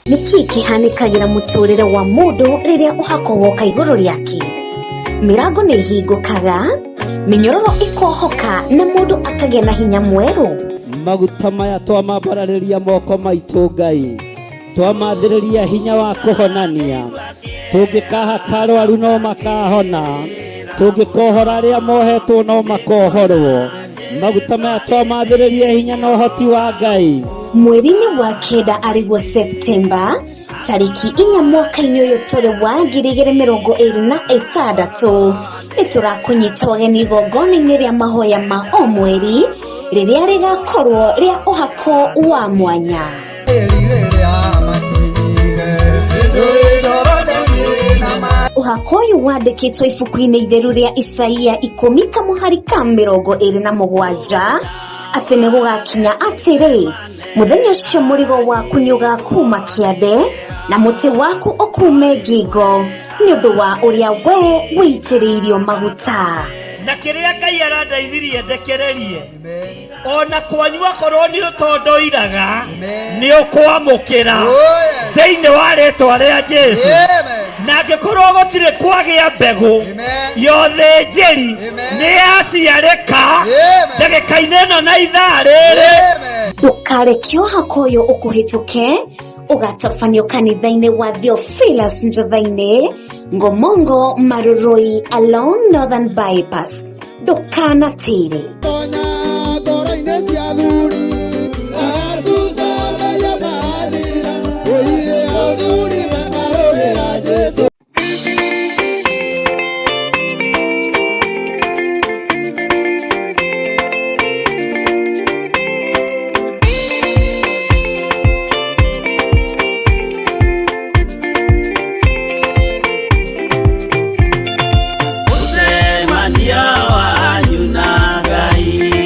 Niki kihanikagira muturire wa mundu riria uhakowoka iguru riake. Mirago ni hingukaga, minyororo ikohoka na mundu akagĩa na hinya mweru. Maguta maya twamambarĩria moko maitũ Ngai, twamathĩrĩria hinya wa kuhonania. Tũngĩkahaka arwaru no makahona, tũngĩkohora arĩa mohetwo no makohorwo. Maguta maya twamathĩrĩria hinya na ũhoti wa Ngai. Mweri-inĩ wa kenda ariguo Septemba, tariki 4 mwaka-inĩ ũyũ tũrĩ wa 2026, nĩtũrakũnyita ũgeni igongona-inĩ rĩa mahoya ma o mweri rĩrĩa rĩgakorwo rĩa ũhako wa mwanya. Ũhako ũyũ wandĩkĩtwo ibuku-inĩ itheru rĩa Isaia 10:27 atĩ nĩ gũgakinya atĩrĩ, mũthenya ũcio mũrigo waku nĩ ũgakuma kĩande na mũtĩ waku ũkume ngingo nĩ ũndũ wa ũrĩa we wĩitĩrĩirio maguta. Na kĩrĩa Ngai arandeithirie ndekererie, ona kwanyua korwo nĩ ũtondoiraga nĩ ũkwamũkĩra thĩinĩ wa rĩĩtwa rĩa Jesũ. Na angĩkorwo gũtirĩ kwagĩa mbegũ yothe njeri nĩ yaciarĩka ndagĩka-inĩ ĩno na ithaa rĩrĩ. Ndũkareke ũhako ũyũ ũkũhĩtũke ũgatabanio kanitha-inĩ wa Theophilus Njatha-inĩ, Ngomongo, Maroroi along Northern Bypass. Ndũkanatĩre. Usemania wanyu na Ngai.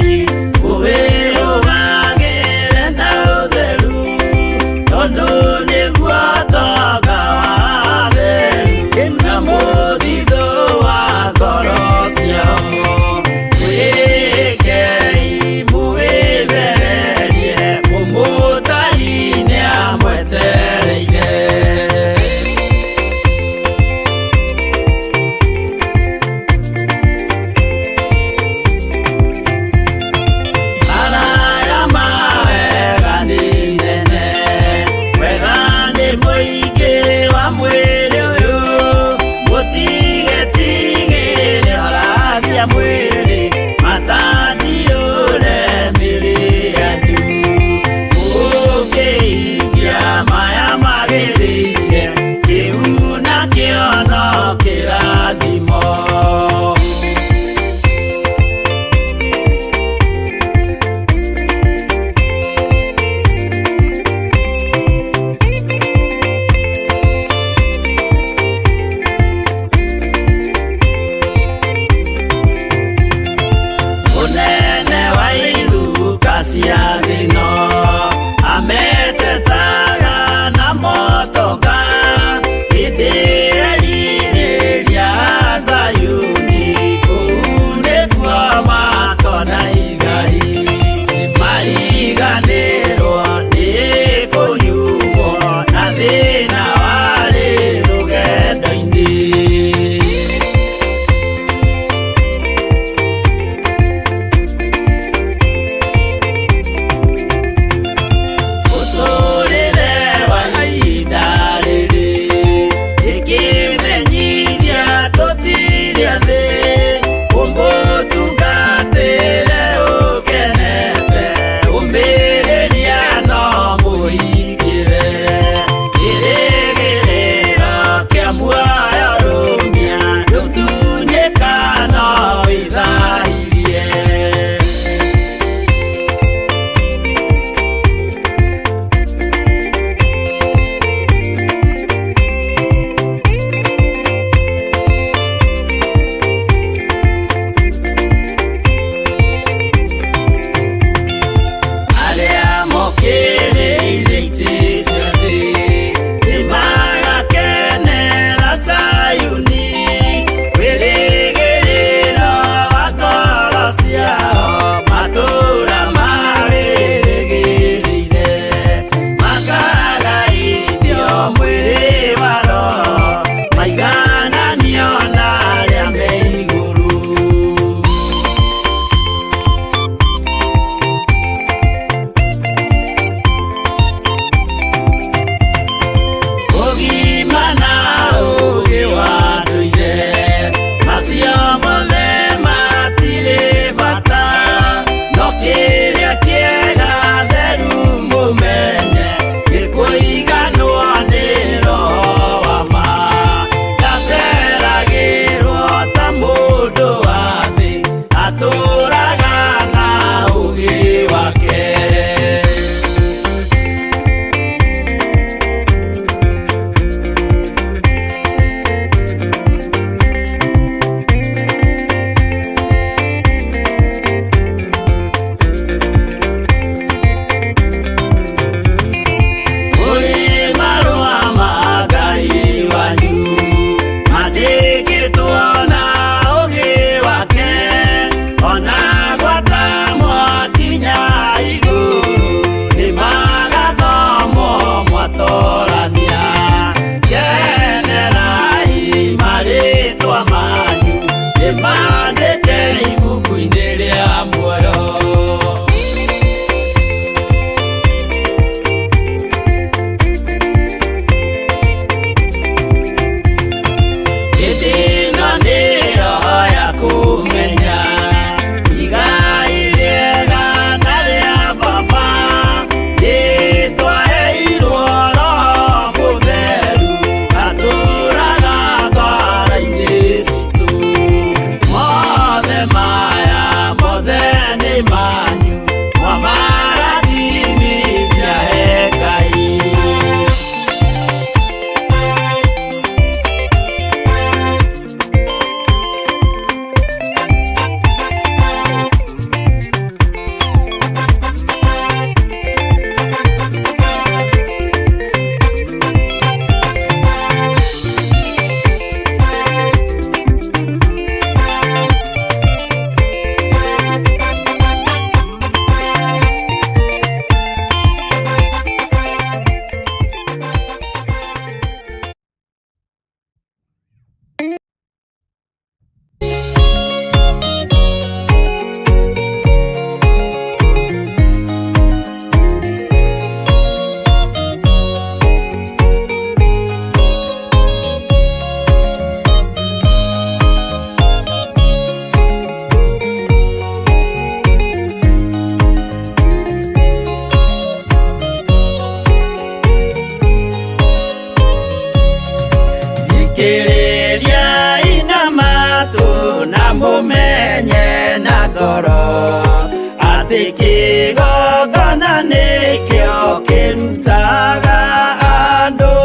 kĩgongona nĩkĩo kĩrutaga andũ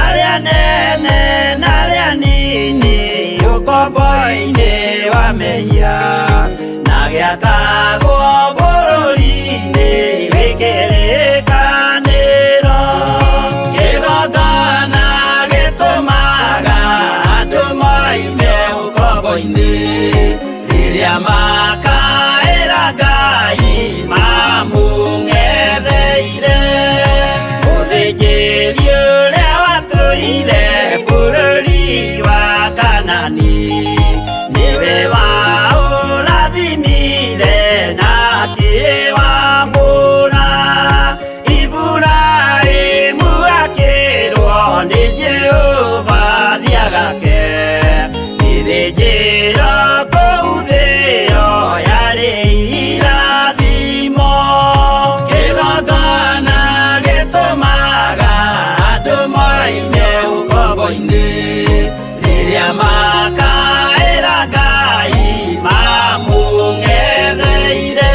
arĩa nene na arĩa nini ũkombo-inĩ wa mehia na gĩakagwo bũrũri-inĩ wĩkĩrĩkanĩro. Kĩgongona gĩtũmaga andũ moime ũkombo-inĩ rĩrĩa makaĩra Ngai mamũng'etheire. Mũthĩnjĩri ũrĩa watũire bũrũri wa Kanani nĩwe waũrathimire na akĩwamũra. Iburahĩmu akĩrwo nĩ Jehova thiagake gĩthĩnjĩro kũu thĩ ĩyo yarĩ irathimo. Kĩgongona gĩtũmaga andũ moime ũkombo-inĩ rĩrĩa makaĩra Ngai mamũng'etheire.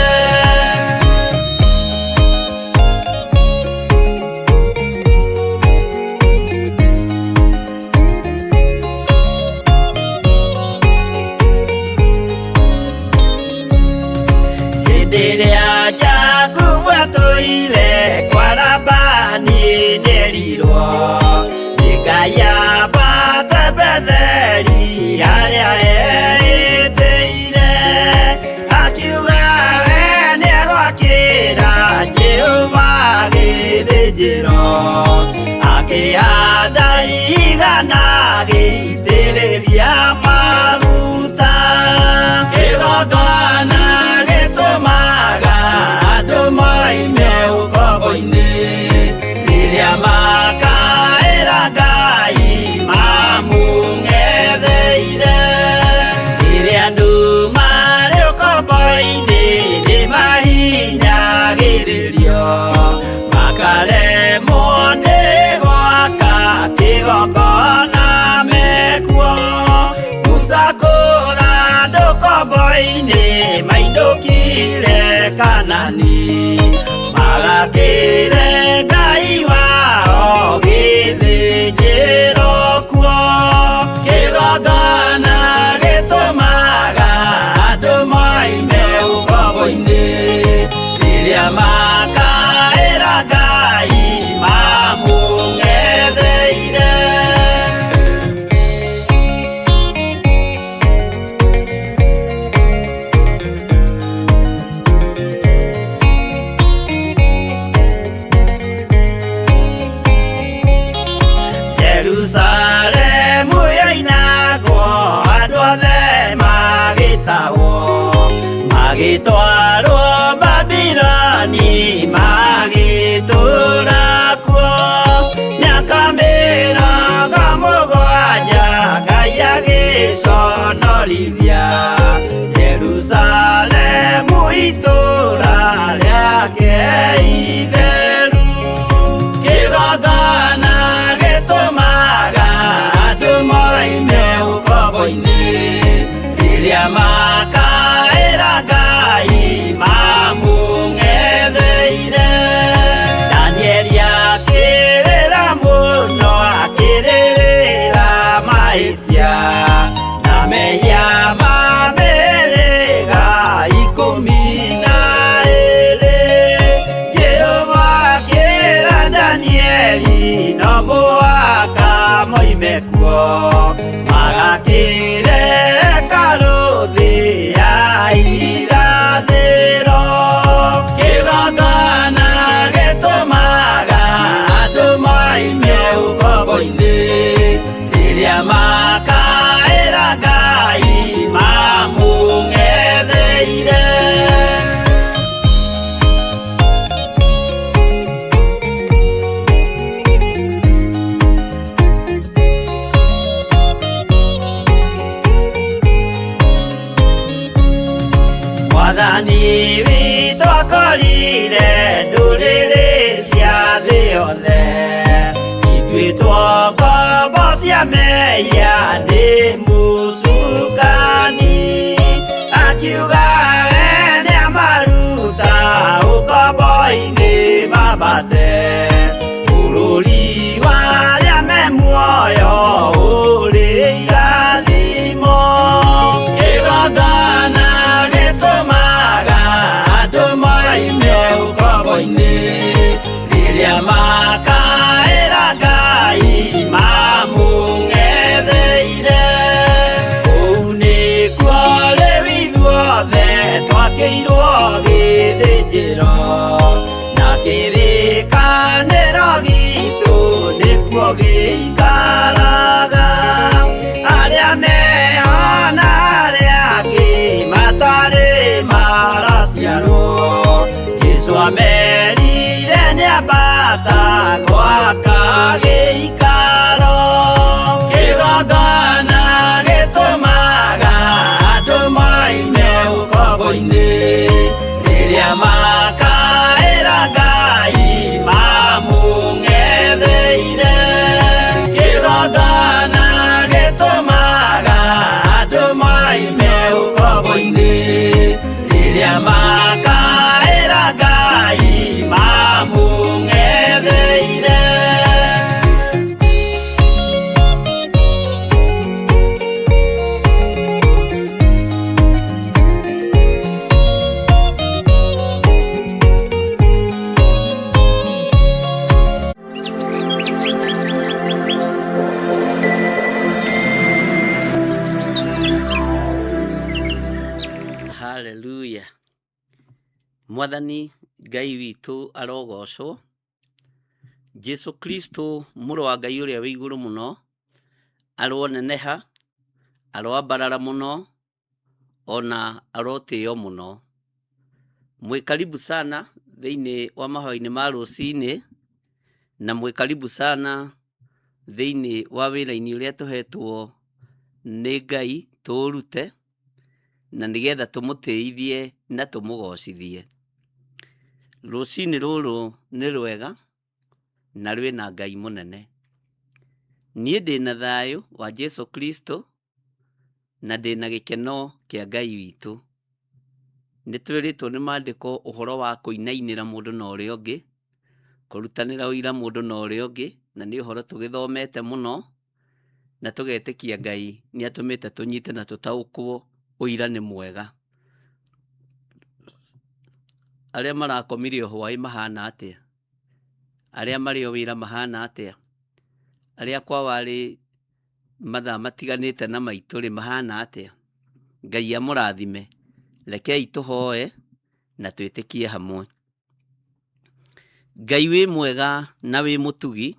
Hĩndĩ ĩrĩa Jakubu atũire kwa Labani nĩerirwo nĩ Ngai ambate Betheli harĩa eĩtĩire, akiuga we nĩegwakĩra Jehova gĩthĩnjĩro, akĩhanda ihiga na agĩitĩrĩria maguta. Kĩgongona gĩtũmaga andũ moime ũkombo-inĩ rĩrĩa makaĩra Ngai mamũng'etheire. Rĩrĩa andũ marĩ ũkombo-inĩ nĩmahinyagĩrĩrio makaremwo nĩ gwaka kĩgongona mekuo. Musa kũra andũ ũkombo-inĩ mainũkire Kanani magakĩre Ngai wao gĩthĩnjĩro kuo. Kĩgongona gĩtũmaga andũ moime ũkombo-inĩ rĩrĩa makaĩra Ngai mamũng'etheire. Jerusalemu yainagwo andũ othe magĩtahwo magĩtwarwo Babuloni magĩtũũra kuo. Mĩaka mĩrongo mũgwanja Ngai agĩconorithia Jerusalemu itũũra rĩake itheru. Kĩgongona gĩtũmaga andũ moime ũkombo-inĩ rĩrĩa makaĩra Ngai mamũng'etheire. Danieli akĩrĩra mũno akĩrĩrĩra mahĩtia na mehia ma mĩhĩrĩga 12. Jehova akĩra Danieli no mũhaka moime kuo magakĩre hekarũ thĩ ya irathĩro. Kĩgongona gĩtũmaga andũ moime ũkombo-inĩ rĩrĩa makaĩra Ngai mamũng'etheire. Mwathani witũ akorire ndũrĩrĩ cia thĩ yothe, ituĩtwo ngombo cia mehia nĩ mũcukani, akiuga we nĩamaru Mwathani Ngai witũ arogocwo. Jesu Kristo mũrũ wa Ngai ũrĩa wĩ igũrũ mũno aroneneha, aroambarara mũno, ona arotĩo mũno. Mwĩkaribu sana thĩinĩ wa mahoya-inĩ ma rũcinĩ, na mwĩkaribu sana thĩinĩ wa wĩra-inĩ ũrĩa tũhetwo nĩ Ngai tũũrute, na nĩgetha tũmũtĩithie na tũmũgocithie. Rũcinĩ rũrũ nĩ rwega na rwĩna Ngai mũnene. Niĩ ndĩna thayũ wa Jesu Kristo na ndĩna gĩkeno kĩa Ngai witũ. Nĩ twĩrĩtwo nĩ maandĩko ũhoro wa kũinainĩra mũndũ na ũrĩa ũngĩ, kũrutanĩra ũira mũndũ na ũrĩa ũngĩ, na nĩ ũhoro tũgĩthomete mũno na tũgetĩkia Ngai nĩ atũmĩte tũnyite na tũtaũkwo ũira nĩ mwega. Arĩa marakomirio hwaĩ mahana atĩa? Arĩa marĩ o wĩra mahana atĩa? Arĩa kwa warĩ mathaa matiganĩte na maitũ mahana atĩa? Ngai amũrathime. Rekei tũhoe na twĩtĩkie hamwe. Ngai wĩ mwega na wĩ mũtugi.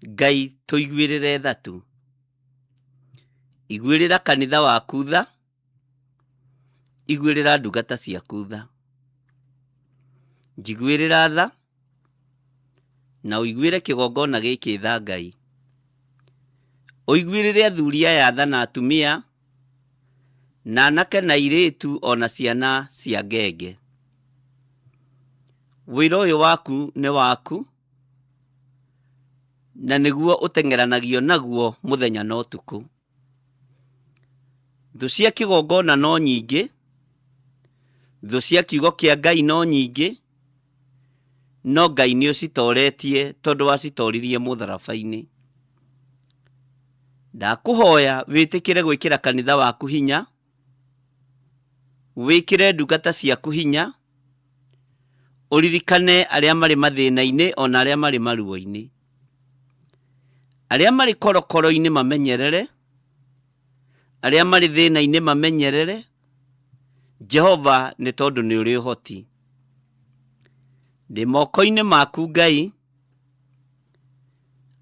Ngai tũiguĩrĩre tha tu. Iguĩrĩra kanitha waku tha. Iguĩrĩra ndungata ciaku tha. Njiguĩrĩra tha na ũiguĩre kĩgongona gĩkĩ tha Ngai. Ũiguĩrĩre athuri aya tha na atumia, na anake na airĩtu ona ciana cia ngenge. Wĩra ũyũ waku nĩ waku, na nĩguo ũteng'eranagio naguo mũthenya na ũtukũ. Thũ cia kĩgongona no nyingĩ, thũ cia kiugo kĩa Ngai no nyingĩ, no Ngai nĩ ũcitoretie tondũ wacitoririe mũtharaba-inĩ. Ndakũhoya wĩtĩkĩre gwĩkĩra kanitha waku hinya, wĩkĩre ndungata ciaku hinya, ũririkane arĩa marĩ mathĩna-inĩ ona arĩa marĩ maruo-inĩ. Arĩa marĩ korokoro-inĩ mamenyerere, arĩa marĩ thĩna-inĩ mamenyerere. Jehova nĩ tondũ nĩ ũrĩ ũhoti. Ndĩ moko-inĩ maku Ngai,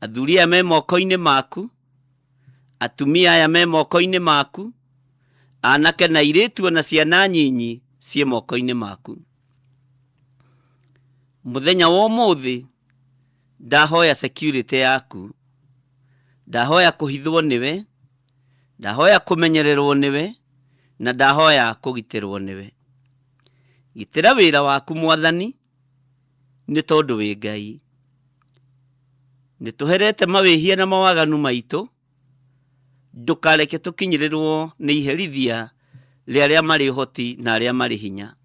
athuri aya me moko-inĩ maku, atumia aya me moko-inĩ maku, anake na airĩtu ona ciana nyinyi ciĩ moko-inĩ maku. Mũthenya wa ũmũthĩ ndahoya security yaku, ndahoya kũhithwo nĩwe, ndahoya kũmenyererwo nĩwe, na ndahoya kũgitĩrwo nĩwe. Gitĩra wĩra waku Mwathani, nĩ tondũ wĩ Ngai. Nĩ tũherete mawĩhia na mawaganu maitũ, ndũkareke tũkinyĩrĩrwo nĩ iherithia rĩa arĩa marĩ ũhoti na arĩa marĩ hinya.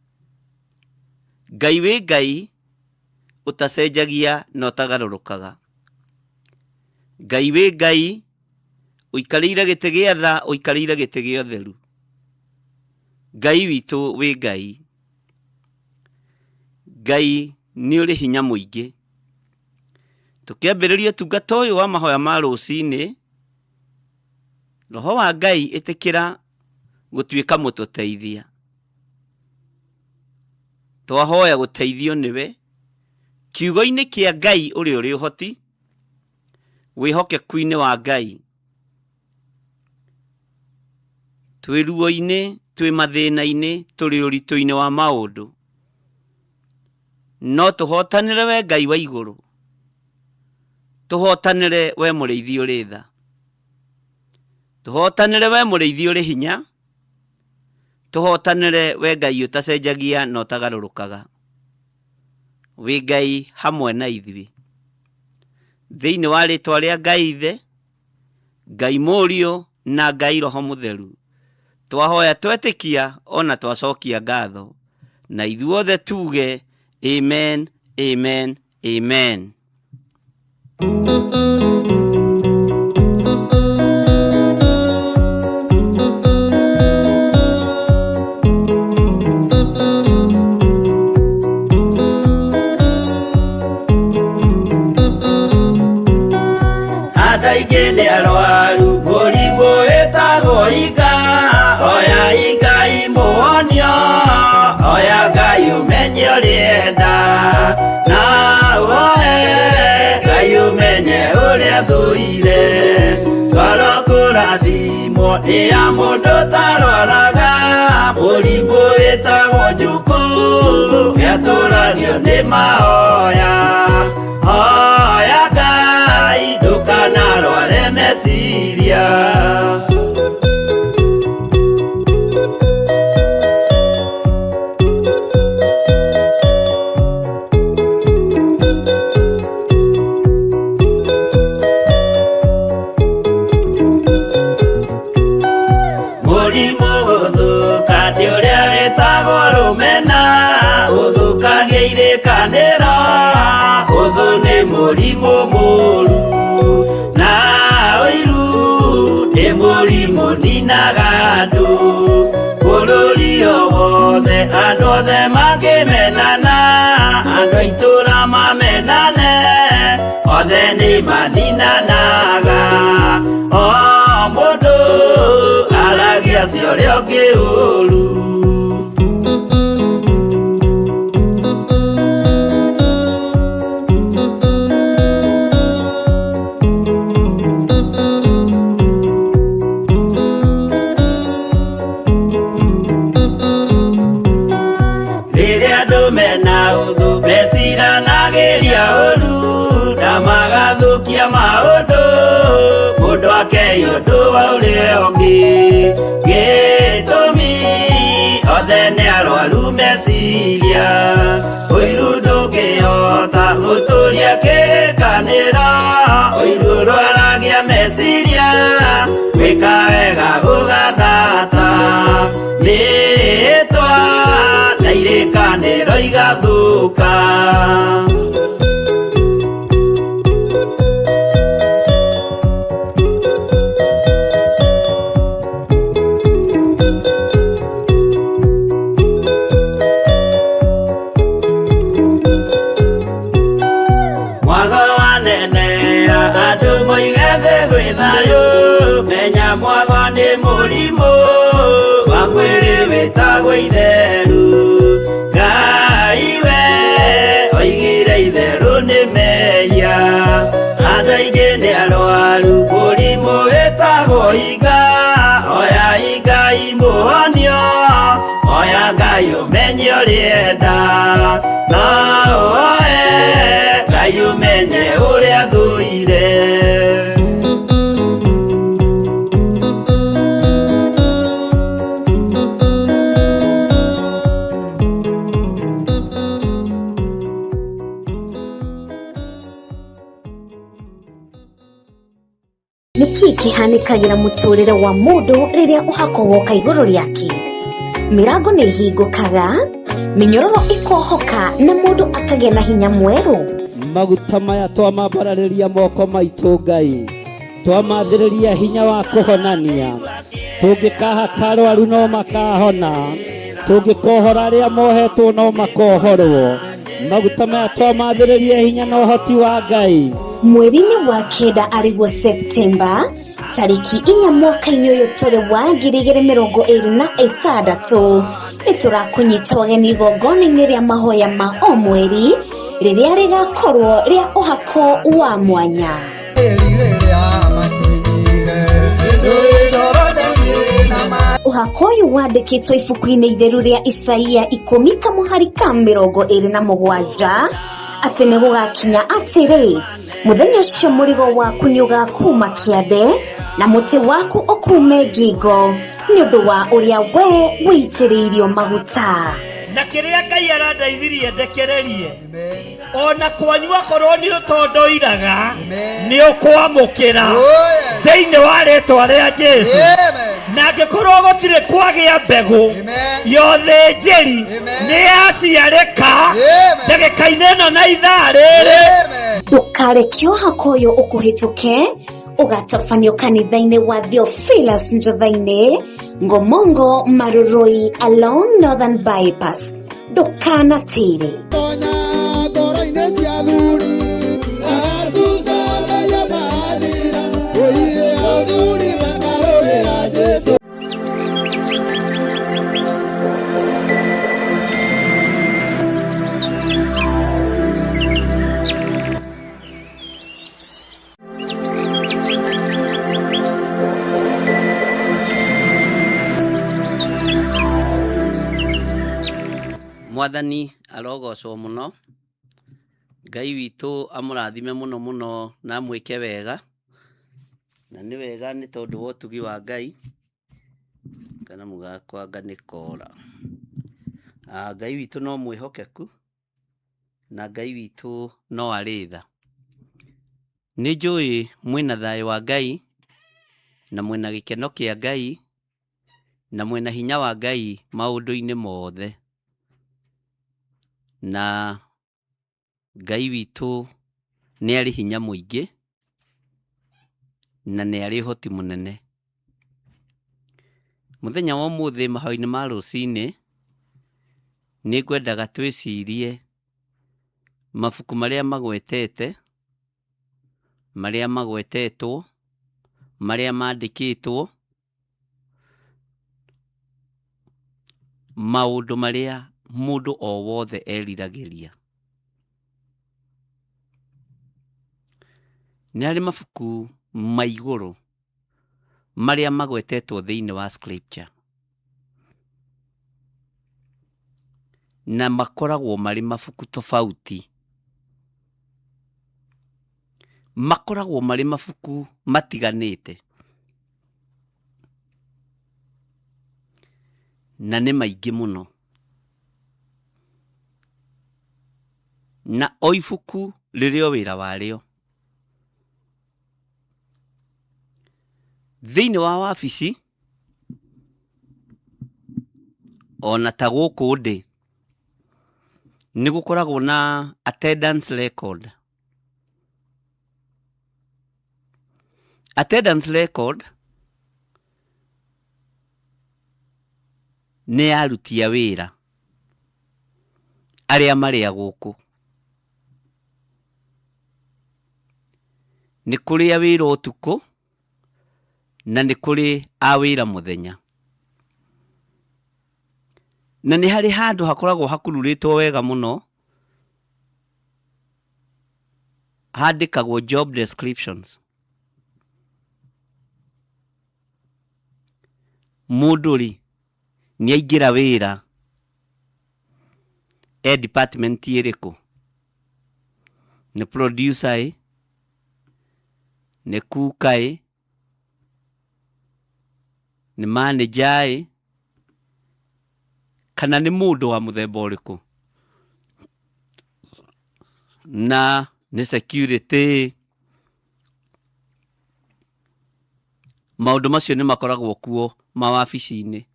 Ngai wĩ Ngai, ũtacenjagia na ũtagarũrũkaga. Ngai wĩ Ngai, ũikarĩire gĩtĩ gĩa tha, ũikarĩire gĩtĩ gĩa ũtheru. Ngai witũ wĩ Ngai. Ngai nĩ ũrĩ hinya mũingĩ. Tũkĩambĩrĩria ũtungata ũyũ wa mahoya ma rũcinĩ, Roho wa Ngai ĩtĩkĩra gũtuĩka mũtũteithia. Twahoya gũteithio nĩwe, kiugo-inĩ kĩa Ngai ũrĩa ũrĩ ũhoti, wĩhokeku-inĩ wa Ngai. Twĩ ruo-inĩ, twĩ mathĩna-inĩ, tũrĩ ũritũ-inĩ wa maũndũ, no tũhotanĩre we Ngai wa igũrũ. Tũhotanĩre we mũrĩithi ũrĩ tha. Tũhotanĩre we mũrĩithi ũrĩ hinya. Tũhotanĩre we Ngai ũtacenjagia na ũtagarũrũkaga. Wĩ Ngai hamwe na ithuĩ. Thĩinĩ wa rĩtwa rĩa Ngai Ithe, Ngai Mũriũ na Ngai Roho Mũtheru, twahoya twetĩkia ona twacokia ngatho, na ithuothe tuge amen, amen, amen. Adaige nĩ arwaru mũrimũ wĩtagwo inga, oya inga imũhonio, ndũire ngoro kũrathimwo nĩ ya mũndũ tarwaraga mũrimũ wĩtagwo njukũ gĩatũragio nĩ mahoya hoya Ngai ndũkanarware meciria kanera ũthũ nĩ mũrimũ mũru na ũiru nĩ mũrimũ ninaga andũ bũrũri o wothe andũ othe mangĩmenana andũ a itũra mamenane othe nĩ maninanaga o mũndũ aragia cio ũrĩa ũngĩ ũru magathũkia maũndũ mũndũ akeyũndũ wa ũrĩa ũngĩ gĩtũmi othe nĩ arwaru meciria ũiru ndũngĩhota gũtũria kĩrĩkanĩro ũiru ũrwaragia meciria gwĩka wega gũgathata mĩĩtwa na irĩkanĩro igathũka menya mwago nĩ mũrimũ wa mwĩrĩ wĩtagwo itherũ Ngai we oigire itherũ nĩ mehia andũ aingĩ nĩ arwaru mũrimũ wĩtagwo inga oya Ngai mũhonio oya Ngai ũmenye ũrĩenda no oe Ngai ũmenye ũrĩa thũire niki kihanikagira muturire wa mundu riria uhako woka iguru riake mirango ni hingũkaga minyororo ikohoka na mundu akagĩa na hinya mweru maguta maya twamambararĩria moko maitũ Ngai twamathĩrĩria hinya wa kũhonania tũngĩkaha karwaru no makahona tũngĩkohora arĩa mohetwo no makohorwo maguta maya twamathĩrĩria hinya na ũhoti wa Ngai mweri-inĩ wa kenda arĩguo Septemba tariki 4 mwaka-inĩ ũyũ tũrĩ wa 2026 nĩtũrakũnyita ũgeni igongona-inĩ rĩa mahoya ma o mweri rĩrĩa rĩgakorwo rĩa ũhako wa mwanya ũhako ũyũ wandĩkĩtwo ibuku-inĩ itheru rĩa Isaia 10:27 atĩ nĩ gũgakinya atĩrĩ mũthenya ũcio mũrigo waku nĩ ũgakuma kĩande na mũtĩ waku ũkume ngingo nĩ ũndũ wa ũrĩa we wĩitĩrĩirio maguta na kĩrĩa Ngai arandeithirie ndekererie ona kwanyua korwo nĩ ũtondoiraga nĩ ũkwamũkĩra thĩinĩ wa rĩĩtwa rĩa Jesũ na angĩkorwo gũtirĩ kwagĩa mbegũ yothe njĩri nĩ yaciarĩka ndagĩka-inĩ ĩno na ithaa rĩrĩ ndũkareke ũhako ũyũ ũkũhĩtũke ũgatabanio kanitha-inĩ wa Theophilus Njatha-inĩ Ngomongo Maruroi along Northern Bypass ndũkanatĩre Mwathani arogocwo muno. Ngai witũ amũrathime muno muno na mwĩke wega. Na nĩ wega nĩ tondũ wa ũtugi wa Ngai. Kana mũgakwanga nĩ kora. Ngai witũ no mwĩhokeku. Na Ngai witũ no arĩ tha. Nĩ njũĩ mwĩna thayũ wa Ngai. Na mwĩna gĩkeno kĩa Ngai. Na mwĩna hinya wa Ngai maũndũ-inĩ mothe. Na Ngai witũ nĩ arĩ hinya mũingĩ. Na nĩ arĩ ũhoti mũnene. Mũthenya wa ũmũthĩ mahoya-inĩ ma rũcinĩ, nĩ ngwendaga twĩcirie mabuku marĩa magwetete, marĩa magwetetwo, marĩa mandĩkĩtwo, maũndũ marĩa mũndũ o wothe eriragĩria. Nĩ harĩ mabuku ma igũrũ marĩa magwetetwo thĩinĩ wa scripture. Na makoragwo marĩ mabuku tofauti. Makoragwo marĩ mabuku matiganĩte. Na nĩ maingĩ mũno. Na o ibuku rĩrĩ o wĩra warĩo. Thĩinĩ wa wabici, ona ta gũkũ ndĩ, nĩ gũkoragwo na attendance record. Attendance record nĩ ya aruti a wĩra arĩa marĩ gũkũ. Nĩ kũrĩ a wĩra ũtukũ na nĩ kũrĩ a wĩra mũthenya. Na nĩ harĩ handũ hakoragwo hakururĩtwo wega mũno handĩkagwo job descriptions. Mũndũ rĩ nĩ aingĩra wĩra department ĩrĩkũ? Nĩ producer nĩ cooker nĩ manager kana nĩ mũndũ wa mũthemba ũrĩkũ? Na nĩ security. Maũndũ macio nĩ makoragwo kuo mawabici-inĩ.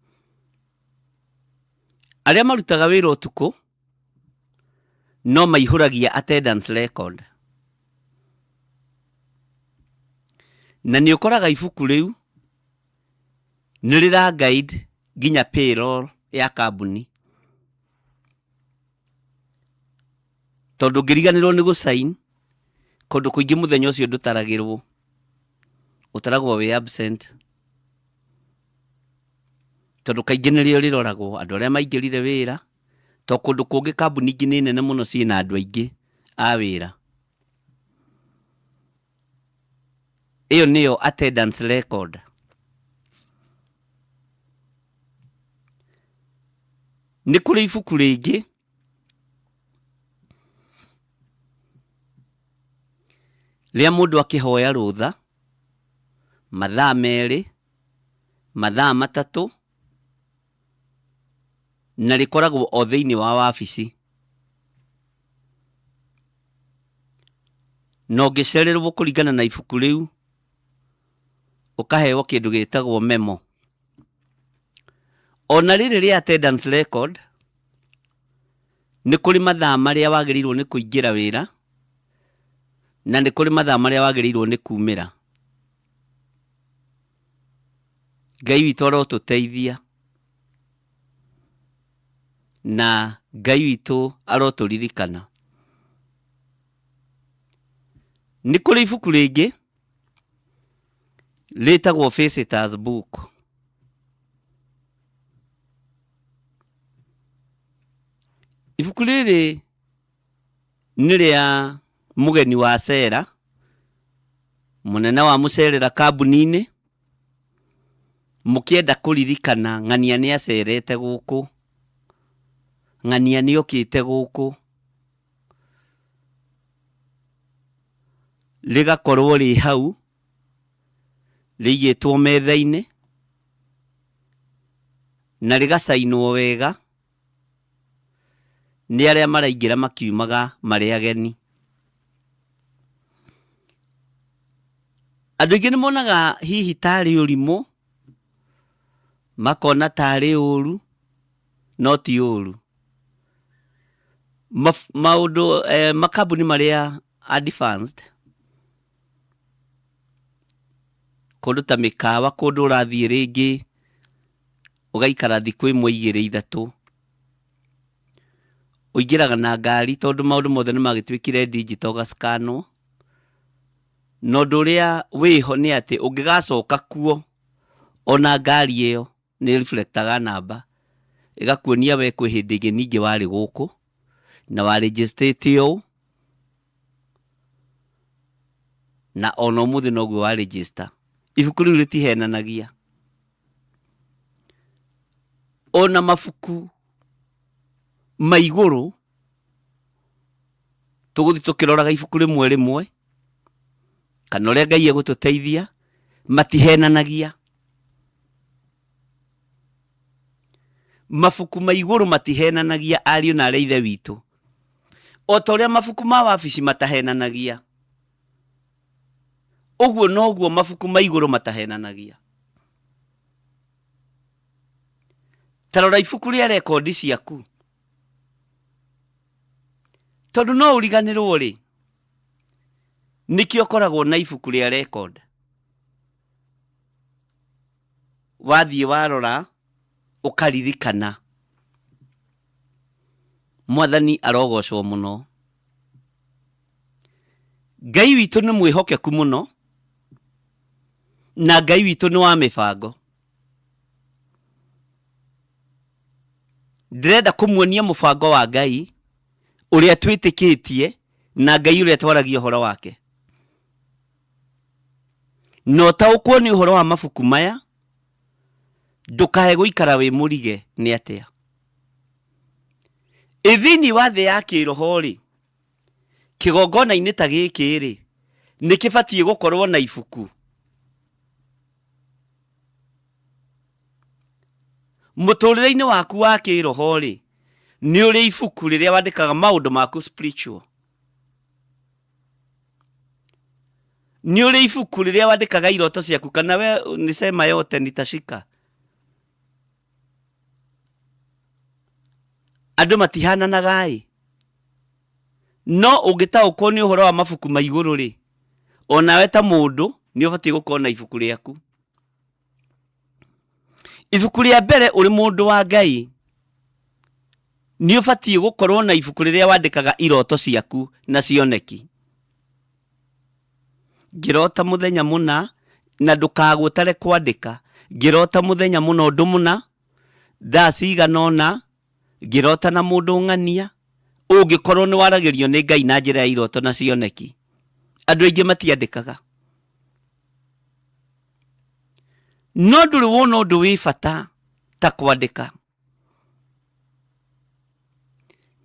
Arĩa marutaga wĩra ũtukũ no maihũragia attendance record. Na nĩ ũkoraga ibuku rĩu nĩ rĩra guide nginya payroll ya kambuni. Tondũ ngĩriganĩrwo nĩ gũsign, kũndũ kũingĩ mũthenya ũcio ndũtaragĩrwo. Ũtaragwo wĩ absent. Tondũ kaingĩ nĩrĩo rĩroragwo andũ arĩa maingĩrire wĩra. Tondũ kũndũ kũngĩ kambuni ingĩ nĩ nene mũno ciĩna andũ aingĩ a wĩra. Ĩyo nĩyo attendance record. Nĩ kũrĩ ibuku rĩngĩ rĩa mũndũ akĩhoya rũtha mathaa merĩ, mathaa matatũ, na rĩkoragwo o thĩinĩ wa wabici. Na ũngĩcererwo kũringana na ibuku rĩu ũkaheo kĩndũ gĩtagwo memo. Ona rĩrĩ rĩa attendance record nĩ kũrĩ mathaa marĩa wagĩrĩirwo nĩ kũingĩra wĩra na nĩ kũrĩ mathaa marĩa wagĩrĩirwo nĩ kumĩra. Ngai witũ arotũteithia na Ngai witũ arotũririkana. Nĩ kũrĩ ibuku rĩngĩ rĩtagwo visitors book. Ibuku rĩrĩ nĩ rĩa mũgeni wa cera, mũnene wa mũcerera kambuni-inĩ, mũkĩenda kũririkana ng'ania nĩ acerete gũkũ, ng'ania nĩ okĩte gũkũ rĩgakorwo rĩ hau rĩigĩtwo metha-inĩ na rĩgacainwo wega nĩ arĩa maraingĩra makiumaga marĩ ageni. Andũ aingĩ nĩ monaga hihi tarĩ ũrimũ, makona tarĩ ũru, no ti ũru. Maũndũ makambuni marĩa advanced, kũndũ ta mĩkawa, kũndũ ũrathiĩ rĩngĩ ũgaikara thikũ ĩmwe igĩrĩ ithatũ, ũingĩraga na ngari tondũ maũndũ mothe nĩ magĩtuĩkire digital, ũgacikanwo. Na ũndũ ũrĩa wĩho nĩ atĩ ũngĩgacoka kuo, ona ngari ĩyo nĩ reflectaga namba ĩgakuonia we kwĩ hĩndĩ ĩngĩ ningĩ warĩ gũkũ na wa registrate ũũ, na ona ũmũthĩ noguo wa register. Ibuku rĩu rĩtihenanagia. Ona mabuku ma igũrũ tũgũthi tũkĩroraga ibuku rĩmwe rĩmwe kana ũrĩa Ngai egũtũteithia matihenanagia. Mabuku ma igũrũ matihenanagia, ariũ na arĩa ithe witũ, o ta ũrĩa mabuku ma wabici matahenanagia, ũguo noguo mabuku ma igũrũ matahenanagia. Ta rora ibuku rĩa rekondi ciaku, tondũ no ũriganĩrwo rĩ, nĩkĩo ũkoragwo na ibuku rĩa record. Wathiĩ warora ũkaririkana. Mwathani arogocwo mũno. Ngai witũ nĩ mwĩhokeku mũno, na Ngai witũ nĩ wa mĩbango. Ndĩrenda kũmuonia mũbango wa Ngai ũrĩa twĩtĩkĩtie na Ngai ũrĩa twaragia ũhoro wake. No taũkwo nĩ ũhoro wa mabuku maya, ndũkae gũikara wĩ mũrige nĩ atĩa. Thĩinĩ wa thĩ ya kĩroho rĩ, kĩgongona-inĩ ta gĩkĩ rĩ, nĩ kĩbatiĩ gũkorwo na ibuku. Mũtũrĩre-inĩ waku wa kĩroho rĩ, nĩ ũrĩ ibuku rĩrĩa wandĩkaga maũndũ maku spiritual. Nĩ ũrĩ ibuku rĩrĩa wandĩkaga iroto ciaku, kana we nisema yote nitashika. Andũ matihananaga ĩ. No ũngĩtaũkwo nĩ ũhoro wa mabuku ma igũrũ rĩ, onawe ta mũndũ nĩ ũbatiĩ gũkorwo na ibuku rĩaku. Ibuku rĩa mbere ũrĩ mũndũ wa Ngai, nĩ ũbatiĩ gũkorwo na ibuku rĩrĩa wandĩkaga iroto ciaku na cioneki. Ngĩrota mũthenya mũna, na ndũkagũtare kwandĩka. Ngĩrota mũthenya mũna ũndũ mũna, thaa cigana ũna, ngĩrota na mũndũ ng'ania. Ũngĩkorwo nĩ waragĩrio nĩ Ngai na njĩra ya iroto na cioneki. Andũ aingĩ matiandĩkaga. No ndũrĩ wona ũndũ wĩ bata ta kwandĩka.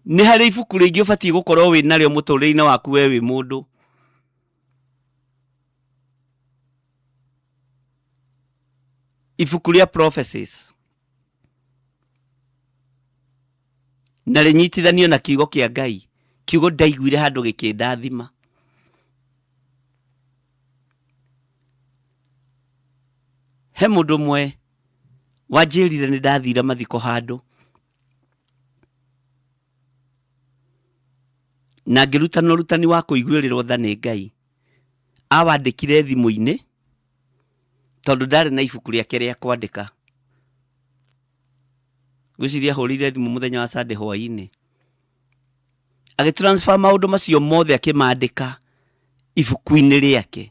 Nĩ harĩ ibuku rĩngĩ ũbatiĩ gũkorwo wĩ narĩo mũtũrĩre-inĩ waku we wĩ mũndũ. Ibuku rĩa prophecies. Na rĩnyitithanio na kiugo kĩa Ngai. Kiugo ndaiguire handũ gĩkĩndathima. He mũndũ ũmwe wanjĩrire nĩ ndathire mathiko handũ, na ngĩrutana ũrutani wa kũiguĩrĩrwo tha nĩ Ngai. Awandĩkire thimũ-inĩ tondũ ndarĩ na ibuku rĩake rĩa kwandĩka. Gwĩciria hũrĩire thimũ mũthenya wa Sunday hwaĩ-inĩ, agĩtransfer maũndũ macio mothe akĩmandĩka ibuku-inĩ rĩake.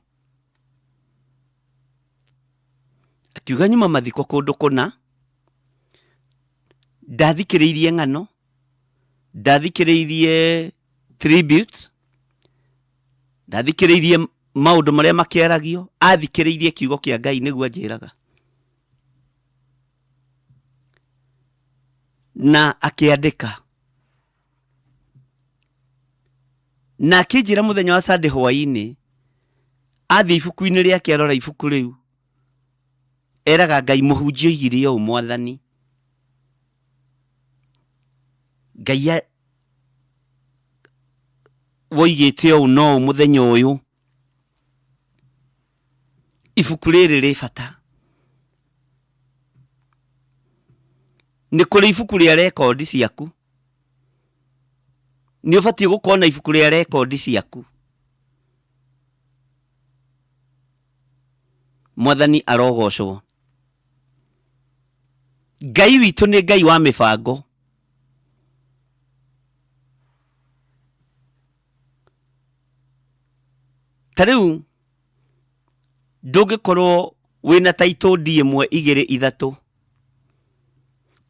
Akiuga nyuma mathiko kũndũ kũna, ndathikĩrĩirie ng'ano, ndathikĩrĩirie tribute, ndathikĩrĩirie maũndũ marĩa makĩaragio, athikĩrĩirie kiugo kĩa Ngai nĩguo anjĩraga. Na akĩandĩka na akĩnjĩra mũthenya wa Sunday hwaĩ-inĩ athiĩ ibuku-inĩ rĩake arora ibuku rĩu, eraga Ngai mũhunjia oigire ũũ, Mwathani Ngai woigĩte ũũ no mũthenya ũyũ ibuku rĩrĩ rĩ bata. Nĩ kũrĩ ibuku rĩa rekondi ciaku, nĩ ũbatiĩ gũkorwo na ibuku rĩa rekondi ciaku. Mwathani arogocwo. Ngai witũ nĩ Ngai wa mĩbango. Ta rĩu ndũngĩkorwo wĩna taitũ ĩmwe igĩrĩ ithatũ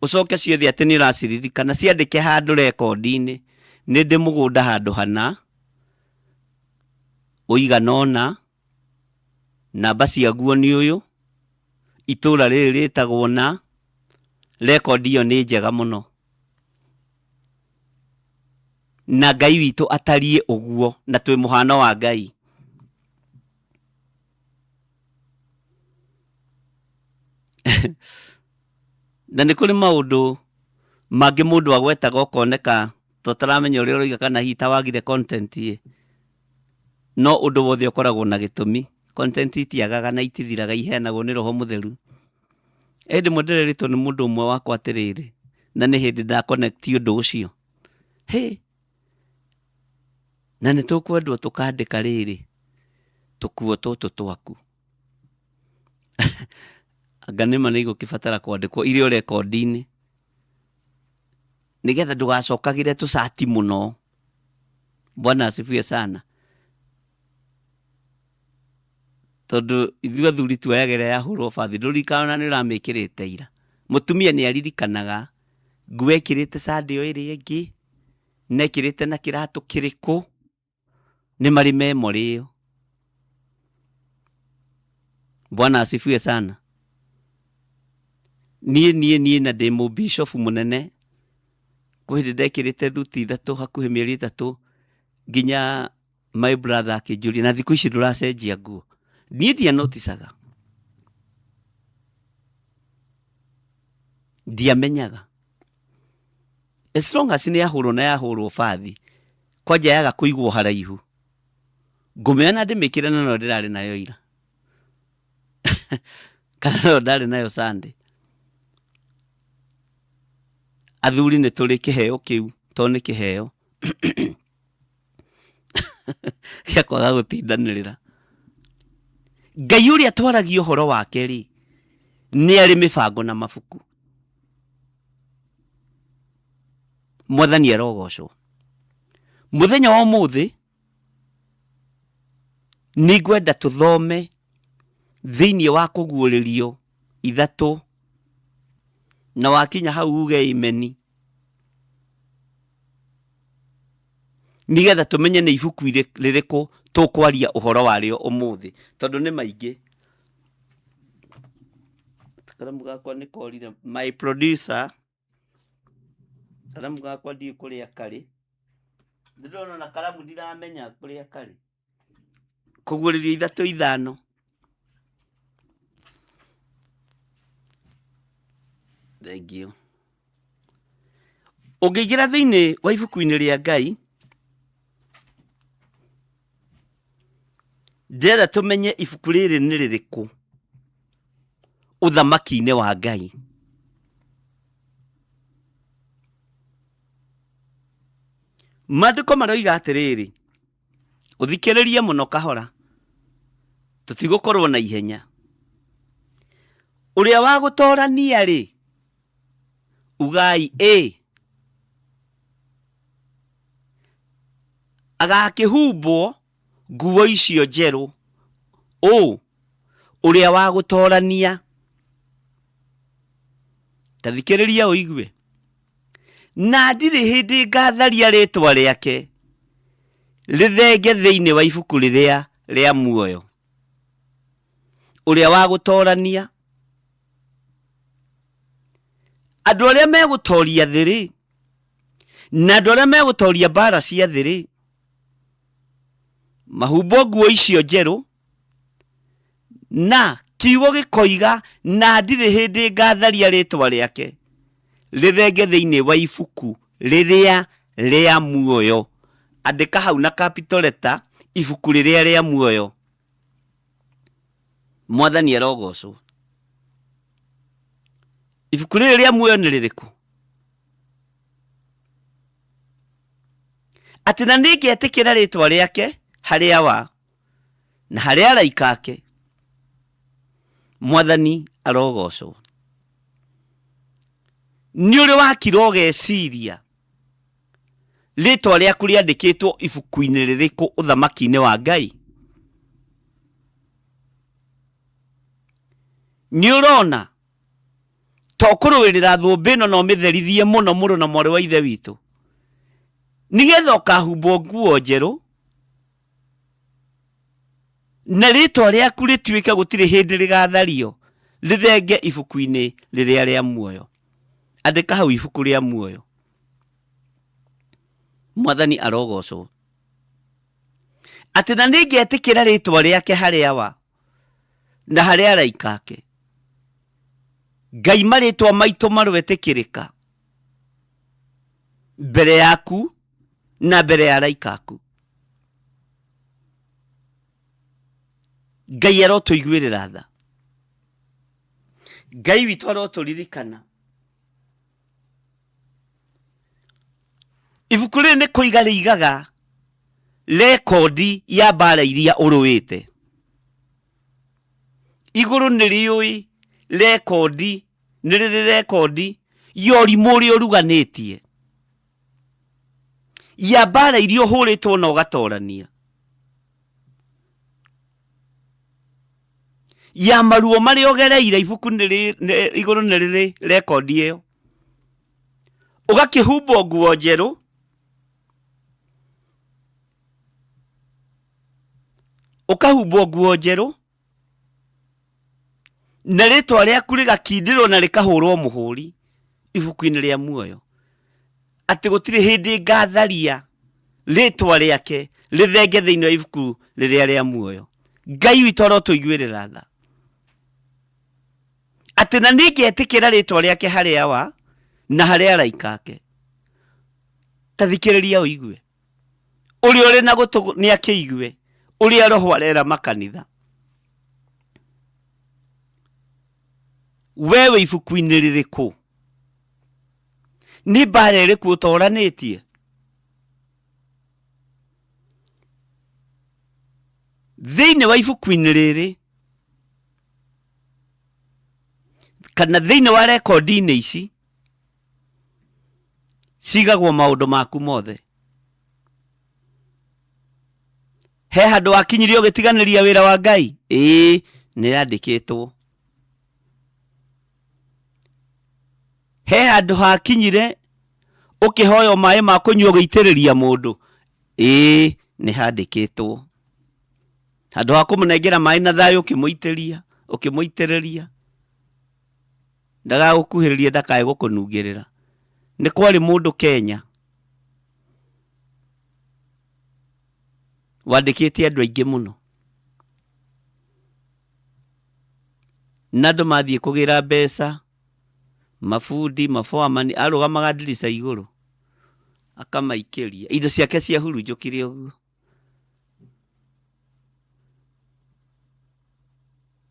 ucoke ciothe atĩ nĩ ũraciririkana, ciandĩke handũ rekondi-inĩ, nĩ ndĩ mũgũnda handũ hana, ũigana ũna, namba ciaguo nĩ ũyũ, itũũra rĩrĩ rĩtagwo na, rekondi ĩyo nĩ njega mũno. Na Ngai witũ atariĩ ũguo, na twĩ mũhano wa Ngai. Na nĩ kũrĩ maũndũ mangĩ mũndũ agwetaga ũkoneka tũtaramenya ũrĩa ũroiga kana hita wagire content ye. No ũndũ wothe ũkoragwo na gĩtũmi. Content itiagaga na itithiraga, iheanagwo nĩ Roho Mũtheru. Hĩndĩ ĩmwe ndĩreritwo nĩ mũndũ ũmwe wakwa atĩrĩrĩ, na nĩ hĩndĩ ndakonekti ũndũ ũcio. Na nĩ tũkwendwo tũkandĩka rĩrĩ, tũkuo tũtũ twaku. Anga nĩma nĩ igũkĩbatara kwandĩkwo irĩ o rekondi-inĩ, nĩgetha ndũgacokagĩre tũcati mũno. Bwana asifiwe sana. Tondũ ithuĩ athuri tuoyagĩra yahũrwo bathi, ndũririkana nĩ ũramĩkĩrĩte ira. Mũtumia nĩ aririkanaga nguo ekĩrĩte Sunday o ĩrĩa ĩngĩ, na ekĩrĩte na kĩratũ kĩrĩkũ, nĩ marĩ memory ĩyo. Bwana asifiwe sana. Niĩ na ndĩ mũbishofu mũnene, kwĩ hĩndĩ ndekĩrĩte thuti ithatũ hakuhĩ mĩeri ĩtatũ, nginya my brother akĩnjũria, na thikũ ici ndũracenjia nguo. Niĩ ndianoticaga, ndiamenyaga. As long as nĩ yahũrwo na yahũrwo bathi, kwanja yaga kũigwo haraihu, ngũmenya na ndĩmĩkĩre na no ndĩrarĩ nayo ira. Kana no ndarĩ nayo Sunday. Athuri nĩ tũrĩ kĩheo kĩu, to nĩ kĩheo gĩa kwaga gũtindanĩrĩra. Ngai ũrĩa twaragia ũhoro wake rĩ, nĩ arĩ mĩbango na mabuku. Mwathani arogocwo. Mũthenya wa ũmũthĩ nĩ ngwenda tũthome thĩinĩ wa kũguũrĩrio ithatũ, na wakinya hau uge imeni, nigetha tũmenye nĩ ibuku rĩrĩkũ tũkwaria ũhoro warĩo ũmũthĩ, tondũ nĩ maingĩ. Karamu gakwa nĩ korire, my producer, karamu gakwa ndiĩ kũrĩa karĩ, ndĩrona na karamu ndiramenya kũrĩa karĩ. Kũguũrĩrio ithatũ ithano. Thank you. Ũngĩingĩra thĩinĩ wa ibuku-inĩ rĩa Ngai, ndĩrenda tũmenye ibuku rĩrĩ nĩ rĩrĩkũ ũthamaki-inĩ wa Ngai. Maandĩko maroiga atĩrĩrĩ, ũthikĩrĩrie mũno kahora, tũtigũkorwo na ihenya. Ũrĩa wa gũtoorania rĩ, ugai agakĩhumbwo nguo icio njerũ, ũrĩa wa gũtoorania. Tathikĩrĩria ũigue. Na ndirĩ hĩndĩ ngatharia rĩtwa rĩake rĩthenge thĩinĩ wa ibuku rĩrĩa rĩa muoyo. Ũrĩa wa gũtoorania. Andũ arĩa megũtooria thĩ rĩ, na andũ arĩa megũtooria mbara cia thĩ rĩ, mahumbo nguo icio njeru na kiugo gikoiga na ndirĩ hĩndĩ ngatharia rĩtwa rĩake rĩthenge thĩinĩ wa ibuku rĩrĩa rĩa muoyo. Andĩka hau na capital letter, ibuku rĩrĩa rĩa muoyo. Mwathani arogocwo. Ibuku rĩrĩa rĩa muoyo nĩ rĩrĩkũ? Atĩ na nĩngĩetĩkĩra rĩtwa rĩake harĩa wa na harĩa araika ake. Mwathani arogocwo. Nĩ ũrĩ wakira ũgeciria rĩtwa rĩaku rĩandĩkĩtwo ibuku-inĩ rĩrĩkũ ũthamaki-inĩ wa Ngai? Nĩ ũrona to kũrũĩrĩra thũmbĩ ĩno no mĩtherithie mũno mũrũ na mwarĩ wa ithe witũ, nĩgetha ũkahumbwo nguo njerũ na rĩtwa rĩaku rĩtuĩke gũtirĩ hĩndĩ rĩgathario rĩthenge ibuku-inĩ rĩrĩa rĩa muoyo. Andĩka hau ibuku rĩa muoyo. Mwathani arogocwo. Atĩ na nĩngĩetĩkĩra rĩtwa rĩake harĩa wa na harĩa araika ake. Ngai marĩtwa maitũ marwetĩkĩrĩka mbere yaku na mbere ya araika aku. Ngai arotũiguĩrĩra tha. Ngai witũ arotũririkana. Ibuku rĩrĩ nĩ kũiga rĩigaga rekondi ya mbara iria ũrũĩte. Igũrũ nĩ rĩũĩ rekondi, nĩ rĩrĩ rekondi ya ũrimũ ũrĩa ũruganĩtie, ya mbara iria ũhũrĩtwo na ũgatorania, ya maruo marĩa ũgereire. Ibuku igũrũ nĩ rĩrĩ rekondi ĩyo. Ũgakĩhumbwo nguo njerũ, ũkahumbwo nguo njerũ na rĩtwa rĩaku rĩgakindĩrwo na rĩkahũrwo mũhũri ibuku-inĩ rĩa muoyo. Atĩ gũtirĩ hĩndĩ ngatharia rĩtwa rĩake rĩthenge thĩinĩ wa ibuku rĩrĩa rĩa muoyo. Ngai witũ arotũiguĩrĩra tha. Atĩ na nĩngĩetĩkĩra rĩtwa rĩake harĩa wa na harĩa araika ake. Ta thikĩrĩria ũigue. Ũrĩa ũrĩ na gũtũ nĩakĩigue ũrĩa Roho arera makanitha. Wewe ibuku-inĩ rĩrĩkũ? Nĩ mbara ĩrĩkũ ũtoranĩtie? Thĩinĩ wa ibuku-inĩ rĩrĩ kana thĩinĩ wa rekondi-inĩ ici cigagwo maũndũ maku mothe. He handũ wakinyire ũgĩtiganĩria wĩra wa Ngai? Nĩ yandĩkĩtwo. He handũ hakinyire ũkĩhoya maĩ ma kũnyua ũgĩitĩrĩria mũndũ? Nĩ handĩkĩtwo. Handũ ha kũmũnengera maĩ na thayũ ũkĩmũitĩrĩria ndagagũkuhĩrĩrie ndakae gũkũnungĩrĩra. Nĩ kwarĩ mũndũ Kenya wandĩkĩte andũ aingĩ mũno, na andũ mathiĩ kũgĩra mbeca, mabundi, mafoamani, arũgamaga ndirica igũrũ akamaikĩria. Indo ciake ciahurunjũkire ũguo.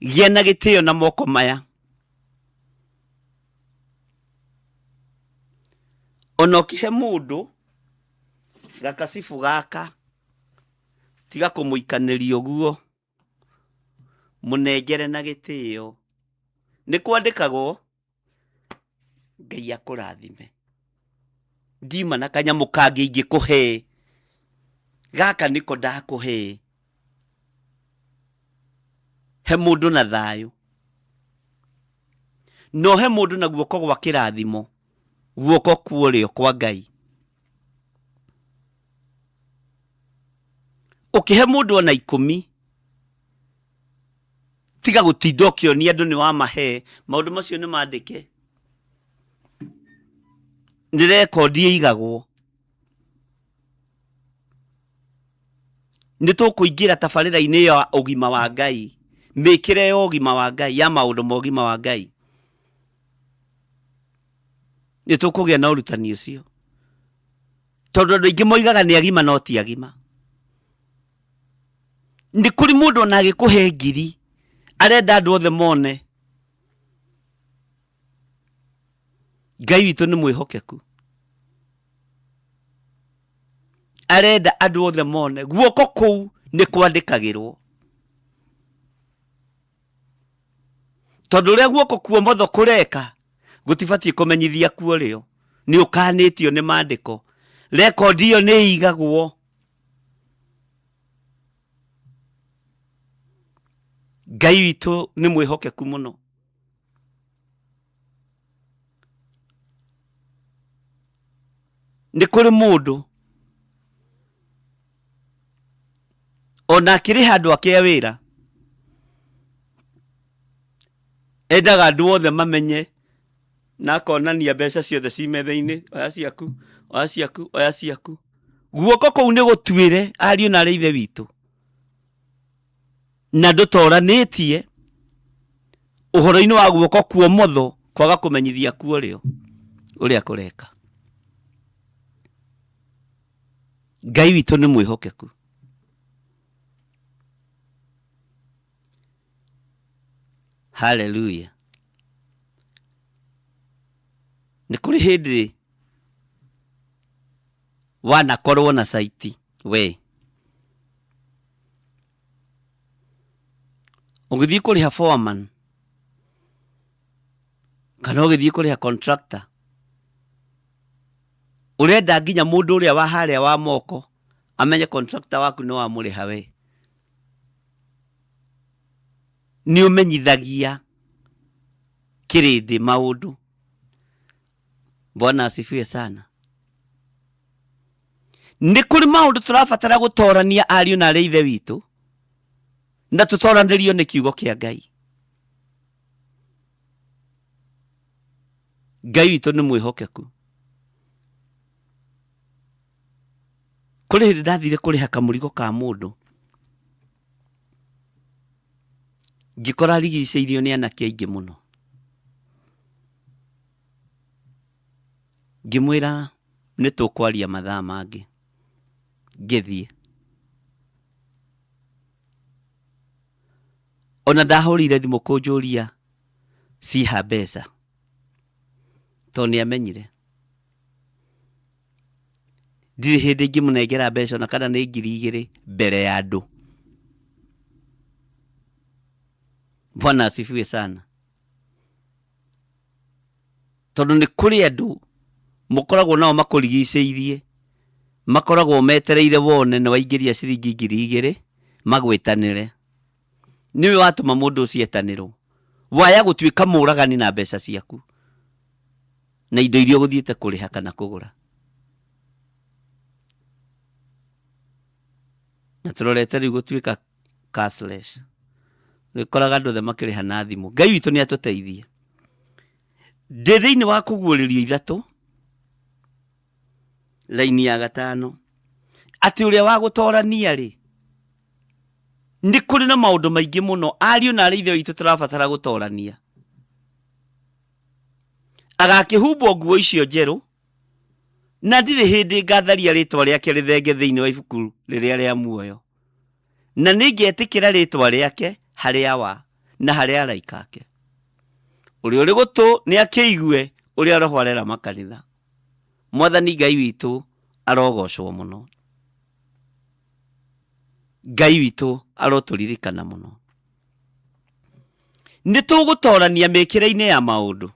Gĩa na gĩtĩo na moko maya. Ona ũkĩhe mũndũ gakacibu gaka, tiga kũmũikanĩria ũguo, mũnengere na gĩtĩo. Nĩ kwandĩkagwo Ngai akũrathime. Ndima na kanyamũ kangĩ ingĩkũhe, gaka nĩko ndakũhe. He mũndũ na thayũ, no he mũndũ na guoko gwa kĩrathimo, guoko kuorĩo kwa Ngai. Ũkĩhe mũndũ ona 10, tiga gũtinda ũkĩonia andũ nĩ wamahe. Maũndũ macio nĩ mandĩke, nĩ rekondi ĩigagwo. nĩ tũkũingĩra tabarĩra-inĩ ya ũgima wa Ngai, mĩkĩre ya ũgima wa Ngai, ya maũndũ ma ũgima wa Ngai. Nĩ tũkũgĩa na ũrutani ũcio, tondũ andũ aingĩ moigaga nĩ agima no ti agima. Nĩ kũrĩ mũndũ ona agĩkũhe ngiri arenda andũ othe mone. Ngai witũ nĩ mwĩhokeku, arenda andũ othe mone. Guoko kũu nĩ kwandĩkagĩrwo, tondũ ũrĩa guoko kwa motho kũreka gũtibatiĩ kũmenyithia kuo rĩo, nĩ ũkanĩtio nĩ maandĩko. Rekondi ĩyo nĩ igagwo. Ngai witũ nĩ mwĩhokeku mũno. Nĩ kũrĩ mũndũ ona akĩrĩ handũ ake wĩra, endaga andũ othe mamenye na akonania mbeca ciothe ci metha-inĩ, oya ciaku, oya ciaku, oya ciaku. Guoko kũu nĩ gũtuĩre ariũ na arĩ ithe witũ, na ndũtoranĩtie ũhoro-inĩ wa guoko kwa ũmotho kwaga kũmenyithia kuo rĩo ũrĩa kũreka. Ngai witũ nĩ mwĩhokeku. Hallelujah. Nĩ kũrĩ hĩndĩ wanakorwo na saiti we, ũgĩthiĩ kũrĩha foreman kana ũgĩthiĩ kũrĩha contractor, ũrenda nginya mũndũ ũrĩa wa harĩa wa moko amenye contractor waku nĩ wamũrĩha we. Nĩ ũmenyithagia kĩrĩndĩ maũndũ. Bwana asifiwe sana. Nĩ kũrĩ maũndũ tũrabatara gũtorania ariũ na arĩ ithe witũ, na tũtoranĩrio nĩ kiugo kĩa Ngai. Ngai witũ nĩ mwĩhokeku. Kũrĩ hĩndĩ ndathire kũrĩha kamũrigo ka mũndũ, ngĩkora rigicĩirio nĩ anake aingĩ mũno. Ngĩmwĩra nĩ tũkwaria mathaa mangĩ. Ngĩthiĩ ona ndahũrĩire thimũ kũnjũria ciha mbeca, tondũ nĩ amenyire ndirĩ hĩndĩ ingĩmũnengera mbeca ona kana nĩ 2,000 mbere ya andũ. Bwana asifiwe sana. Tondũ nĩ kũrĩ andũ mũkoragwo nao makũrigicĩirie, makoragwo metereire wone na waingĩria ciringi 2,000 magwĩtanĩre. Nĩwe watũma mũndũ ũcio etanĩrwo, waya gũtuĩka mũragani na mbeca ciaku na indo iria ũgũthiĩte kũrĩha kana kũgũra. Na tũrorete rĩu gũtuĩka cashless, nĩkoraga andũ othe makĩrĩha na thimũ. Ngai witũ nĩ atũteithie. Ndĩ thĩinĩ wa kũguũrĩrio 3, laini ya 5, atĩ ũrĩa wa gũtorania rĩ, nĩ kũrĩ na maũndũ maingĩ mũno ariũ na arĩ ithe witũ tũrabatara gũtorania. Agakĩhumbwo nguo icio njerũ, na ndirĩ hĩndĩ ngatharia rĩtwa rĩake rĩthenge thĩinĩ wa ibuku rĩrĩa rĩa muoyo, na nĩngĩetĩkĩra rĩtwa rĩake harĩa wa na harĩa araika ake. Ũrĩa ũrĩ gũtũ nĩ akĩigue ũrĩa Roho arera makanitha. Mwathani Ngai witũ arogocwo mũno. Ngai witũ arotũririkana mũno. Nĩ tũgũtorania mĩkĩre-inĩ ya maũndũ.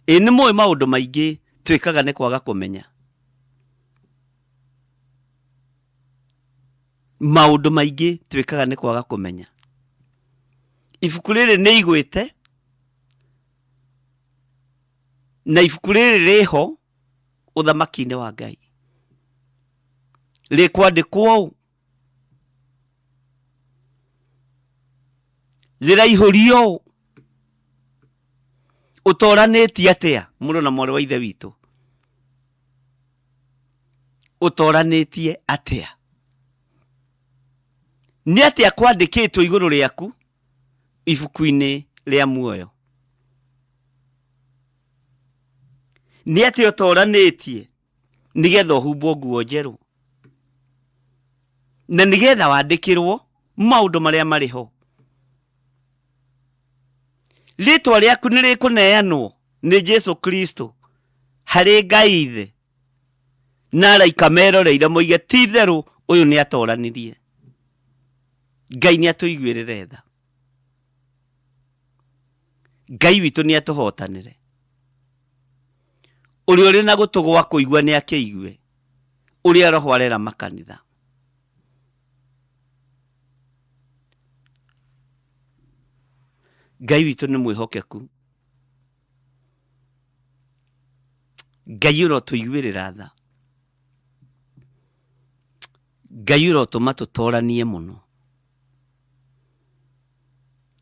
Nĩ mũĩ maũndũ maingĩ twĩkaga nĩ kwaga kũmenya. Maũndũ maingĩ twĩkaga nĩ kwaga kũmenya. Ibuku rĩrĩ nĩ igwĩte, na ibuku rĩrĩ rĩho ũthamaki-inĩ wa Ngai. Rĩkwandĩkwo ũũ, rĩraihũrio ũũ, ũtoranĩtie atĩa mũrũ na mwarĩ wa ithe witũ? Ũtoranĩtie atĩa? nĩ atĩa kwandĩkĩtwo igũrũ rĩaku ibuku-inĩ rĩa muoyo? Nĩ atĩa ũtoranĩtie nĩgetha ũhumbwo nguo njerũ, na nĩgetha wandĩkĩrwo maũndũ marĩa marĩ ho? Rĩtwa rĩaku nĩ rĩkũneanwo nĩ Jesu Kristo harĩ Ngai Ithe, na araika meroreire moige ti itherũ ũyũ nĩ atoranirie. Ngai nĩ atũiguĩrĩre tha. Ngai witũ nĩ atũhotanĩre. Ũrĩa ũrĩ na gũtũ gwa kũigua nĩ akĩigue ũrĩa Roho arera makanitha. Ngai witũ nĩ mwĩhokeku. Ngai ũrotũiguĩrĩra tha. Ngai ũrotũma tũtoranie mũno.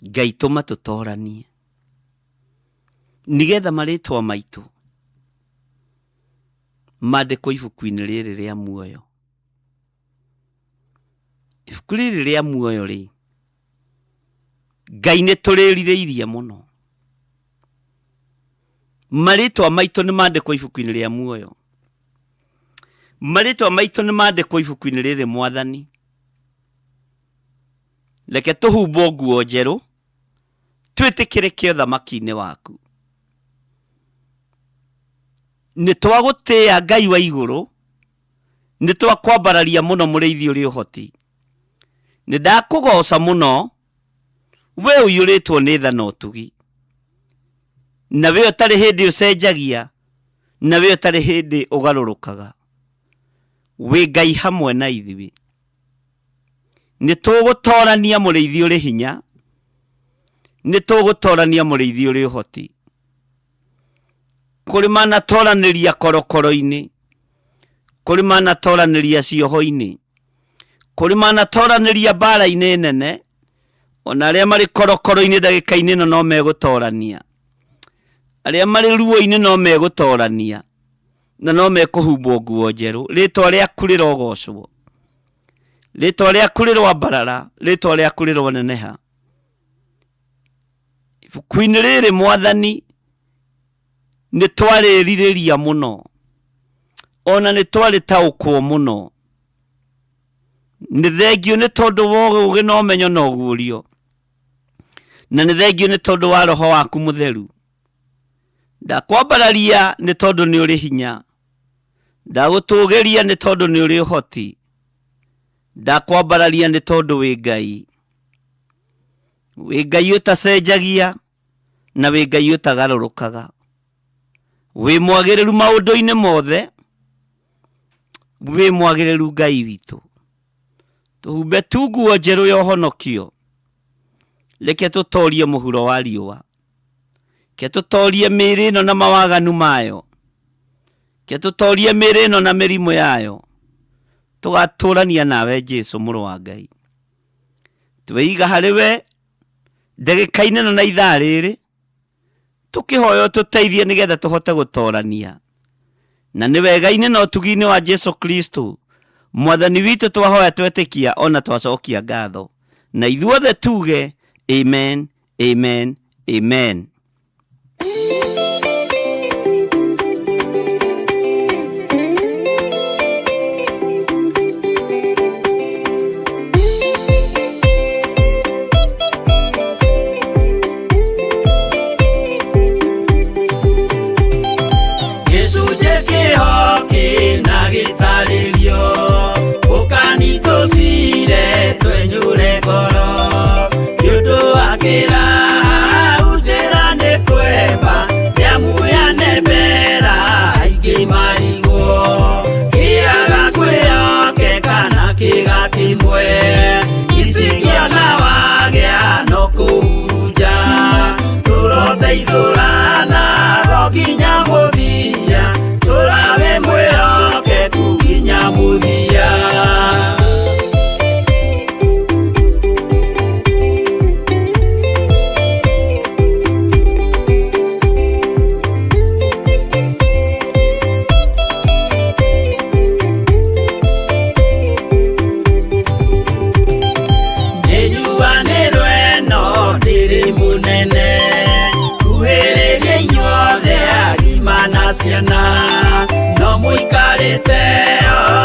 Ngai tũma tũtoranie nĩgetha marĩtwa maitũ mandĩkwo ibuku-inĩ rĩrĩ rĩa muoyo. Ibuku rĩrĩ rĩa muoyo rĩ, Ngai nĩ tũrĩrirĩirie mũno. Marĩtwa maitũ nĩ mandĩkwo ibuku-inĩ rĩa muoyo. Marĩtwa maitũ nĩ mandĩkwo ibuku-inĩ rĩrĩ Mwathani. Reke tũhumbwo nguo njerũ, twĩtĩkĩrĩke ũthamaki-inĩ waku. Nĩ twagũtĩĩa Ngai wa igũrũ, nĩ twakwambararia mũno mũrĩithi ũrĩ ũhoti. Nĩ ndakũgoca mũno, we ũiyũrĩtwo nĩ tha na ũtugi, na we ũtarĩ hĩndĩ ũcenjagia, na we ũtarĩ hĩndĩ ũgarũrũkaga. We Ngai hamwe na ithuĩ. Nĩ tũgũtorania mũrĩithi ũrĩ hinya, nĩ tũgũtorania mũrĩithi ũrĩ ũhoti. Kũrĩ manatoranĩria korokoro-inĩ, kũrĩ manatoranĩria cioho-inĩ, kũrĩ manatoranĩria mbara-inĩ nene, ona arĩa marĩ korokoro-inĩ ndagĩka-inĩ ĩno no megũtorania. Arĩa marĩ ruo-inĩ no megũtorania, na no mekũhumbwo nguo njerũ. Rĩtwa rĩaku rĩrogocwo, rĩtwa rĩaku rĩrwambarara, rĩtwa rĩaku rĩroneneha. Ibuku-inĩ rĩrĩ Mwathani nĩ twarĩrirĩria mũno, ona nĩ twarĩtaũkwo mũno. Nĩ thengio nĩ tondũ wa ũũgĩ na ũmenyo na ũguũrio, na nĩ thengio nĩ tondũ wa Roho waku Mũtheru. Ndakwambararia nĩ tondũ nĩ ũrĩ hinya, ndagũtũũgĩria nĩ tondũ nĩ ũrĩ ũhoti, ndakwambararia nĩ tondũ wĩ Ngai. Wĩ Ngai ũtacenjagia, na wĩ Ngai ũtagarũrũkaga. Wĩ mwagĩrĩru maũndũ-inĩ mothe, wĩ mwagĩrĩru Ngai witũ. Tũhumbe tu nguo njerũ ya ũhonokio, reke tũtorie mũhuro wa riũa, ke tũtorie mĩĩrĩ ĩno na mawaganu mayo, ke tũtorie mĩĩrĩ ĩno na mĩrimũ yayo. Tũgatũrania nawe Jesu mũrũ wa Ngai. Tweiga harĩ we ndagĩka-inĩ ĩno na ithaa rĩrĩ, tũkĩhoya tũteithie nĩgetha tũhote gũtorania. Na nĩ wega-inĩ na ũtugi-inĩ wa Jesu Kristo Mwathani witũ twahoya twetĩkia, ona twacokia ngatho. Na ithuothe tuge amen, amen, amen. Twenyure ngoro, nĩ ũndũ wa kĩra, unjĩra ciana no muikarite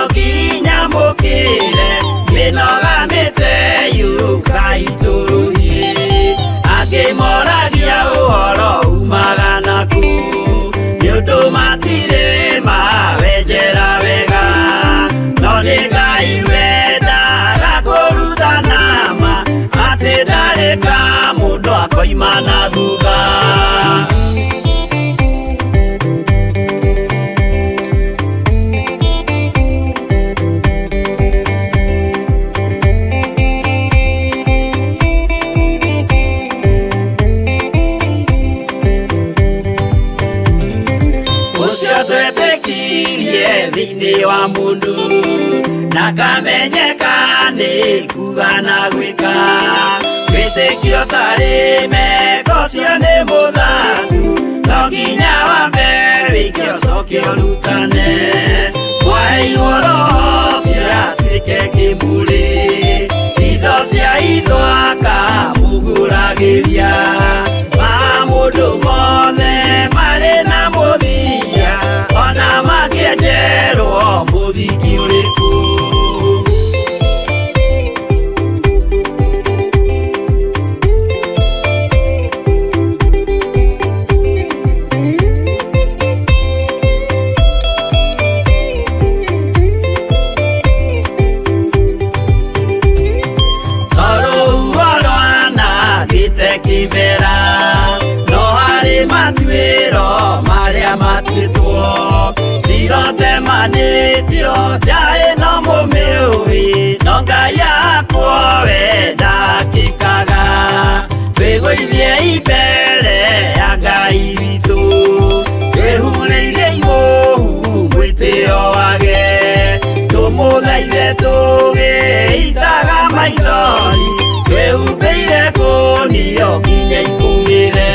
oginya mukire minogamite yuka ituruhi akimoragia uhoro umaga naku niundu matire mawenjera wega no ni Ngai wendaga kũrutana ma atĩ ndareka mũndũ akoima na thutha. Ũcio twetĩkirie thĩinĩ wa mũndũ na kamenyeka nĩ kuga na gwĩka wĩtĩkio tarĩ meko ũcio nĩ mũthaku no nginya wambe wĩke ũcoke ũrutane waheirwo roho ũcio atuĩke kĩmũrĩ itho cia ithwaka muguragĩria ma mũndũ mothe marĩ na mũthia ona makĩenjerwo mũthingi ũrĩkũ. Kimera no harĩ matuĩro marĩa matuĩtwo cirotemanĩtio njaĩ no mũmĩũĩ no Ngai akwo we ndakĩkaga twĩgũithie imbere ya Ngai witũ twĩhurĩire imũhu mwĩtĩo wage tũmũthaithe tũgĩitaga maithori twĩhumbĩire ngũnio nginya ikumĩre.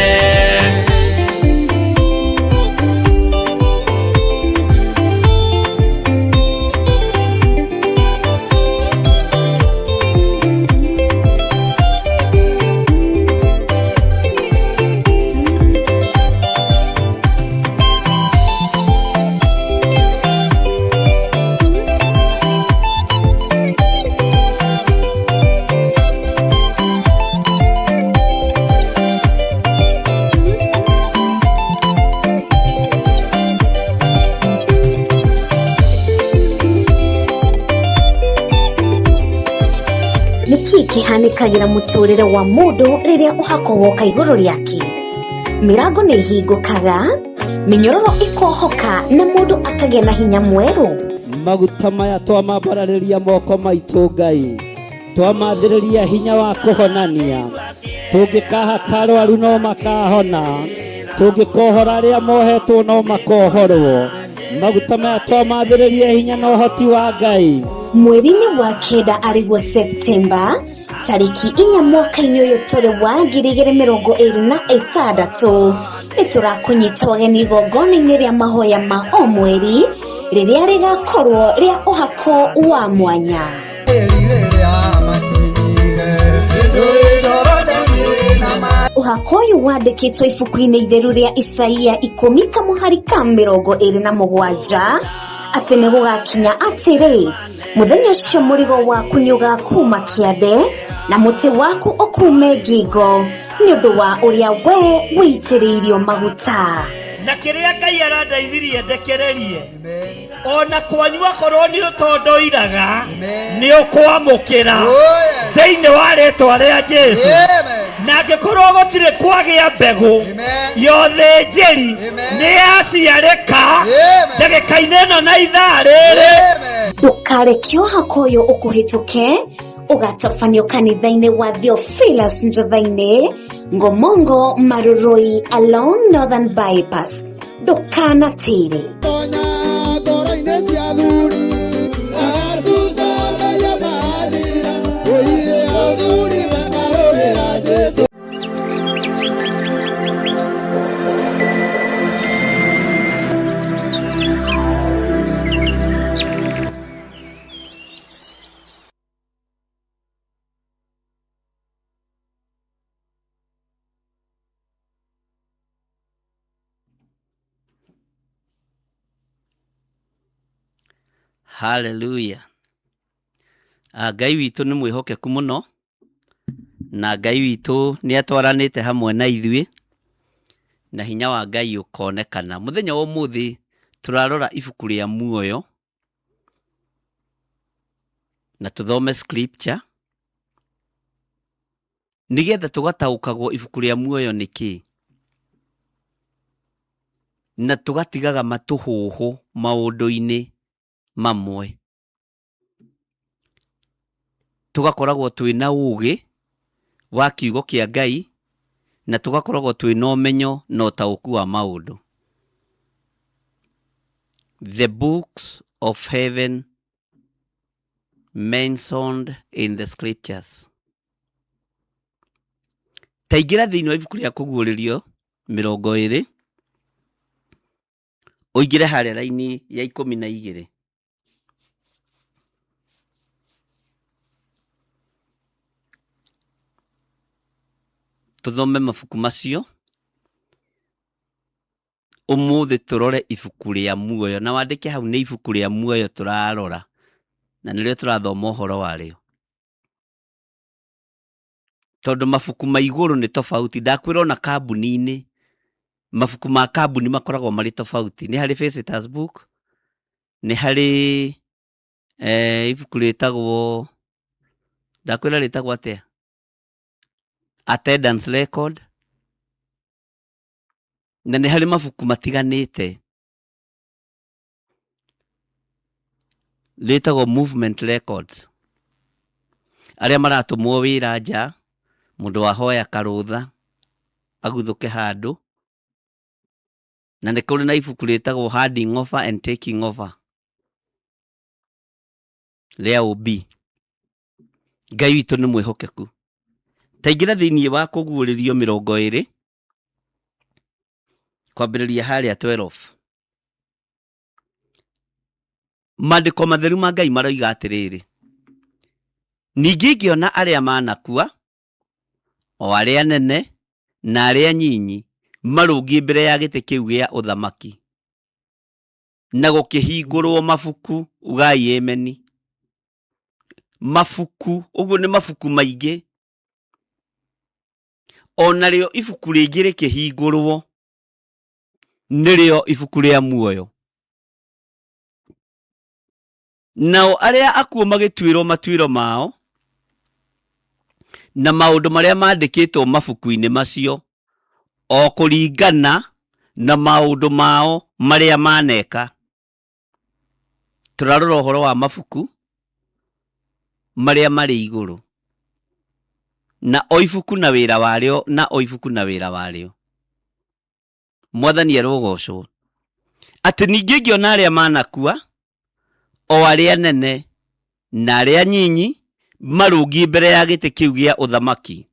Kihanikagira muturire wa mundu riria uhako woka iguru riake mirango ni hingukaga minyororo ikohoka na mundu akagĩa na hinya mweru maguta maya twamambararĩria moko maitũ Ngai twamathĩrĩria hinya wa kũhonania tũngĩkaha karwaru no makahona tũngĩkohora arĩa mohetwo no makohorwo maguta maya twamathĩrĩria hinya na ũhoti wa Ngai. Mweri-inĩ wa kenda arĩguo Septemba tariki 4 mwaka-inĩ ũyũ tũrĩ wa 2026 nĩtũrakũnyita ũgeni igongona-inĩ rĩa mahoya ma o mweri rĩrĩa rĩgakorwo rĩa ũhako wa mwanya. Ũhako ũyũ wandĩkĩtwo ibuku-inĩ itheru rĩa Isaia 10:27 atĩ nĩ gũgakinya atĩrĩ mũthenya ũcio mũrigo waku nĩ ũgakuma kĩande na mũtĩ waku ũkume ngingo nĩ ũndũ wa ũrĩa we wĩitĩrĩirio maguta. Na kĩrĩa Ngai arandeithirie ndekererie ona kwanyua korwo nĩ ũtondoiraga nĩ ũkwamũkĩra thĩinĩ wa rĩĩtwa rĩa Jesũ. Na angĩkorwo gũtirĩ kwagĩa mbegũ yothe njĩri nĩ yaciarĩka ndagĩka-inĩ ĩno na ithaa rĩrĩ. Ndũkareke ũhako ũyũ ũkũhĩtũke ũgatabanio kanitha-inĩ wa Theophilus Njatha-inĩ Ngomongo Maruroi along Northern Bypass. Ndũkanatĩre. Hallelujah. Ngai witũ nĩ mwĩhokeku mũno, na Ngai witũ nĩ atwaranĩte hamwe na ithuĩ, na hinya wa Ngai ũkonekana. Mũthenya wa ũmũthĩ tũrarora ibuku rĩa muoyo, na tũthome scripture, nĩgetha tũgataũkagwo ibuku rĩa muoyo nĩ kĩĩ, na tũgatigaga matũhũhũ maũndũ-inĩ mamwe. Tũgakoragwo twĩna ũũgĩ wa kiugo kĩa Ngai, na tũgakoragwo twĩna ũmenyo na ũtaũku wa maũndũ. The books of heaven mentioned in the scriptures. Taingĩra thĩinĩ wa ibuku rĩa kũguũrĩrio 20, ũingĩre harĩa raini ya 12. Tũthome mabuku macio. Ũmũthĩ tũrore ibuku rĩa muoyo, na wandĩke hau nĩ ibuku rĩa muoyo tũrarora, na nĩrĩo tũrathoma ũhoro warĩo. Tondũ mabuku ma igũrũ nĩ tofauti. Ndakwĩra ona kambuni-inĩ, mabuku ma kambuni makoragwo marĩ tofauti. Nĩ harĩ visitors book, nĩ harĩ ibuku rĩtagwo, ndakwĩra rĩtagwo atĩa, attendance record, na nĩ harĩ mabuku matiganĩte rĩtagwo movement records. Arĩa maratũmwo wĩra nja, mũndũ wahoya karũtha aguthũke handũ, na nĩ kũrĩ na ibuku rĩtagwo handing over and taking over rĩa OB. Ngai witũ nĩ mwĩhokeku. Taingĩra thĩinĩ wa kũguũrĩrio 20, kwambĩrĩria harĩa 12. Maandĩko matheru ma Ngai maroiga atĩrĩrĩ: ningĩ ngĩona arĩa manakua, o arĩa nene na arĩa nyinyi, marũngiĩ mbere ya gĩtĩ kĩu gĩa ũthamaki, na gũkĩhingũrwo mabuku. Ugai ameni. Mabuku, ũguo nĩ mabuku maingĩ. O narĩo ibuku rĩngĩ rĩkĩhingũrwo, nĩrĩo ibuku rĩa muoyo. Nao arĩa akuũ magĩtuĩrwo matuĩro mao, na maũndũ marĩa mandĩkĩtwo mabuku-inĩ macio, o kũringana na maũndũ mao marĩa maneka. Tũrarora ũhoro wa mabuku marĩa marĩ igũrũ, na o ibuku na wĩra warĩo, na o ibuku na wĩra warĩo. Mwathani arogocwo. Atĩ ningĩ ngĩona arĩa manakua, o arĩa nene na arĩa nyinyi, marũngiĩ mbere ya gĩtĩ kĩu gĩa ũthamaki,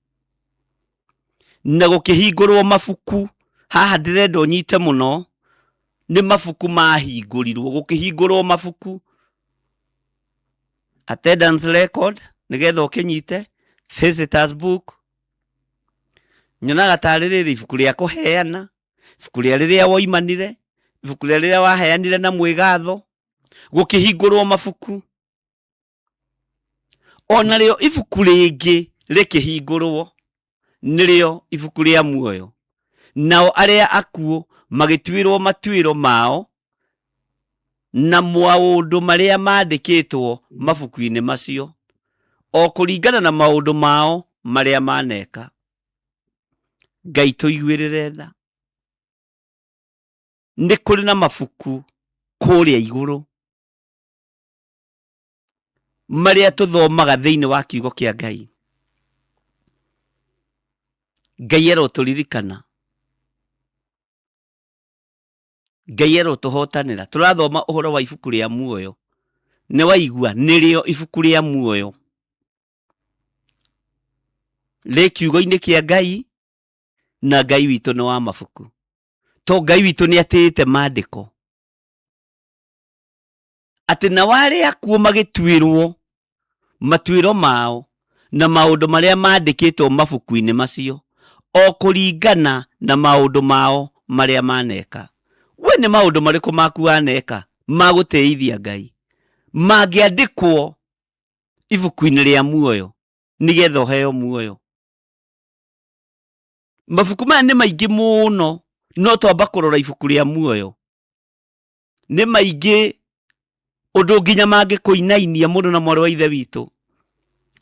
na gũkĩhingũrwo mabuku. Haha ndĩrenda ũnyite mũno, nĩ mabuku mahingũrirwo, gũkĩhingũrwo mabuku. Attendance record, nĩgetha ũkĩnyite. Visitors book, nyonaga tarĩ rĩrĩ ibuku rĩa kũheana, ibuku rĩa rĩrĩa woimanire, ibuku rĩa rĩrĩa waheanire na mwĩgatho. Gũkĩhingũrwo mabuku. O narĩo ibuku rĩngĩ rĩkĩhingũrwo, nĩrĩo ibuku rĩa muoyo. Nao arĩa akuũ magĩtuĩrwo matuĩro mao, na maũndũ marĩa mandĩkĩtwo mabuku-inĩ macio, o kũringana na maũndũ mao marĩa maneka. Ngai tũiguĩrĩre tha. Nĩ kũrĩ na mabuku kũrĩa igũrũ marĩa tũthomaga thĩinĩ wa kiugo kĩa Ngai. Ngai arotũririkana. Ngai arotũhotanĩra. Tũrathoma ũhoro wa ibuku rĩa muoyo. Nĩ waigua, nĩrĩo ibuku rĩa muoyo. Rĩ kiugo-inĩ kĩa Ngai, na Ngai witũ nĩ wa mabuku. To Ngai witũ nĩ atĩĩte maandĩko. Atĩ na warĩa akuũ magĩtuĩrwo matuĩro mao, na maũndũ marĩa mandĩkĩtwo mabuku-inĩ macio, o kũringana na maũndũ mao marĩa maneka. We nĩ maũndũ marĩkũ maku waneka ma gũtĩithia Ngai, mangĩandĩkwo ibuku-inĩ rĩa muoyo nĩgetha ũheo muoyo. Mabuku maya nĩ maingĩ mũno, no twamba kũrora ibuku rĩa muoyo. Nĩ maingĩ ũndũ nginya mangĩkũinainia mũndũ na mwarĩ wa ithe witũ.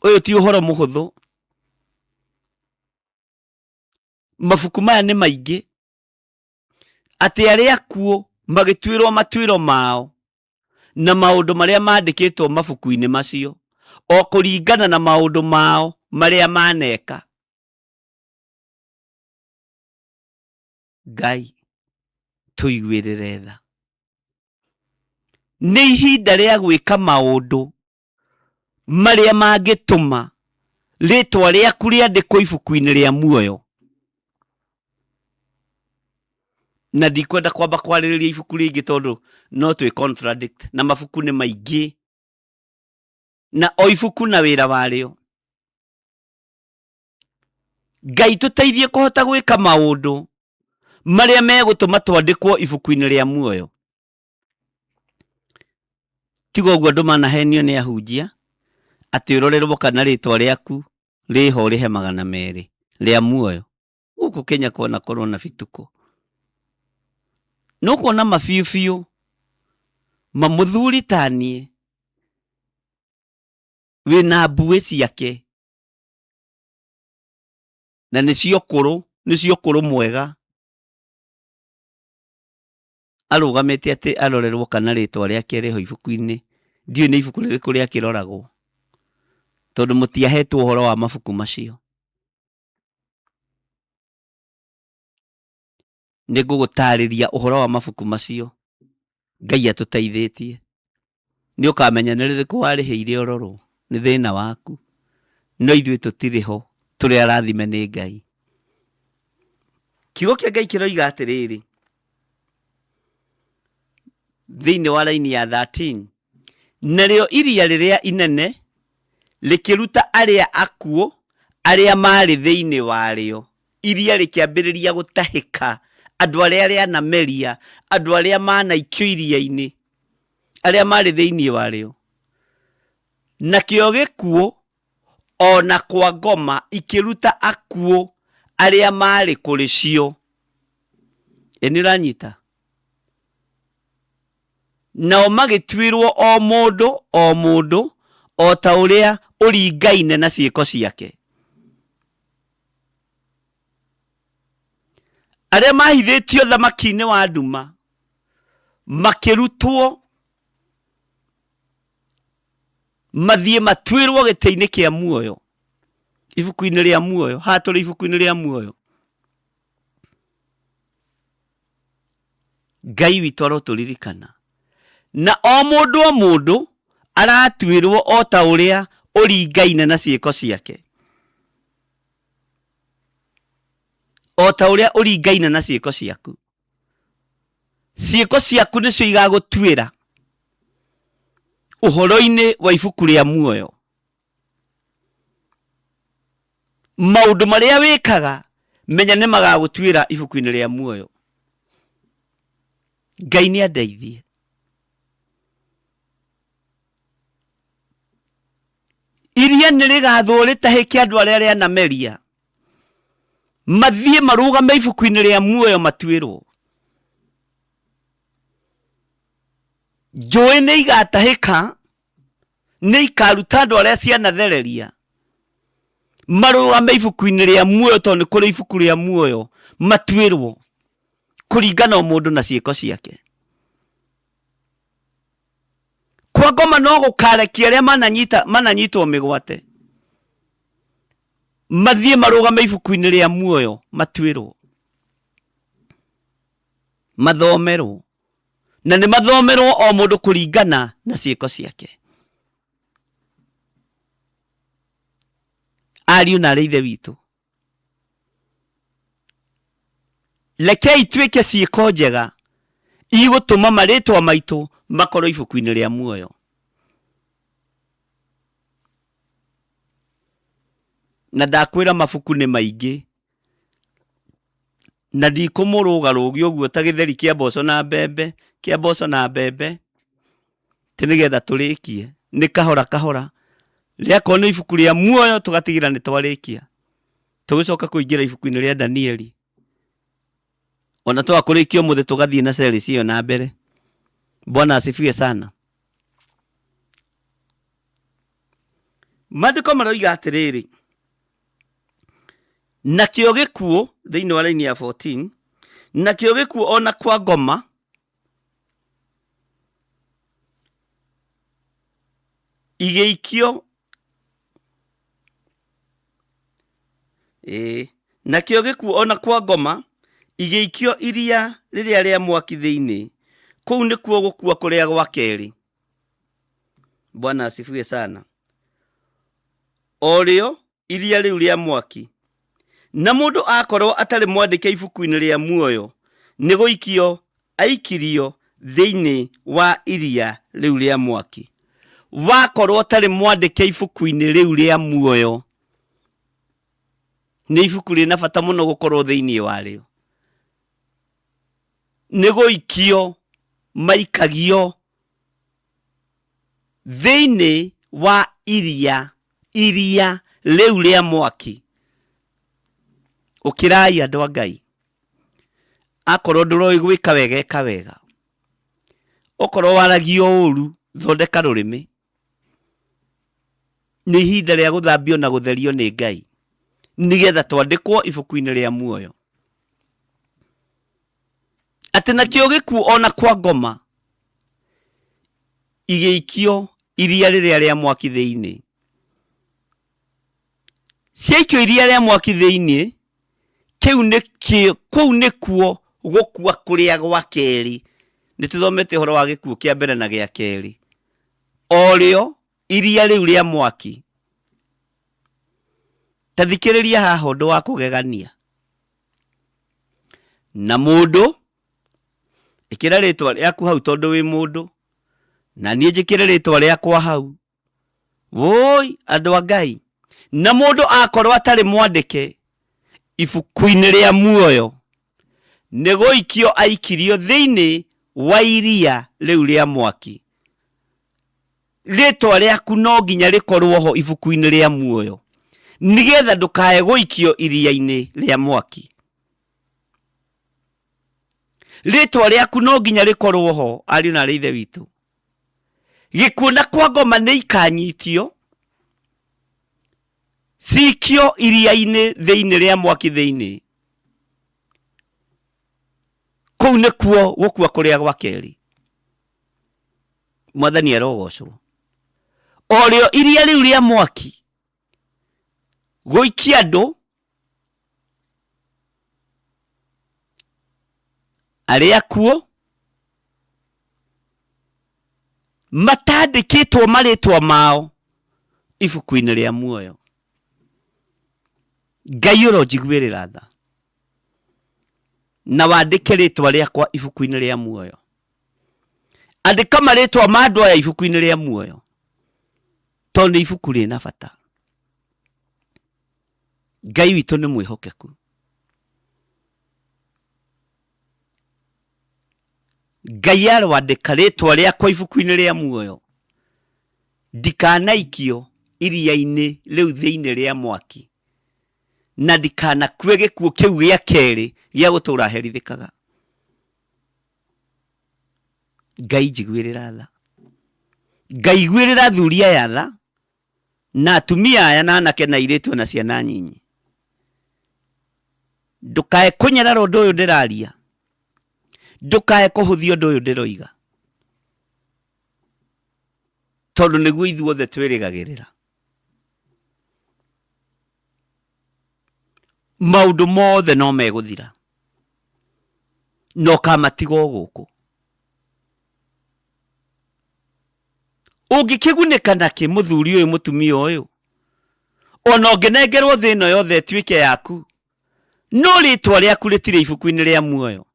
Ũyũ ti ũhoro mũhũthũ. Mabuku maya nĩ maingĩ, atĩ arĩa akuũ magĩtuĩrwo matuĩro mao na maũndũ marĩa mandĩkĩtwo mabuku-inĩ macio, o kũringana na maũndũ mao marĩa maneka. Ngai tũiguĩrĩre tha. Nĩ ihinda rĩa gwĩka maũndũ marĩa mangĩtũma rĩtwa rĩaku rĩandĩkwo ibuku-inĩ rĩa muoyo. Na ndikwenda kwamba kwarĩrĩria ibuku rĩngĩ tondũ no twĩ contradict, na mabuku nĩ maingĩ, na o ibuku na wĩra warĩo. Ngai tũteithie kũhota gwĩka maũndũ marĩa megũtũma twandĩkwo ibuku-inĩ rĩa muoyo. Tiga ũguo andũ manahenio nĩ ahunjia atĩ ũrorerwo kana rĩtwa rĩaku rĩho rĩhe 200 rĩa muoyo. Gũkũ Kenya kwana korwo na bituko. No kuona mabiũ mamũthuri ta niĩ wĩna mbuĩ ciake na nĩcio kũrũ mwega, arũgamĩte atĩ arorerwo kana rĩtwa rĩake rĩho ibuku-inĩ. Ndiũĩ nĩ ibuku rĩrĩkũ rĩakĩroragwo, tondũ mũtiahetwo ũhoro wa mabuku macio. Nĩngũgũtarĩria ũhoro wa mabuku macio. Ngai atũteithĩtie. Nĩ ũkamenya nĩ rĩrĩkũ warĩhĩire ũrorwo, nĩ thĩna waku. No ithuĩ tũtirĩ ho, tũrĩ arathime nĩ Ngai. Kiugo kĩa Ngai kĩroiga atĩrĩrĩ thĩinĩ wa raini ya 13, narĩo iria rĩrĩa inene rĩkĩruta arĩa akuũ arĩa marĩ thĩinĩ warĩo, iria rĩkĩambĩrĩria gũtahĩka andũ arĩa rĩanameria, andũ arĩa manaikio iria-inĩ, arĩa marĩ thĩinĩ warĩo. Nakĩo gĩkuũ ona kwa ngoma ikĩruta akuũ arĩa marĩ kũrĩ cio. Nĩ ũranyita? Nao magĩtuĩrwo o mũndũ o ta ũrĩa ũringaine na ciĩko ciake. Arĩa mahithĩtio thamaki-inĩ wa nduma makĩrutwo mathiĩ matuĩrwo gĩtĩ-inĩ kĩa muoyo, ibuku-inĩ rĩa muoyo. Haha tũrĩ ibuku-inĩ rĩa muoyo. Ngai witũ arotũririkana. Na o mũndũ aratuĩrwo o ta ũrĩa ũringaine na ciĩko ciake. O ta ũrĩa ũringaine na ciĩko ciaku. Ciĩko ciaku nĩcio igagũtuĩra ũhoro-inĩ wa ibuku rĩa muoyo. Maũndũ marĩa wĩkaga menya nĩ magagũtuĩra ibuku-inĩ rĩa muoyo. Ngai nĩ andeithie. Iria nĩ rĩgathwo rĩtahĩke andũ arĩa rĩanameria, mathiĩ marũgame ibuku-inĩ rĩa muoyo matuĩrwo. Njũĩ nĩ igatahĩka, nĩ ikaruta andũ arĩa cianathereria, marũgame ibuku-inĩ rĩa muoyo, tondũ nĩ kũrĩ ibuku rĩa muoyo, matuĩrwo kũringana o mũndũ na ciĩko ciake. Kwa ngoma no gũkarekia arĩa mananyitwo mĩgwate, mathiĩ marũgame ibuku-inĩ rĩa muoyo matuĩrwo, mathomerwo, na nĩ mathomerwo o mũndũ kũringana na ciĩko ciake. Ariũ na arĩ ithe witũ, rekei twĩke ciĩko njega igũtũma marĩtwa maitũ makorwo ibuku-inĩ rĩa muoyo. Na ndakwĩra mabuku nĩ maingĩ, na ndikũmũrũgarũgia ũguo ta gĩtheri kĩa mboco na mbembe, tinigetha turikie ni kahora kahora ria kone ibuku ria muoyo tugatigira ni twarikia tugicoka kuingira ibuku-ini ria Danieli ona twakurikia muthe tugathie na seri cio na mbere. Bwana asifiwe sana. Maandiko maroiga atiriri, nakio gikuo thiini wa laini ya 14, nakio gikuo ona kwa ngoma igeikio nakio gikuo ona kwa ngoma igeikio iria riria ria mwaki thiini, kuu ni kuo gukua kuria gwa keri. Bwana asifiwe sana. Orio iria riu ria mwaki, na mundu akorwo atari mwandike ibuku-ini ria muoyo ni guikio aikirio thiini wa iria riu ria mwaki. Wakorwo atari mwandike ibuku-ini riu ria muoyo, ni ibuku rina bata muno gukorwo thiini wario, ni guikio maikagio thiini wa iria riu ria mwaki. Ukirai andu a Ngai, akorwo nduroi gwika wega eka wega, okorwo waragio uru thondeka rurimi, ni ihinda ria guthambio na gutherio ni Ngai nigetha twandikwo ibuku-ini ria muoyo. Ati nakio gikuo ona kwa ngoma igeikio iria riria ria mwaki thiini. Ciaikio iria ria mwaki thiini, kuu ni kuo gukua kuria gwa keri. Nituthomete horo wa gikuo kia mbere na gia keri. Orio iria riu ria mwaki. Tathikiriria haha undu wa kugegania. Na mundu ikira ritwa riaku hau tondu wi mundu, na nie njikire ritwa riakwa hau. Woi andu a Ngai, na mundu akorwo atari mwandike ibuku-ini ria muoyo, ni guikio aikirio thiini wa iria riu ria mwaki. Ritwa riaku no nginya rikorwo ho ibuku-ini ria muoyo nigetha ndukae guikio iria-ini ria mwaki. Ritwa riaku no nginya rikorwo ho, ariu na arithe witu. Gikuo na kwa ngoma ni ikanyitio cikio iria-ini thiini ria mwaki thiini. Kuu ni kuo gukua kuria gwa keri. Mwathani arogocwo. Orio iria riu ria mwaki guikia andu aria kuo matandikitwo maritwa mao ibuku-ini ria muoyo. Ngai uronjiguirira tha na wandike ritwa riakwa ibuku-ini ria muoyo. Andika maritwa ma andu aya ibuku-ini ria muoyo, tondu ibuku rina bata. Ngai witu ni mwihokeku. Ngai arwandika ritwa riakwa ibuku-ini ria muoyo, ndikanaikio iria-ini riu thiini ria mwaki, na ndikanakue gikuo kiu gia keri gia gutura herithikaga. Ngai njiguirira tha. Ngai gwirira thuria ya tha na atumia aya na anake na iritu na ciana nyinyi. Ndukae kunyarara undu uyu ndiraria, ndukae kuhuthia undu uyu ndiroiga, tondu niguo ithuothe twirigagirira. Maundu mothe no meguthira, no kamatigo guku. Ungikigunika naki muthuri uyu mutumia uyu, ona ungenengerwo thina yothe tuike yaku, no ritwa riaku ritire ibuku-ini ria muoyo,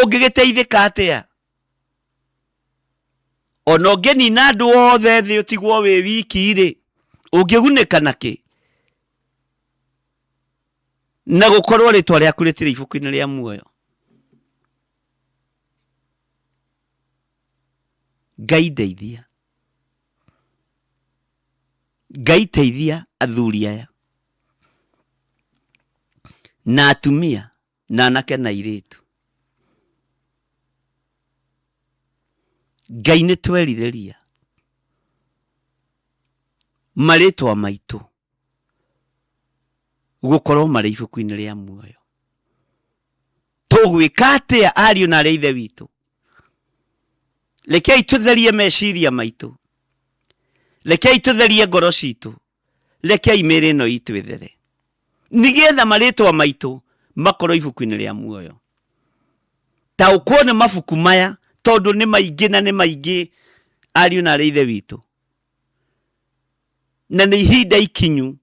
ungigiteithika atia? Ona ungenina andu othe thi utigwo wi wiki ri, ungigunika naki na gukorwo ritwa riaku ritire ibuku-ini ria muoyo? Ngai ndeithia. Ngai teithia athuri aya na atumia na anake na airĩtu. Ngai nĩ twerirĩria marĩtwa maitũ gũkorwo marĩ ibuku-inĩ rĩa muoyo. Tũgwĩka atĩa ariũ na arĩa ithe witũ? Rekei tũtherie meciria maitũ, rekei tũtherie ngoro citũ, rekei mĩĩrĩ ĩno itũ ĩthere, nĩgetha marĩtwa maitũ makorwo ibuku-inĩ rĩa muoyo. Taũkwo nĩ mabuku maya tondũ nĩ maingĩ na nĩ maingĩ ariũ na arĩa ithe witũ, na nĩ ihinda ikinyu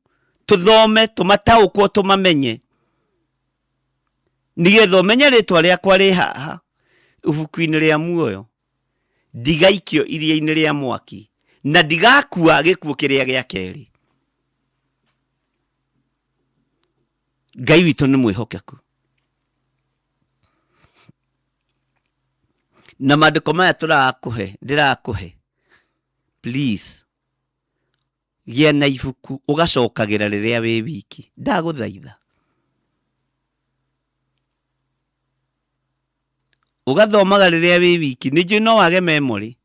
tũthome, tũmataũkwo, tũmamenye, nĩgetha ũmenye rĩtwa rĩakwa rĩ haha ibuku-inĩ rĩa muoyo, ndigaikio iria-inĩ rĩa mwaki, na ndigakua gĩkuũ kĩrĩa gĩa kerĩ. Ngai witũ nĩ mwĩhokeku. Na maandĩko maya ndĩrakũhe, please gĩa na ibuku ũgacokagĩra rĩrĩa wĩ wiki, ndagũthaitha. Ũgathomaga rĩrĩa wĩ wiki. Nĩ njũĩ no wage memory,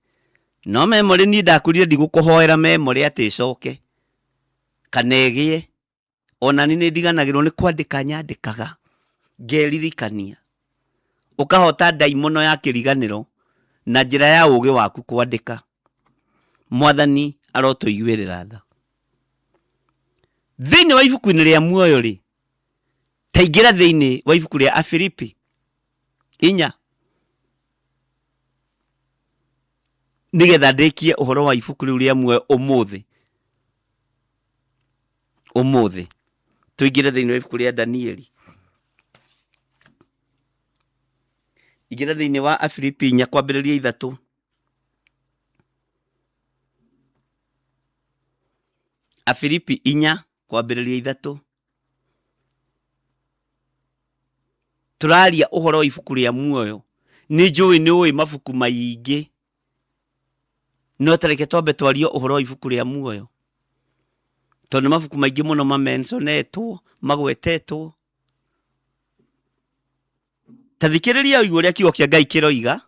no memory niĩ ndakurire ndigũkũhoera memory atĩ ĩcoke kana ĩgĩe. Ona niĩ nĩ ndiganagĩrwo nĩ kwandĩka, nyandĩkaga ngeririkania. Ũkahota ndaimono ya kĩriganĩro na njĩra ya ũũgĩ waku kwandĩka. Mwathani arotũiguĩrĩra tha. Thĩinĩ wa ibuku-inĩ rĩa muoyo rĩ, ta ingĩra thĩinĩ wa ibuku rĩa Afilipi 4, nĩgetha ndĩkie ũhoro wa ibuku rĩu rĩa muoyo ũmũthĩ. Tũingĩre thĩinĩ wa ibuku rĩa Danieli. Ingĩra thĩinĩ wa Afilipi 4 kwambĩrĩria 3. Afilipi 4 kwambĩrĩria 3. Tũraria ũhoro wa ibuku rĩa muoyo. Nĩ njũĩ nĩ ũĩ mabuku maingĩ, no tareke twambe twario ũhoro wa ibuku rĩa muoyo, tondũ mabuku maingĩ mũno mamenconetwo, magwetetwo. Ta thikĩrĩria ũigũ ũrĩa kiugo kĩa Ngai kĩroiga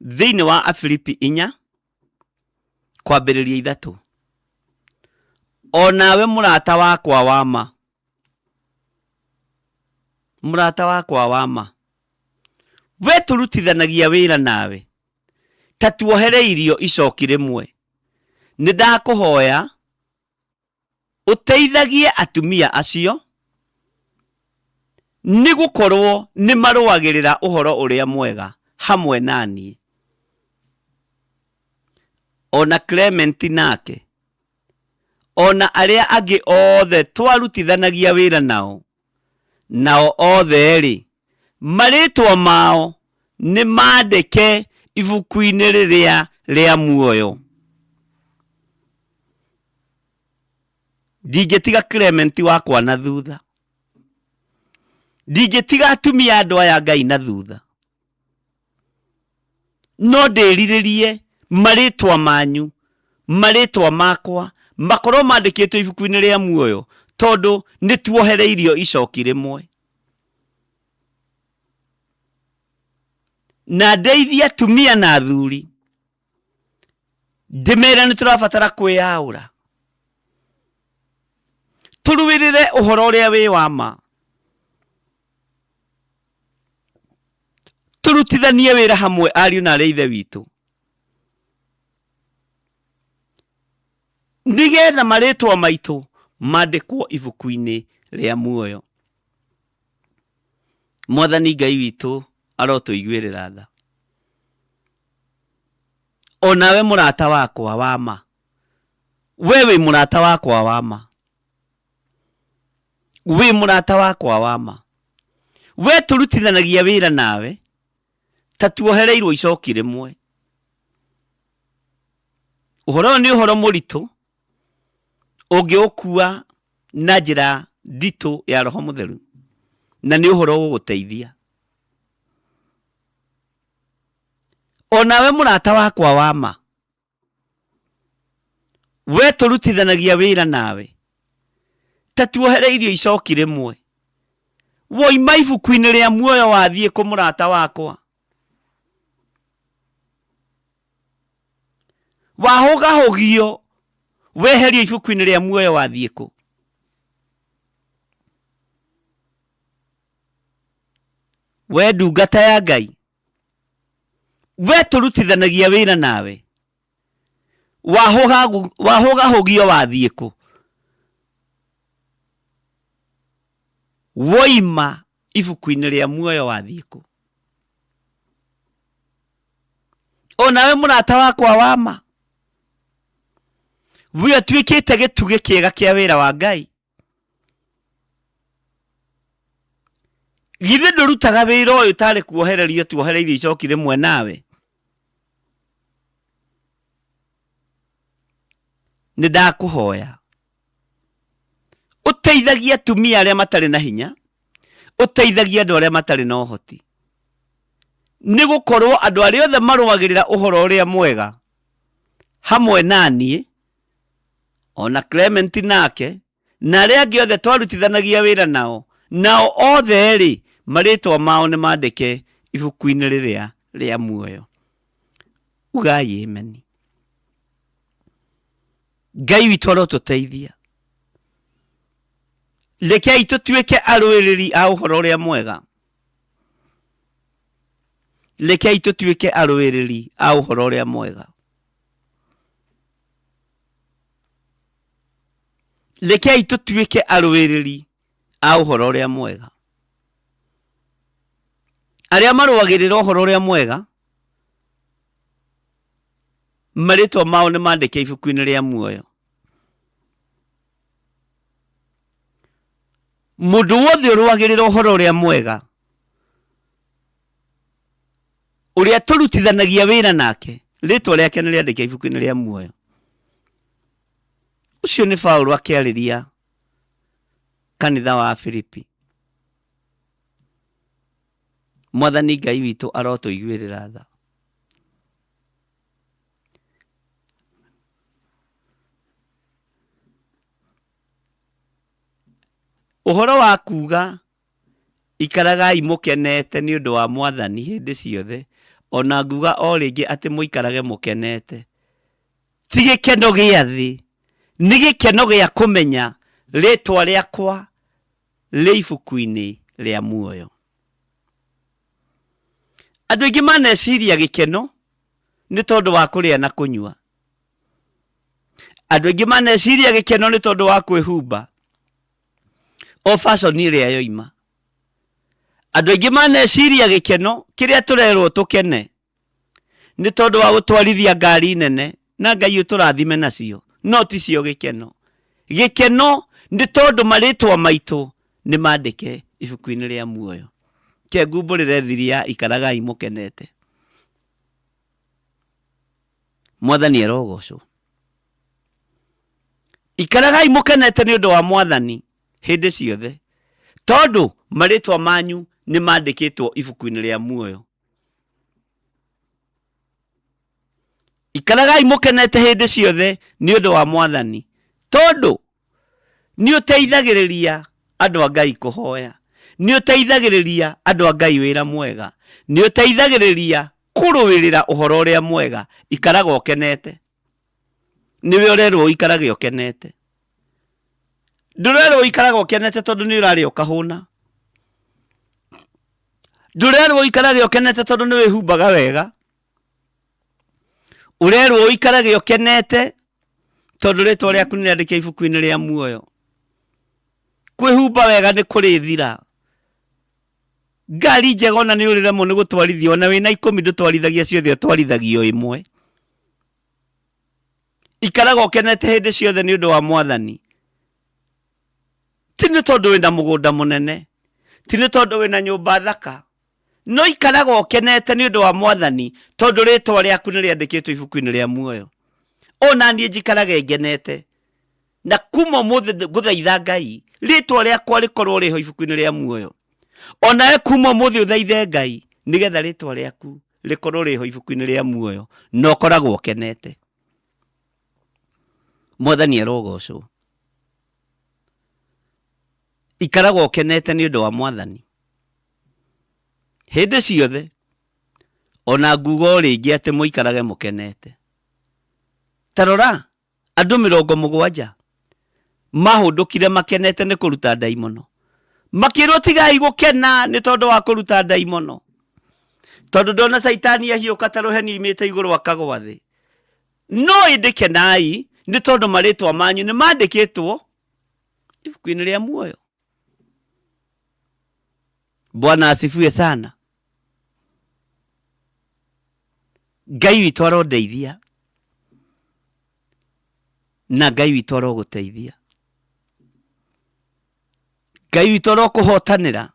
thĩinĩ wa Afilipi 4 kwambĩrĩria 3. O nawe mũrata wakwa wa ma, mũrata wakwa wa ma, we tũrutithanagia wĩra nawe, ta tuohere irio icoki rĩmwe. Nĩ ndakũhoya ũteithagie atumia acio, nĩ gũkorwo nĩ marũagĩrĩra ũhoro ũrĩa mwega hamwe naniĩ. Ona Clement nake, ona arĩa angĩ othe twarutithanagia wĩra nao othe rĩ, marĩtwa mao nĩ maandĩke ibuku-inĩ rĩrĩa rĩa muoyo. Ndingĩtiga Clement wakwa na thutha, ndingĩtiga atumia andũ aya Ngai na thutha, no ndĩrirĩrie marĩtwa manyu, marĩtwa makwa makorwo mandĩkĩtwo ibuku-inĩ rĩa muoyo, tondũ nĩ tuohereirio icoki rĩmwe. Na ndeithia atumia na athuri, ndĩmera nĩ tũrabatara kwĩyaũra, tũrũĩrĩre ũhoro ũrĩa wĩ wa ma, tũrutithanie wĩra hamwe ariũ na arĩa ithe witũ, nĩgetha marĩtwa maitũ mandĩkwo ibuku-inĩ rĩa muoyo. Mwathani Ngai witũ arotũiguĩrĩra tha. O nawe mũrata wakwa wa ma, we wĩ mũrata wakwa wa ma, wĩ mũrata wakwa wa ma, we tũrutithanagia wĩra nawe, ta tuohereirwo icoki rĩmwe. Ũhoro nĩ ũhoro mũritũ, ũngĩũkua na njĩra nditũ ya Roho Mũtheru, na nĩ ũhoro ũgũteithia. onawe mũrata wakwa wama we tũrutithanagia wĩra nawe ta tuohereirio icoki rĩmwe woima ibuku-inĩ rĩa muoyo wathiĩ kũ mũrata wakwa wahũgahũgio weherio ibuku-inĩ rĩa muoyo wathiĩ kũ we ndungata ya Ngai we tũrutithanagia wĩra nawe wahũgahũgio wathiĩ kũ woima ibuku-inĩ rĩa muoyo wathiĩ kũ onawe mũrata wakwa wama we atuĩkĩte gĩtugĩ kĩega kĩa wĩra wa Ngai githĩ ndũrutaga wĩra ũyũ tarĩ kuohererio tuohereirio icoki rĩmwe nawe nĩndakũhoya ũteithagia atumia arĩa matarĩ na hinya ũteithagia andũ arĩa matarĩ na ũhoti nĩgũkorwo andũ arĩa othe marũagĩrĩra ũhoro ũrĩa mwega hamwe naniĩ ona Clement nake na arĩa angĩ othe twarutithanagia wĩra nao othe rĩ marĩtwa mao nĩ mandĩke ibuku-inĩ rĩrĩa rĩa muoyo ugai ameni Ngai witũ arotũteithia rekei tũtuĩke arũĩrĩri a ũhoro ũrĩa mwega rekei tũtuĩke arũĩrĩri a ũhoro ũrĩa mwega rekei tũtuĩke arũĩrĩri a ũhoro ũrĩa mwega arĩa marũagĩrĩra ũhoro ũrĩa mwega marĩtwa mao nĩ mandĩke ibuku-inĩ rĩa muoyo mũndũ wothe ũrũagĩrĩra ũhoro ũrĩa mwega ũrĩa tũrutithanagia wĩra nake rĩtwa rĩake nĩ rĩandĩke ibuku-inĩ rĩa muoyo ũcio nĩ Paulo akĩarĩria kanitha wa Filipi Mwathani Ngai witũ arotũiguĩrĩra tha ũhoro wa kuga ikaragai mũkenete nĩ ũndũ wa Mwathani hĩndĩ ciothe ona nguga o rĩngĩ atĩ mũikarage mũkenete ti gĩkeno gĩa thĩ nĩ gĩkeno gĩa kũmenya rĩtwa rĩakwa rĩ ibuku-inĩ rĩa muoyo andũ aingĩ maneciria gĩkeno nĩ tondũ wa kũrĩa na kũnyua andũ aingĩ maneciria gĩkeno nĩ tondũ wa kwĩhumba o fashion ĩrĩa yoima andũ aingĩ maneciria gĩkeno kĩrĩa tũrerwo tũkene nĩ tondũ wa gũtwarithia ngari nene na Ngai ũtũrathime nacio no ti cio gĩkeno nĩ tondũ marĩtwa maitũ nĩ mandĩke ibuku-inĩ rĩa muoyo ke ngumbũrĩre thiria ikaragai mũkenete Mwathani arogocwo ikaragai mũkenete nĩ ũndũ wa Mwathani hĩndĩ ciothe tondũ marĩtwa manyu nĩ mandĩkĩtwo ibuku-inĩ rĩa muoyo ikaragai mũkenete hĩndĩ ciothe nĩ ũndũ wa Mwathani tondũ nĩ ũteithagĩrĩria andũ a Ngai kũhoya nĩ ũteithagĩrĩria andũ a Ngai wĩra mwega nĩ ũteithagĩrĩria kũrũĩrĩra ũhoro ũrĩa mwega ikaraga ũkenete nĩwe ũrerwo ikarage ũkenete ndũrerwo ikaraga ũkenete tondũ nĩ ũrarĩ ũkahũna ndũrerwo ikarage ũkenete tondũ nĩ wĩhumbaga wega ũrerwo ikarage ũkenete tondũ rĩtwa rĩaku nĩ rĩandĩke ibuku-inĩ rĩa muoyo kwĩhumba wega nĩ kũrĩ thira ngari njega ona nĩ ũrĩremwo nĩ gũtwarithia ona wĩna 10 ndũtwarithagia ciothe ũtwarithagio ĩmwe ikaraga ũkenete hĩndĩ ciothe nĩ ũndũ wa Mwathani ti nĩ tondũ wĩna mũgũnda mũnene ti nĩ tondũ wĩna nyũmba thaka no ikaraga ũkenete nĩ ũndũ wa Mwathani tondũ rĩtwa rĩaku nĩ rĩandĩkĩtwo ibuku-inĩ rĩa muoyo ona niĩ njikarage ngenete na kuma mũthĩ ngũthaitha Ngai rĩtwa rĩakwa rĩkorwo rĩho ibuku-inĩ rĩa muoyo ona kuma mũthĩ ũthaithe Ngai nĩgetha rĩtwa rĩaku rĩkorwo rĩho ibuku-inĩ rĩa muoyo no koragwo kenete. Mwathani arogocwo. Ikaragwo kenete nĩ ũndũ wa Mwathani hĩndĩ ciothe. Ona ngugo rĩngĩ atĩ mũikarage mũkenete. Tarora andũ 70 mahũndũkire makenete nĩ kũruta ndaimono. Makĩrwo tigai gũkena nĩ tondũ wa kũruta ndaimono. Tondũ ndona Saitani ahiũka ta rũheni imĩte igũrũ akagwa thĩ. No ĩndĩ kenai nĩ tondũ marĩtwa manyu nĩ mandĩkĩtwo ibuku-inĩ rĩa muoyo. Bwana asifiwe sana. Ngai witũ arondeithia na Ngai witũ arogũteithia. Ngai witũ arokũhotanĩra.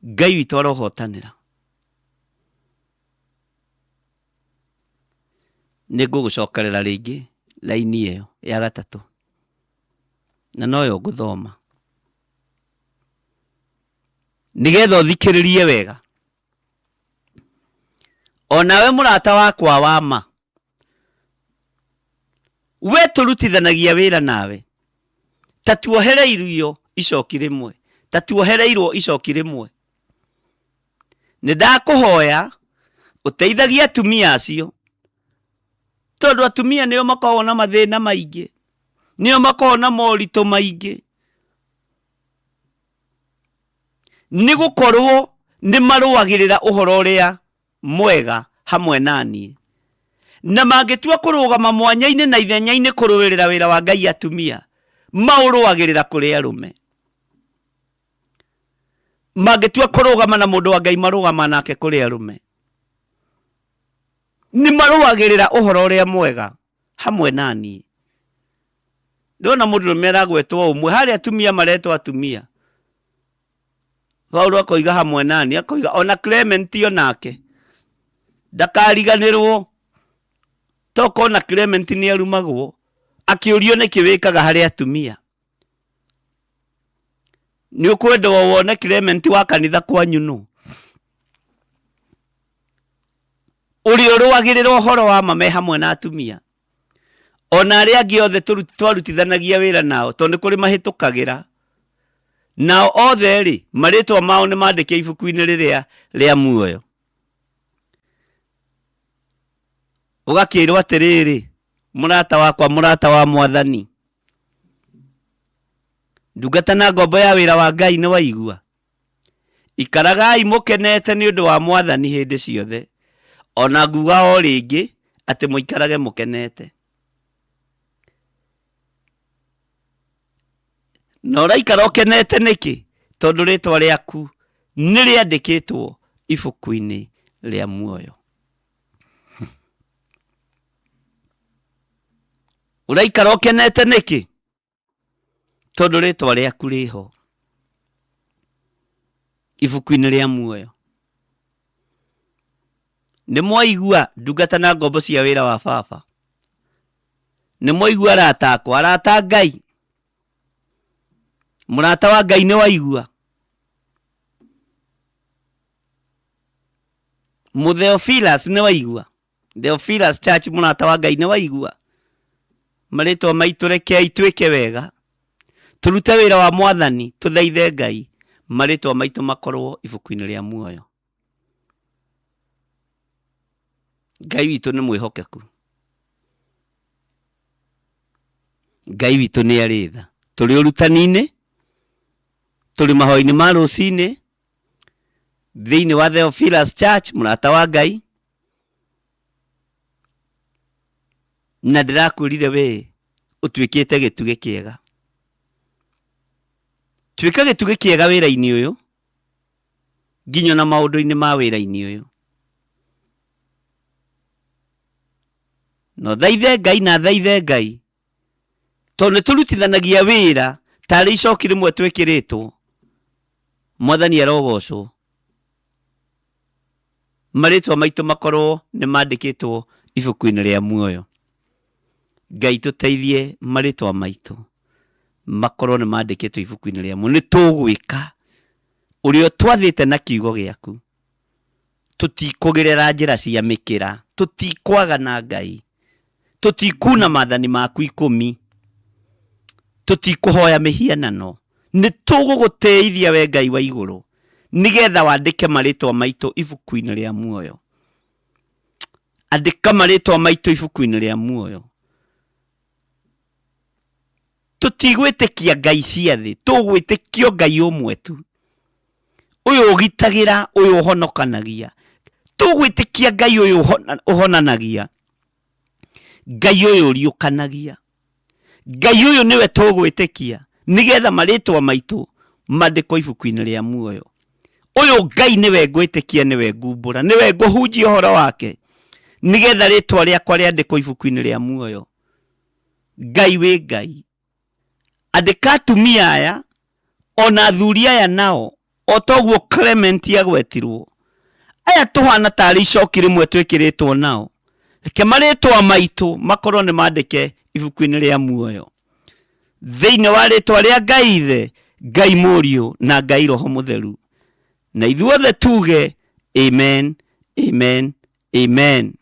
Ngai witũ arohotanĩra. Nĩngũgũcokerera rĩngĩ laini ĩyo ya 3 na noyo ngũthoma nĩgetha ũthikĩrĩrie wega. Onawe mũrata wakwa wa ma, we tũrutithanagia wĩra nawe, ta tuohereirwo icoki rĩmwe, ta tuohereirwo icoki rĩmwe. Nĩndakũhoya ũteithagie atumia acio, tondũ atumia nĩo makoragwo na mathĩna maingĩ, nĩo makoragwo na moritũ maingĩ, nĩgũkorwo nĩmarũagĩrĩra ũhoro ũrĩa mwega hamwe naniĩ. Na mangĩtua kũrũgama mwanya-inĩ na ithenya-inĩ kũrũĩrĩra wĩra wa Ngai, atumia maũrũagĩrĩra kũrĩ arũme. Mangĩtua kũrũgama na mũndũ wa Ngai marũgama nake kũrĩ arũme. Nĩmarũagĩrĩra ũhoro ũrĩa mwega hamwe naniĩ. Ndona mũndũrũme aragwetwo ũmwe, harĩa atumia maretwo atumia. Paulo akoiga hamwe nani, akoiga ona Clement onake ndakariganĩrwo. Toko na Clement nĩ arumagwo akĩũrio nĩkĩ wĩkaga harĩ atumia. Nĩ ũkwenda wone Clement wa kanitha kwanyu nũ? Ũrĩa ũrũagĩrĩra ũhoro wa mame hamwe na atumia. Ona arĩa angĩ othe twarutithanagia wĩra nao, tondũ kũrĩ mahĩtũkagĩra. Nao othe rĩ, marĩtwa mao nĩ mandĩke ibuku-inĩ rĩrĩa rĩa muoyo. Ũgakĩrwo atĩrĩrĩ, mũrata wakwa, mũrata wa Mwathani, ndungata na ngombo ya wĩra wa Ngai nĩ waigua. Ikaragai mũkenete nĩ ũndũ wa Mwathani hĩndĩ ciothe. Ona nguga o rĩngĩ atĩ mũikarage mũkenete. Na ũraikara ũkenete nĩkĩ? Tondũ rĩtwa rĩaku nĩ rĩandĩkĩtwo ibuku-inĩ rĩa muoyo. Ũraikara ũkenete nĩkĩ? Tondũ rĩtwa rĩaku rĩho ibuku-inĩ rĩa muoyo. Nĩ mwaigua ndungata na ngombo cia wĩra wa Baba? Nĩ mwaigua arata akwa, arata Ngai? Mũrata wa Ngai nĩ waigua? Theophilus nĩ waigua? Theophilus Church mũrata wa Ngai nĩ waigua? Marĩtwa maitũ rekei twĩke wega, tũrute wĩra wa Mwathani, tũthaithe Ngai, marĩtwa maitũ makorwo ibuku-inĩ rĩa muoyo. Ngai witũ nĩ mwĩhokeku. Ngai witũ nĩ arĩ tha. Tũrĩ ũrutani-inĩ, tũrĩ mahoya-inĩ ma rũcinĩ thĩinĩ wa Theophilus Church mũrata wa Ngai. Na ndĩrakwĩrire we ũtuĩkĩte gĩtugĩ kĩega. Tuĩka gĩtugĩ kĩega wĩra-inĩ ũyũ, nginya na maũndũ-inĩ ma wĩra-inĩ ũyũ. No thaithe Ngai na thaithe Ngai, tondũ nĩtũrutithanagia wĩra tarĩ icoki rĩmwe twĩkĩrĩtwo. Mwathani arogocwo. Marĩtwa maitũ makorwo nĩ mandĩkĩtwo ibuku-inĩ rĩa muoyo. Ngai tũteithie marĩtwa maitũ makorwo nĩ mandĩkĩtwo ibuku-inĩ rĩa muoyo. Nĩ tũgwĩka ũrĩa twathĩte na kiugo gĩaku. tutikũgerera njĩra cia mĩkĩra, tutikwagana Ngai, tutikuna maathani maku 10, tutikũhoya mĩhianano, nĩ tũgũgũteithia we Ngai wa igũrũ, nigetha wandĩke marĩtwa maitũ ibuku-inĩ rĩa muoyo. Andĩka marĩtwa maitũ ibuku-inĩ rĩa muoyo. Tutigwĩtĩkia ngai cia thĩ, tũgwĩtĩkio Ngai ũmwe tu, ũyũ ũgitagĩra, ũyũ ũhonokanagia. Tũgwĩtĩkia Ngai ũyũ ũhonanagia, Ngai ũyũ ũriũkanagia. Ngai ũyũ nĩwe tũgwĩtĩkia, nigetha marĩtwa maitũ mandĩkwo ibuku-inĩ rĩa muoyo. Ũyũ Ngai nĩwe ngwĩtĩkia, nĩwe ngumbũra, nĩwe ngũhunjia ũhoro wake, nigetha rĩtwa rĩakwa rĩandĩkwo ibuku-inĩ rĩa muoyo. Ngai wĩ Ngai. Andĩka atumia aya, ona athuri aya nao, o toguo Clement agwetirwo. Aya tũhana tarĩ icoki rĩmwe twĩkĩrĩtwo nao. Reke marĩtwa maitũ makorwo nĩ mandĩke ibuku-inĩ rĩa muoyo, thĩinĩ wa rĩtwa rĩa Ngai Ithe, Ngai Mũriũ na Ngai Roho Mũtheru. Na ithuothe tuge amen, amen, amen.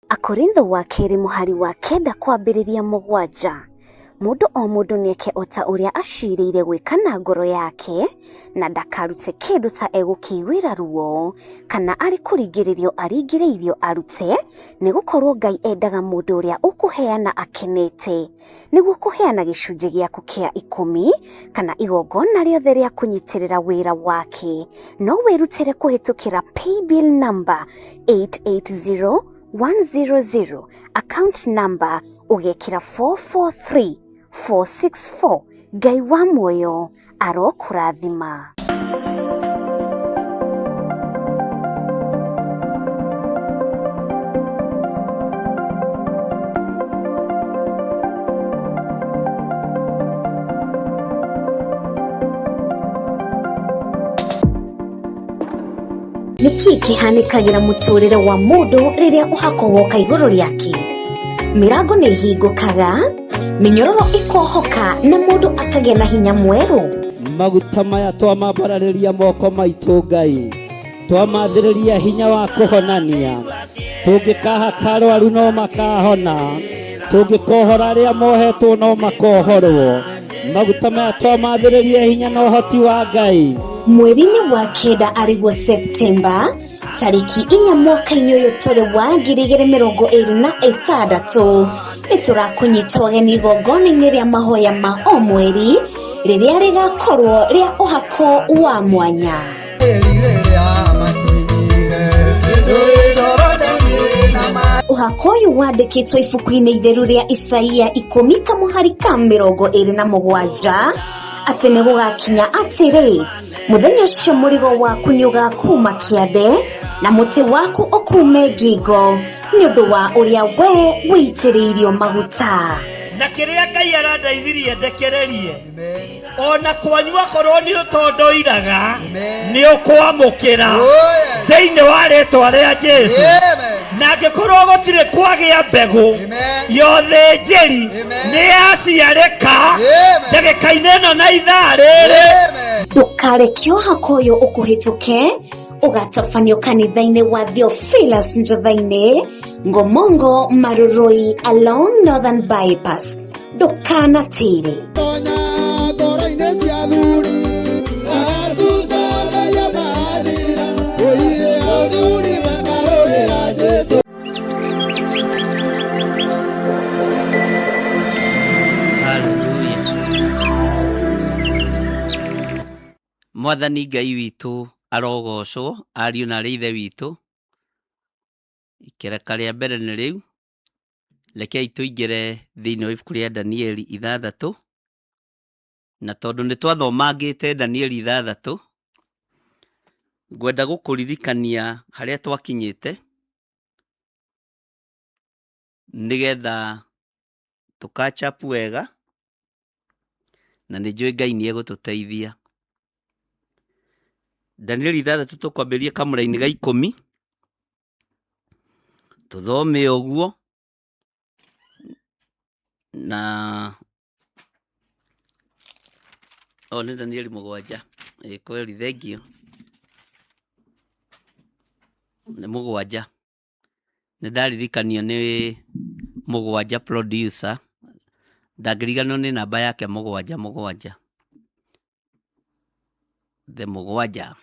Akorintho wa kerĩ mũhari wa 9 kwambĩrĩria 7. Mũndũ o mũndũ nĩeke o ta ũrĩa acirĩire gwĩka na ngoro yake, na ndakarute kĩndũ ta egũkĩiguĩra ruo, kana arĩ kũringĩrĩrio aringĩrĩirio arute, nĩgũkorwo Ngai endaga mũndũ ũrĩa ũkũheana akenete, nĩguo kũheana gĩcunjĩ gĩaku kĩa 10 kana igongona rĩothe rĩa kũnyitĩrĩra wĩra wake. No wĩrutĩre kũhĩtũkĩra paybill number 880100, account number ugekĩra 443464. Ngai wa muoyo arokũrathima. Niki kihanikagira muturire wa mundu riria uhako woka iguru riake. Mirango ni hingũkaga, minyororo ikohoka na mundu akagĩa na hinya mweru. Maguta maya twamambararĩria moko maitũ Ngai, twamathĩrĩria hinya wa kũhonania. Tũngĩkaha karwaru no makahona, tũngĩkohora arĩa mohetwo no makohorwo. Maguta maya twamathĩrĩria hinya na ũhoti wa Ngai. Mweri-inĩ wa 9 arĩguo Septemba, tariki 4 mwaka-inĩ ũyũ tũrĩ wa 2026, nĩtũrakũnyita ũgeni igongona-inĩ rĩa mahoya ma o mweri, rĩrĩa rĩgakorwo rĩa ũhako wa mwanya. Ũhako ũyũ wandĩkĩtwo ibuku-inĩ itheru rĩa Isaia 10:27 atĩ nĩ gũgakinya atĩrĩ, mũthenya ũcio mũrigo waku nĩ ũgakuma kĩande na mũtĩ waku ũkume ngingo, nĩ ũndũ wa ũrĩa we wĩitĩrĩirio maguta. Na kĩrĩa Ngai arandeithirie ndekererie, ona kwanyu akorwo nĩ ũtondoiraga, nĩ ũkwamũkĩra thĩinĩ wa rĩtwa rĩa Jesũ. Na angĩkorwo gũtirĩ kwagĩa mbegũ yothe njĩri nĩ yaciarĩka ndagĩka-inĩ ĩno na ithaa rĩrĩ. Ndũkareke ũhako ũyũ ũkũhĩtũke ũgatabanio kanitha-inĩ wa Theophilus Njatha-inĩ, Ngomongo, Maruroi along Northern Bypass. Ndũkanatĩre. Mwathani Ngai witũ arogocwo, ariũ na arĩ ithe witũ. Ikereka rĩa mbere nĩ rĩu, rekei tũingĩre thĩinĩ wa ibuku rĩa Danieli 6, na tondũ nĩ twathomangĩte Danieli 6, ngwenda gũkũririkania harĩa twakinyĩte. nigetha tukachapu wega na nĩ njũĩ Ngai nĩ egũtũteithia. Danieli 6 tũkwambĩrĩria kamũra-inĩ ga 10 tũthome ũguo na nĩ Danieli 7 kweli thengio nĩ 7 nĩ ndaririkanio nĩ 7 producer ndangĩriganĩrwo nĩ namba yake 7 the 7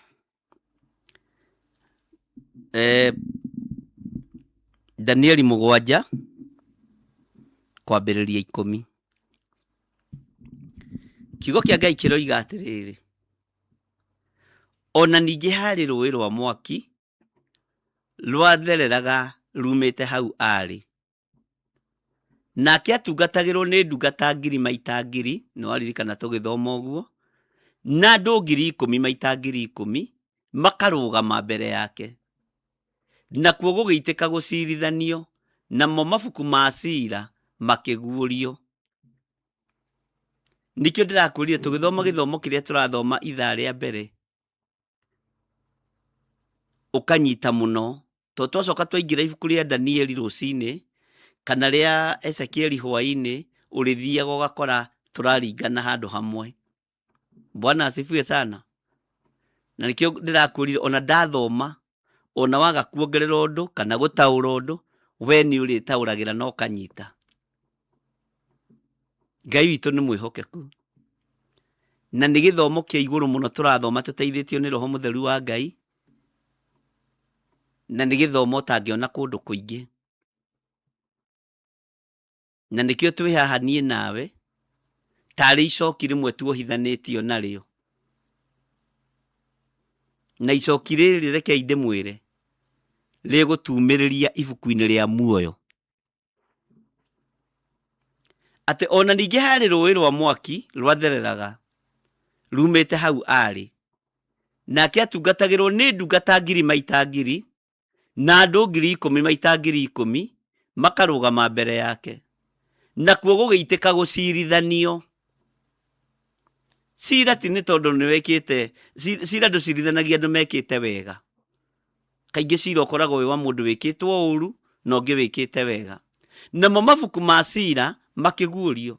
Danieli 7 kwambĩrĩria 10. Kiugo kĩa Ngai kĩroiga atĩrĩrĩ, ona ningĩ harĩ rũĩ rwa mwaki rwathereraga rumĩte hau arĩ, nake atungatagĩrwo nĩ ndungata ngiri maita ngiri, nĩwaririkana tũgĩthoma ũguo, na andũ 10,000 maita 10,000 makarũgama mbere yake, nakuo gũgĩitĩka gũciirithanio, namo mabuku ma ciira makĩguũrio. Nikĩo ndĩrakũrire tũgĩthoma gĩthomo kĩrĩa tũrathoma ithaa rĩa mbere ũkanyita mũno, to twacoka twaingĩra ibuku rĩa Danieli rũcinĩ kana rĩa Ezekieli hwainĩ, ũrĩthiaga ũgakora tũraringana handũ hamwe. Bwana asifiwe sana. Na nikĩo ndĩrakũrire ona ndathoma, ona waga kuongerera ũndũ kana gũtaũra ũndũ, we nĩ ũrĩtaũragĩra na ũkanyita. Ngai witũ nĩ mwĩhokeku, na nĩ gĩthomo kĩa igũrũ mũno tũrathoma tũteithĩtio nĩ Roho Mũtheru wa Ngai, na nĩ gĩthomo ũtangĩona kũndũ kũingĩ. Na nĩkĩo twĩ haha niĩ nawe tarĩ icoki rĩmwe tuohithanĩtio narĩo, na icoki rĩrĩ rekei ndĩmwĩre rĩgũtumĩrĩria ibuku-inĩ rĩa muoyo. Atĩ ona ningĩ harĩ rũĩ rwa mwaki rwathereraga rumĩte hau arĩ, nake atungatagĩrwo nĩ ndungata ngiri maita ngiri, na andũ 10,000 maita 10,000 makarũgama mbere yake, nakuo gũgĩitĩka gũciirithanio. Ciira ti nĩ tondũ nĩ wekĩte, ciira ndũcirithanagia andũ mekĩte wega. Kaingĩ ciira ũkoragwo wĩ wa mũndũ wĩkĩtwo ũũru na ũngĩ wĩkĩte wega, namo mabuku ma ciira makĩguũrio.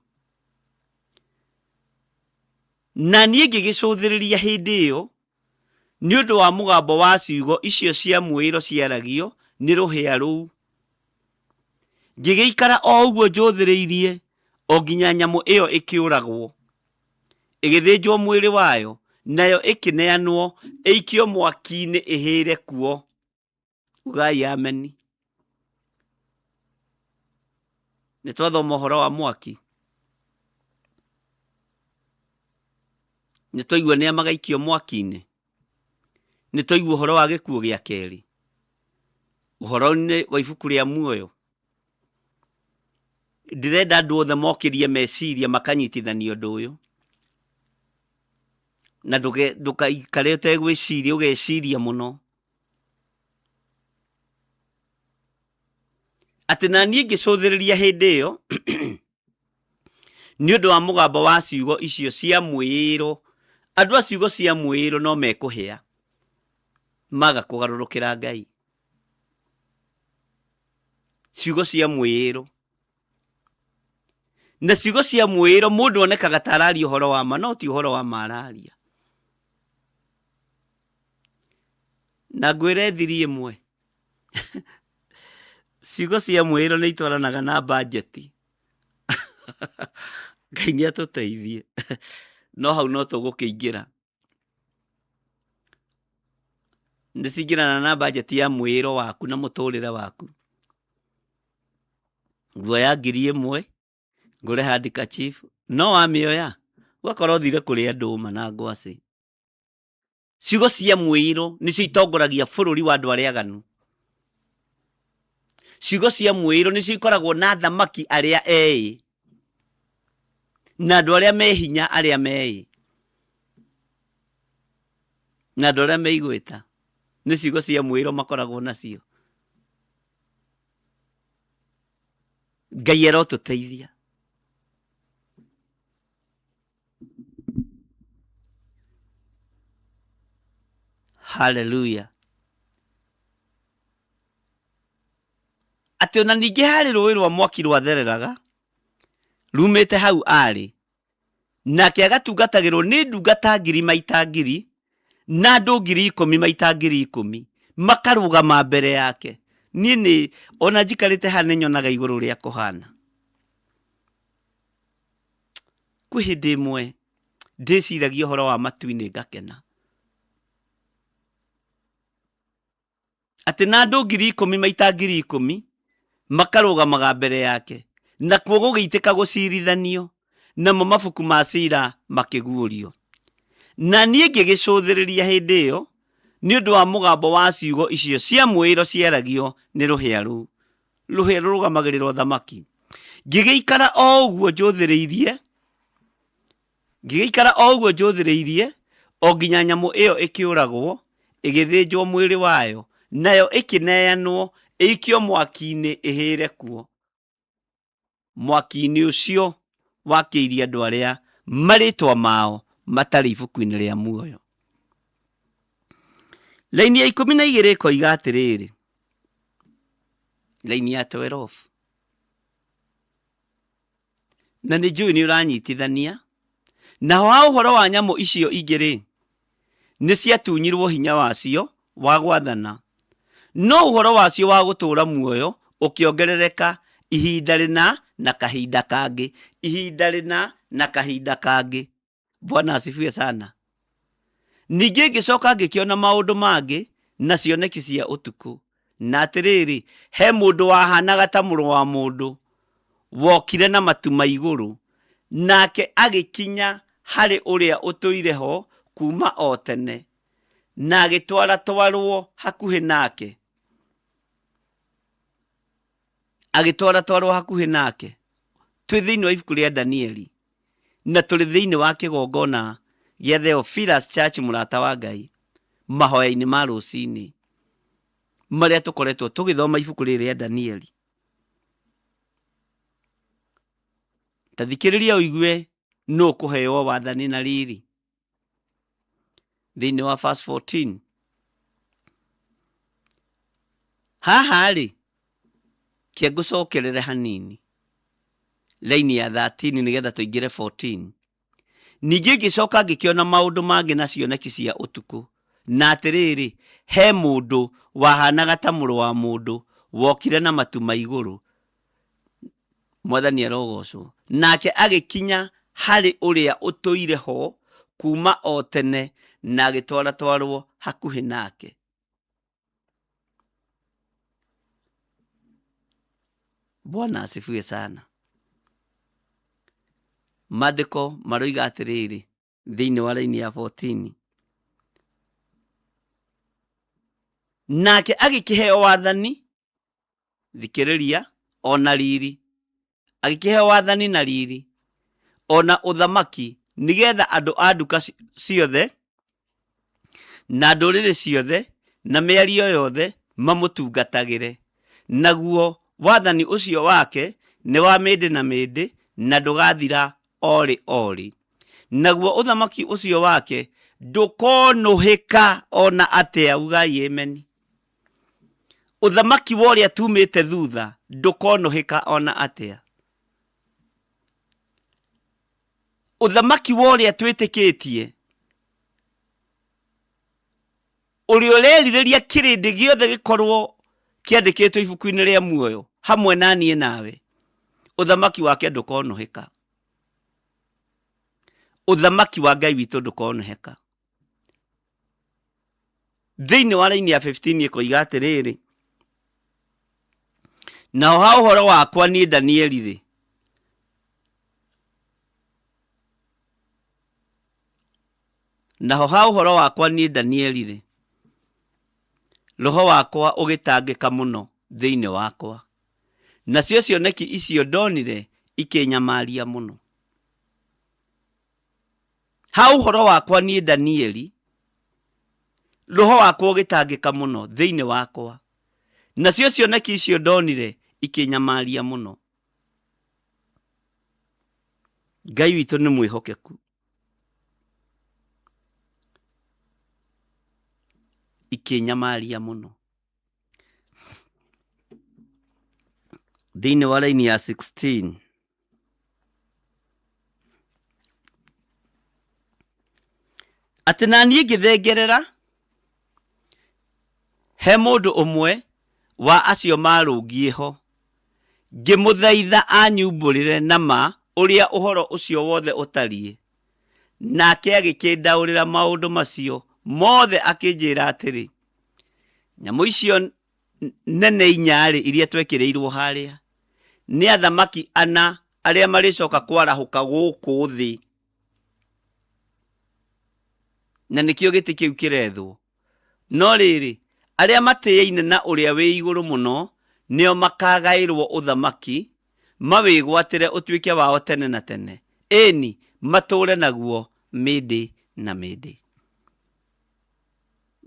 Na niĩ ngĩgĩcũthĩrĩria hĩndĩ ĩyo nĩ ũndũ wa mũgambo wa ciugo icio cia mwĩro ciaragio nĩ rũhĩa rũu. Ngĩgĩikara o ũguo njũthĩrĩirie o nginya nyamũ ĩyo ĩkĩũragwo, ĩgĩthĩnjwo mwĩrĩ wayo, nayo ĩkĩneanwo ĩikio mwaki-inĩ ĩhĩĩre kuo. Ugai ameni. Nĩ twathoma ũhoro wa mwaki, nĩ twaigua nĩ magaikio mwaki-inĩ, nĩ twaigua ũhoro wa gĩkuũ gĩa kerĩ, ũhoro-inĩ wa ibuku rĩa muoyo. Ndĩrenda andũ othe mokĩrie meciria makanyitithania ũndũ ũyũ, na ndũkaikare ũtegwĩciria, ũgeciria mũno. Atĩ na niĩ ngĩcũthĩrĩria hĩndĩ ĩyo nĩ ũndũ wa mũgambo wa ciugo icio cia mwĩĩro. Andũ a ciugo cia mwĩĩro no mekũhĩa maga kũgarũrũkĩra Ngai. Ciugo cia mwĩĩro, na ciugo cia mwĩĩro mũndũ onekaga ta araria ũhoro wa ma, no ti ũhoro wa ma araria. Na ngwĩre thiri ĩmwe ciugo cia mwĩĩro nĩ itwaranaga na bajeti. Ngai nĩ atũteithie. No hau no tũgũkĩingĩra. Nĩ cingĩrana na bajeti ya mwĩĩro waku na mũtũrĩre waku. Nguoya 1,000 ngũre handkerchief, no wamĩoya ũgakorwo ũthire kũrĩa ndũma na ngwacĩ. Ciugo cia mwĩĩro nĩcio itongoragia bũrũri wa andũ arĩa aganu. Ciugo cia mwĩĩro nĩcio ikoragwo na thamaki arĩa eĩ na andũ arĩa me hinya arĩa meĩ na andũ arĩa meigwĩta. Nĩ ciugo cia mwĩĩro makoragwo nacio. Ngai arotuteithia. Hallelujah. Ati ona ningĩ harĩ rũĩ rwa mwaki rwathereraga rumĩte hau arĩ, nake agatungatagerwo nĩ ndungata 1000 maita 1000 na andũ 10,000 maita 10,000 makarũgama mbere yake. Niĩ nĩ ona njikarĩte haha nĩ nyonaga igũrũ rĩa kũhana. Kwĩ hĩndĩ ĩmwe ndĩciragia ũhoro wa matu-inĩ ngakena, atĩ na andũ 10,000 maita 10,000 makarũgamaga mbere yake, na kuo gũgĩitĩka gũcirithanio, namo mabuku ma cira makĩguũrio. Na niĩ ngĩgĩcũthĩrĩria hĩndĩ ĩyo nĩ ũndũ wa mũgambo wa ciugo icio cia mwĩro ciaragio nĩ rũhĩa rũu, rũhĩa rũrũgamagĩrĩra ũthamaki. Ngĩgĩikara o ũguo njũthĩrĩirie o nginya nyamũ ĩyo ĩkĩũragwo, ĩgĩthĩnjwo mwĩrĩ wayo, nayo ĩkĩneanwo ĩikio mwaki-inĩ ĩhĩre kuo. Mwaki-inĩ ũcio wakĩirie andũ arĩa marĩtwa mao matarĩ ibuku-inĩ rĩa muoyo. Laini ya 12 ĩkoiga atĩrĩrĩ, laini ya 12, na nĩ njũĩ nĩ ũranyitithania, na wa ũhoro wa nyamũ icio igĩrĩ nĩ ciatunyirwo hinya wacio wa gwathana, no ũhoro wacio wa gũtũũra muoyo ũkĩongerereka ihinda rĩna na kahinda kangĩ, ihinda rĩna na kahinda kangĩ. Bwana asifiwe sana. Ningĩ ngĩcoka ngĩkĩona maũndũ mangĩ na cioneki cia ũtukũ, na atĩrĩrĩ, he mũndũ wahanaga ta mũrũ wa mũndũ wokire na matu ma igũrũ, nake agĩkinya harĩ ũrĩa ũtũire ho kuma o tene, na agĩtwaratwarwo hakuhĩ nake. Twĩ thĩinĩ wa ibuku rĩa Danieli, na tũrĩ thĩinĩ wa kĩgongona gĩa Theophilus Church, mũrata wa Ngai, mahoya-inĩ ma rũcinĩ marĩa tũkoretwo tũgĩthoma ibuku rĩrĩ rĩa Danieli. Ta thikĩrĩria ũigue nũ kũheo wathani na riri. Thĩinĩ wa verse 14, haha rĩ, kĩa ngũcokerere hanini laini ya 13 nĩgetha tũingĩre 14. Ningĩ ngĩcoka ngĩkĩona maũndũ mangĩ na cioneki cia ũtukũ, na atĩrĩrĩ, he mũndũ wahanaga ta mũrũ wa mũndũ wokire na matu ma igũrũ. Mwathani arogocwo. Nake agĩkinya harĩ ũrĩa ũtũire ho kuma o tene, na agĩtwaratwarwo hakuhĩ nake. Bwana asifiwe sana. Maandĩko maroiga atĩrĩrĩ thĩinĩ wa laini ya 14, nake agĩkĩheo wathani, thikĩrĩria, ona riri, agĩkĩheo wathani na riri, ona ũthamaki, nĩgetha andũ a nduka ciothe na ndũrĩrĩ ciothe na mĩario yothe mamũtungatagĩre. Naguo wathani ũcio wake nĩ wa mĩndĩ na mĩndĩ, na ndũgathira orĩ. Naguo ũthamaki ũcio wake ndũkonũhĩka ona atĩa. Ugai ameni. Ũthamaki wa ũrĩa tumĩte thutha ndũkonũhĩka ona atĩa. Ũthamaki wa ũrĩa twĩtĩkĩtie, ũrĩa ũrerirĩria kĩrĩndĩ gĩothe gĩkorwo kĩandĩkĩtwo ibuku-inĩ rĩa muoyo hamwe na niĩ nawe, ũthamaki wake ndũkonũhĩka. Ũthamaki wa Ngai witũ ndũkonũhĩka. Thĩinĩ wa laini ya 15 ĩkoiga atĩrĩrĩ, nao ha ũhoro wakwa niĩ Danieli rĩ, roho wakwa ũgĩtangĩka mũno thĩinĩ wakwa, nacio cioneki icio ndonire ikĩnyamaria mũno. Ha ũhoro wakwa niĩ Danieli, roho wakwa ũgĩtangĩka mũno thĩinĩ wakwa, nacio cioneki icio ndonire ikĩnyamaria mũno. Ngai witũ nĩ mwĩhokeku. Ikĩnyamaria mũno. Thĩinĩ wa raini ya 16 atĩ na niĩ ngĩthengerera he mũndũ ũmwe wa acio marũngiĩ ho, ngĩmũthaitha anyumbũrĩre na ma ũrĩa ũhoro ũcio wothe ũtariĩ. Nake agĩkĩndaũrĩra maũndũ macio mothe, akĩnjĩra atĩrĩ, nyamũ icio nene 4 iria twekĩrĩirwo harĩa nĩ athamaki 4 arĩa marĩcoka kwarahũka gũkũ thĩ, na nĩkĩo gĩtĩ kĩu kĩrethwo. No rĩrĩ, arĩa matĩĩaine na ũrĩa wĩ igũrũ mũno nĩo makagaĩrwo ũthamaki, mawĩgwatĩre ũtuĩke wao tene na tene, ĩni matũũre naguo mĩndĩ na mĩndĩ.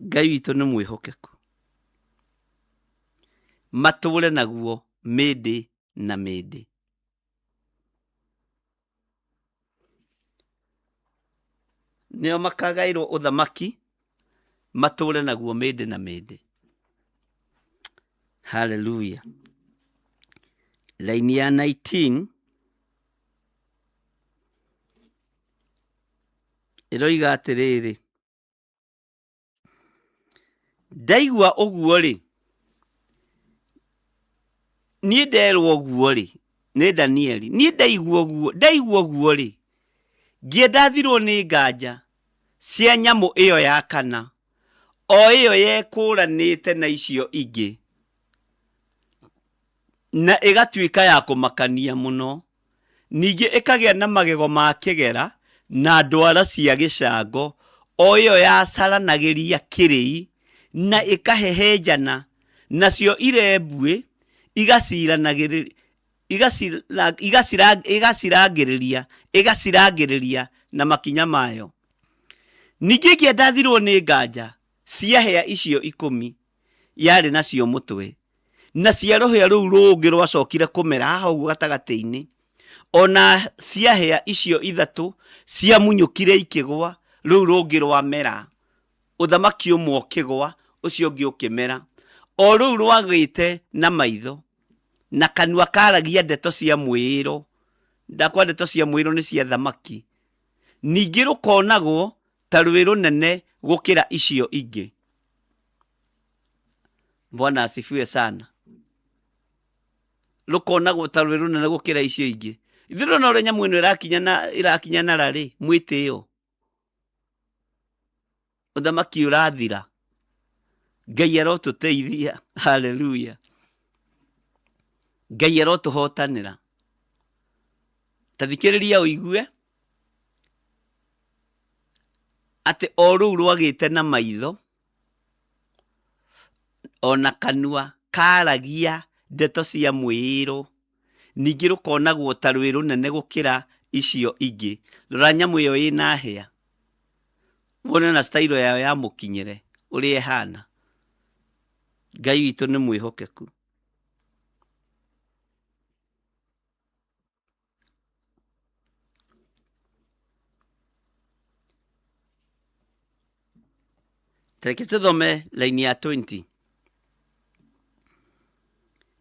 Ngai witũ nĩ mwĩhokeku. Matũũre naguo mĩndĩ na mĩndĩ. Nĩo makagaĩrwo ũthamaki, matũũre naguo mĩndĩ na mĩndĩ. Hallelujah. Laini ya 19 ĩroiga atĩrĩrĩ, ndaigua ũguo rĩ, niĩ nderwo ũguo rĩ, nĩ Danieli, niĩ ndaigua ũguo rĩ, ngĩendathirwo nĩ nganja cia nyamũ ĩyo ya 4, o ĩyo yekũranĩte na icio ingĩ, na ĩgatuĩka ya kũmakania mũno, ningĩ ĩkagĩa na magego ma kĩgera na ndwara cia gĩcango, o ĩyo yacaranagĩria kĩrĩi na ĩkahehenjana, nacio irembuĩ igacirangĩrĩria na makinya mayo. Ningĩ ngĩendathirwo nĩ nganja cia hĩa icio 10 yarĩ nacio mũtwe, na cia rũhĩa rũu rũngĩ rwacokire kũmera haha ũguo gatagatĩ-inĩ, ona cia hĩa icio 3 ciamunyũkire ikĩgwa, rũu rũngĩ rwamera, ũthamaki ũmwe ũkĩgwa, ũcio ũngĩ ũkĩmera, o rũu rwagĩte na maitho na kanua karagia ndeto cia mwĩĩro. Ndakwa ndeto cia mwĩĩro nĩ cia thamaki. Ningĩ rũkonagwo ta rwĩ rũnene gũkĩra icio ingĩ. Bwana asifiwe sana. Rũkonagwo ta rwĩ rũnene gũkĩra icio ingĩ. Ithuĩ no ũrĩa nyamũ ĩno ĩrakinya na rarĩ, mwĩtĩo. Ũthamaki ũrathira. Ngai arotũteithia. Hallelujah. Ngai arotũhotanĩra. Ta thikĩrĩria ũigue atĩ o rũu rwagĩte na maitho, ona kanua karagia ndeto cia mwĩĩro, ningĩ rũkonagwo ta rwĩ rũnene gũkĩra icio ingĩ. Rora nyamũ ĩyo ĩna hĩa, wone na stailo yayo ya mũkinyĩre ũrĩa ĩhana. Ngai witũ nĩ mwĩhokeku. Reke tũthome laini ya 20.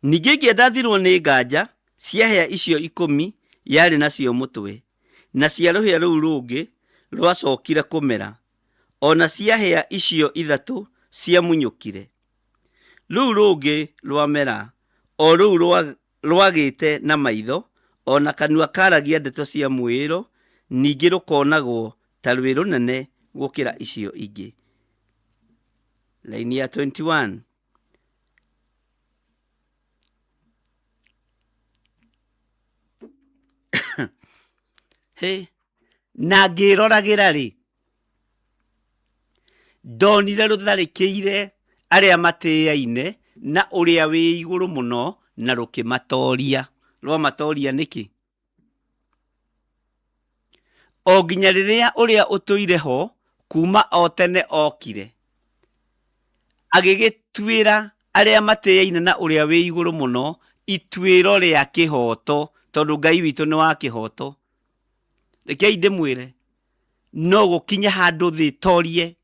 Ningĩ ngĩendathirwo nĩ nganja cia hĩa icio 10 yarĩ nacio mũtwe, na cia rũhĩa rũu rũngĩ rwacokire kũmera, ona cia hĩa icio 3 ciamunyũkire. Rũu rũngĩ rwamera, o rũu rwagĩte na maitho, ona kanua karagia ndeto cia mwĩĩro, ningĩ rũkonagwo ta rwĩ rũnene gũkĩra icio ingĩ. Laini ya 21. Hey, na ngĩroragĩra rĩ, ndonire rũtharĩkĩire arĩa matĩĩaine na ũrĩa wĩ igũrũ mũno na rũkĩmatooria. Rwamatooria nĩkĩ? O nginya rĩrĩa ũrĩa ũtũire ho kuma o tene okire, agĩgĩtuĩra arĩa matĩĩaine na ũrĩa wĩ igũrũ mũno ituĩro rĩa kĩhoto, tondũ Ngai witũ nĩ wa kĩhoto. rekei ndimwire no gukinya handu thi torie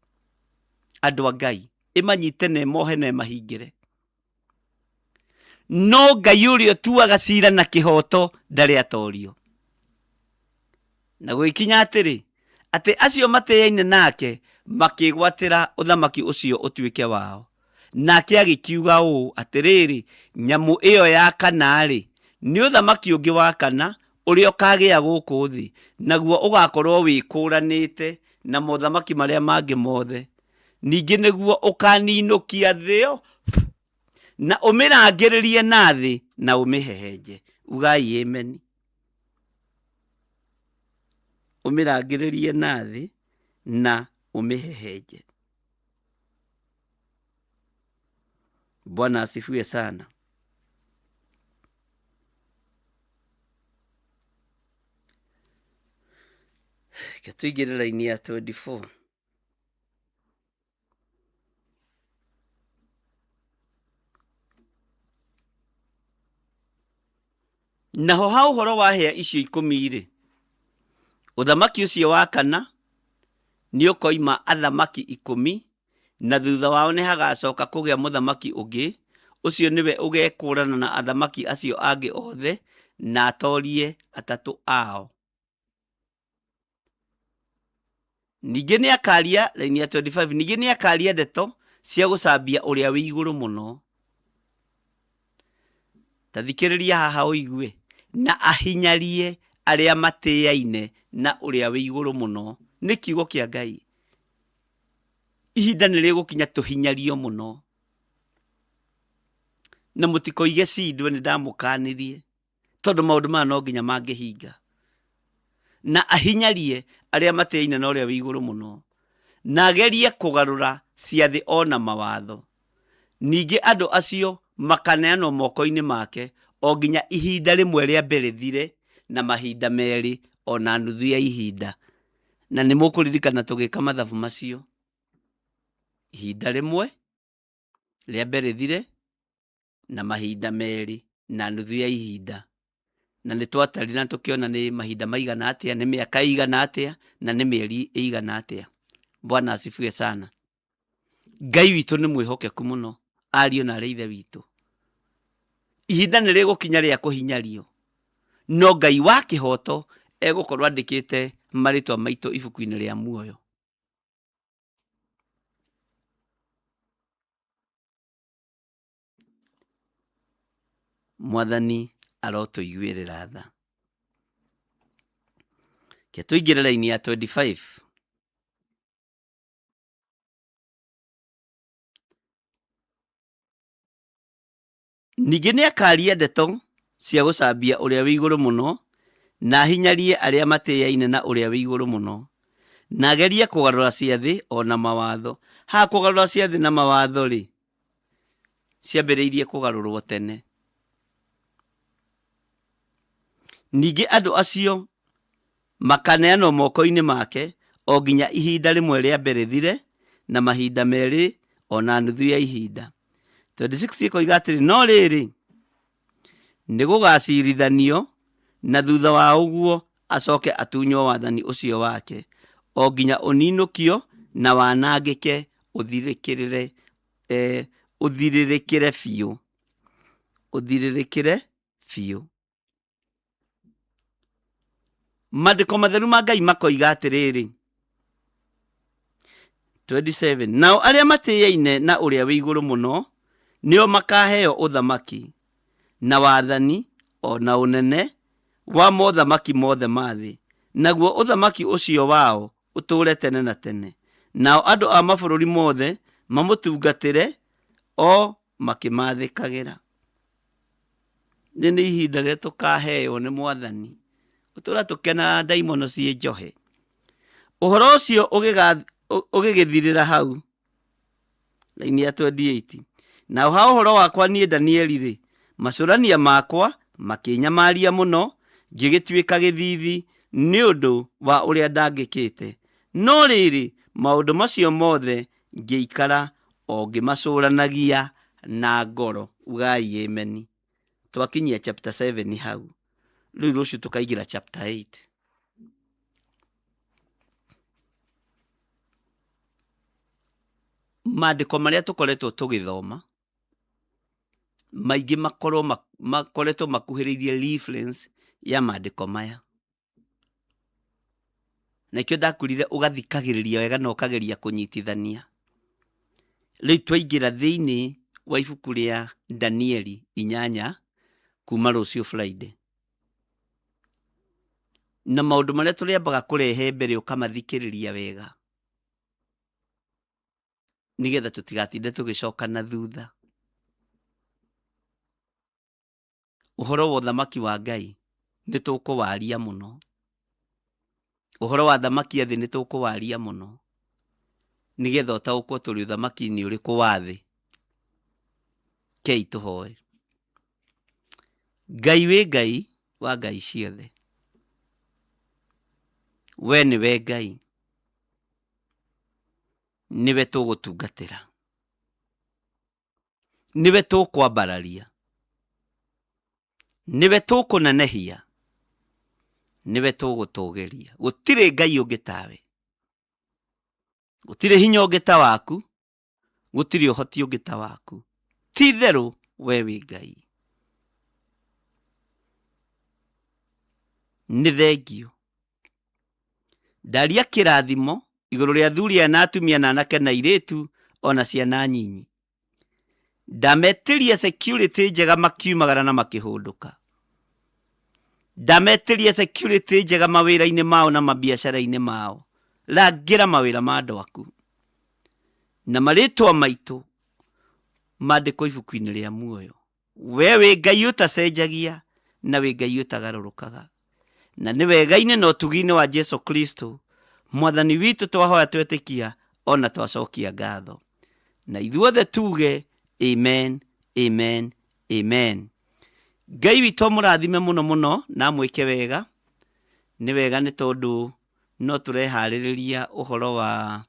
andu a Ngai imanyite na mohe na mahingire. No Ngai uria tuaga cira na kihoto ndari atorio. Na gwikinya atiri ati acio mateyaine nake makigwatira uthamaki ucio utuike wao. Nake agikiuga uu atiriri nyamu iyo ya kanari ni uthamaki ungi wa kana uria ukagia guku thi, naguo ugakorwo wikuranite na mothamaki maria mangi mothe. Ningi niguo ukaninukia thio na umirangiririe nathi na umihehenje. Ugai amen. Umirangiririe nathi na umihehenje. Bwana asifiwe sana. Katuigire laini ya 24. Naho ha uhoro wa hea icio 10 uthamaki ucio wa kana ni ukoima athamaki 10 na thutha wao ni hagacoka kugia muthamaki ungi ucio niwe ugekurana na athamaki acio angi othe na atorie atatu ao. Ningi ni akaria laini ya 25 ningi ni akaria ndeto cia gucambia uria wi iguru muno. Tathikiriria haha uigue na ahinyarie aria mateyaine na uria wi iguru muno. Ni kiugo kia Ngai. Ihinda ni rigukinya tuhinyario muno. Na mutikoige cindwe ni ndamukanirie tondu maundu ma no nginya mangihinga. Na ahinyarie aria mateyaine na uria wi iguru muno, na agerie kugarura ciathi ona mawatho. Ningi andu acio makaneanwo moko-ini make o nginya ihinda rimwe ria mbere thire na mahinda meri ona nuthu ya ihinda. Na ni mukuririkana tugika mathabu macio. Ihinda rimwe ria mbere thire na mahinda meri na nuthu ya ihinda. Na ni twatari na tukiona ni mahinda maigana atia, ni miaka igana atia, na ni mieri igana atia. Bwana asifiwe sana. Ngai witu ni mwihokeku muno, ario na areithe witu. Ihinda ni rigukinya ria kuhinyario. No Ngai wa kihoto egukorwo andikite maritwa maitu ibuku-ini ria muoyo. Mwathani arotuiguirira tha. Ke tuigire laini ya 25. Ningi ni akaria ndeto cia gucambia uria wi iguru muno na hinyarie aria mateyaine na uria wi iguru muno, na agerie kugarura ciathi ona mawatho. Ha kugarura ciathi na mawatho ri ciambiriirie kugarurwo tene. Ningi andu acio makaneanwo moko-ini make o nginya ihinda rimwe ria mbere thire na mahinda meri ona nuthu ya ihinda. 26 ikoiga atiri no riri ni gugacirithanio na thutha wa uguo acoke atunywo wathani ucio wake o nginya uninukio na wanangike uthiririkire fiu. Maandiko matheru ma Ngai makoiga atiriri 27 nao aria mateyaine na uria wi iguru muno nio makaheo uthamaki na wathani ona unene wa mothamaki mothe mathi, naguo uthamaki ucio wao uture tene na tene. Nao andu a mabururi mothe mamutungatire o makimathikagira. Ni ihinda ria tukaheo ni mwathani utura tukena daimono cie njohe. Uhoro ucio ugigithirira hau laini ya 28. Na ha uhoro wakwa nie Danieli ri macurania makwa makinyamaria muno ngigituika githithi ni undu wa uria ndangikite. No riri maundu macio mothe ngiikara o ngimacuranagia na ngoro. Ugai amen. Twakinyia chapter 7 hau. Riu rucio tukaigira chapter 8. maandiko maria tukoretwo tugithoma maingĩ makoretwo makuhĩrĩirie reference ya maandiko maya. Nakĩo ndakwĩrire ũgathikagĩrĩria wega na ũkageria kũnyitithania. Rĩu twaingĩra thĩinĩ wa ibuku rĩa Danieli 8 kuma rũciũ Friday. Na maũndũ marĩa tũrĩambaga kũrehe mbere ũkamathikĩrĩria wega, nigetha tũtigatinde tũgĩcokana thutha. Ũhoro wa ũthamaki wa Ngai nĩ tũkũwaria mũno. Ũhoro wa thamaki thĩ nĩ tũkũwaria mũno, nigetha ũtaũkwo tũrĩ ũthamaki-inĩ ũrĩkũ wa thĩ. Kei tũhoe. Ngai wĩ Ngai wa ngai ciothe. We nĩwe Ngai, nĩwe tũgũtungatĩra, nĩwe tũkwambararia, nĩwe tũkũnenehia, nĩwe tũgũtũũgĩria. Gũtirĩ Ngai ũngĩ tawe, gũtirĩ hinya ũngĩ ta waku, gũtirĩ ũhoti ũngĩ ta waku. Ti itherũ we wĩ Ngai. Nĩ thengio. Ndaria kĩrathimo igũrũ rĩa athuri na atumia na anake na airĩtu ona ciana nyinyi. Ndametĩria security njega makiumagara na makĩhũndũka. Ndametĩria security njega mawĩra-inĩ mao na mabiacara-inĩ mao. Rangĩra mawĩra ma andũ aku. Na marĩtwa maitũ maandĩkwo ibuku-inĩ rĩa muoyo. We wĩ Ngai ũtacenjagia na wĩ Ngai ũtagarũrũkaga. Na nĩ wega-inĩ na ũtugi-inĩ wa Jesu Kristo Mwathani witũ twahoya twetĩkia ona twacokia ngatho. Na ithuothe tuge amen, amen, amen. Ngai witũ amũrathime mũno mũno na mwĩke wega. Nĩ wega nĩ tondũ no tũreharĩrĩria ũhoro wa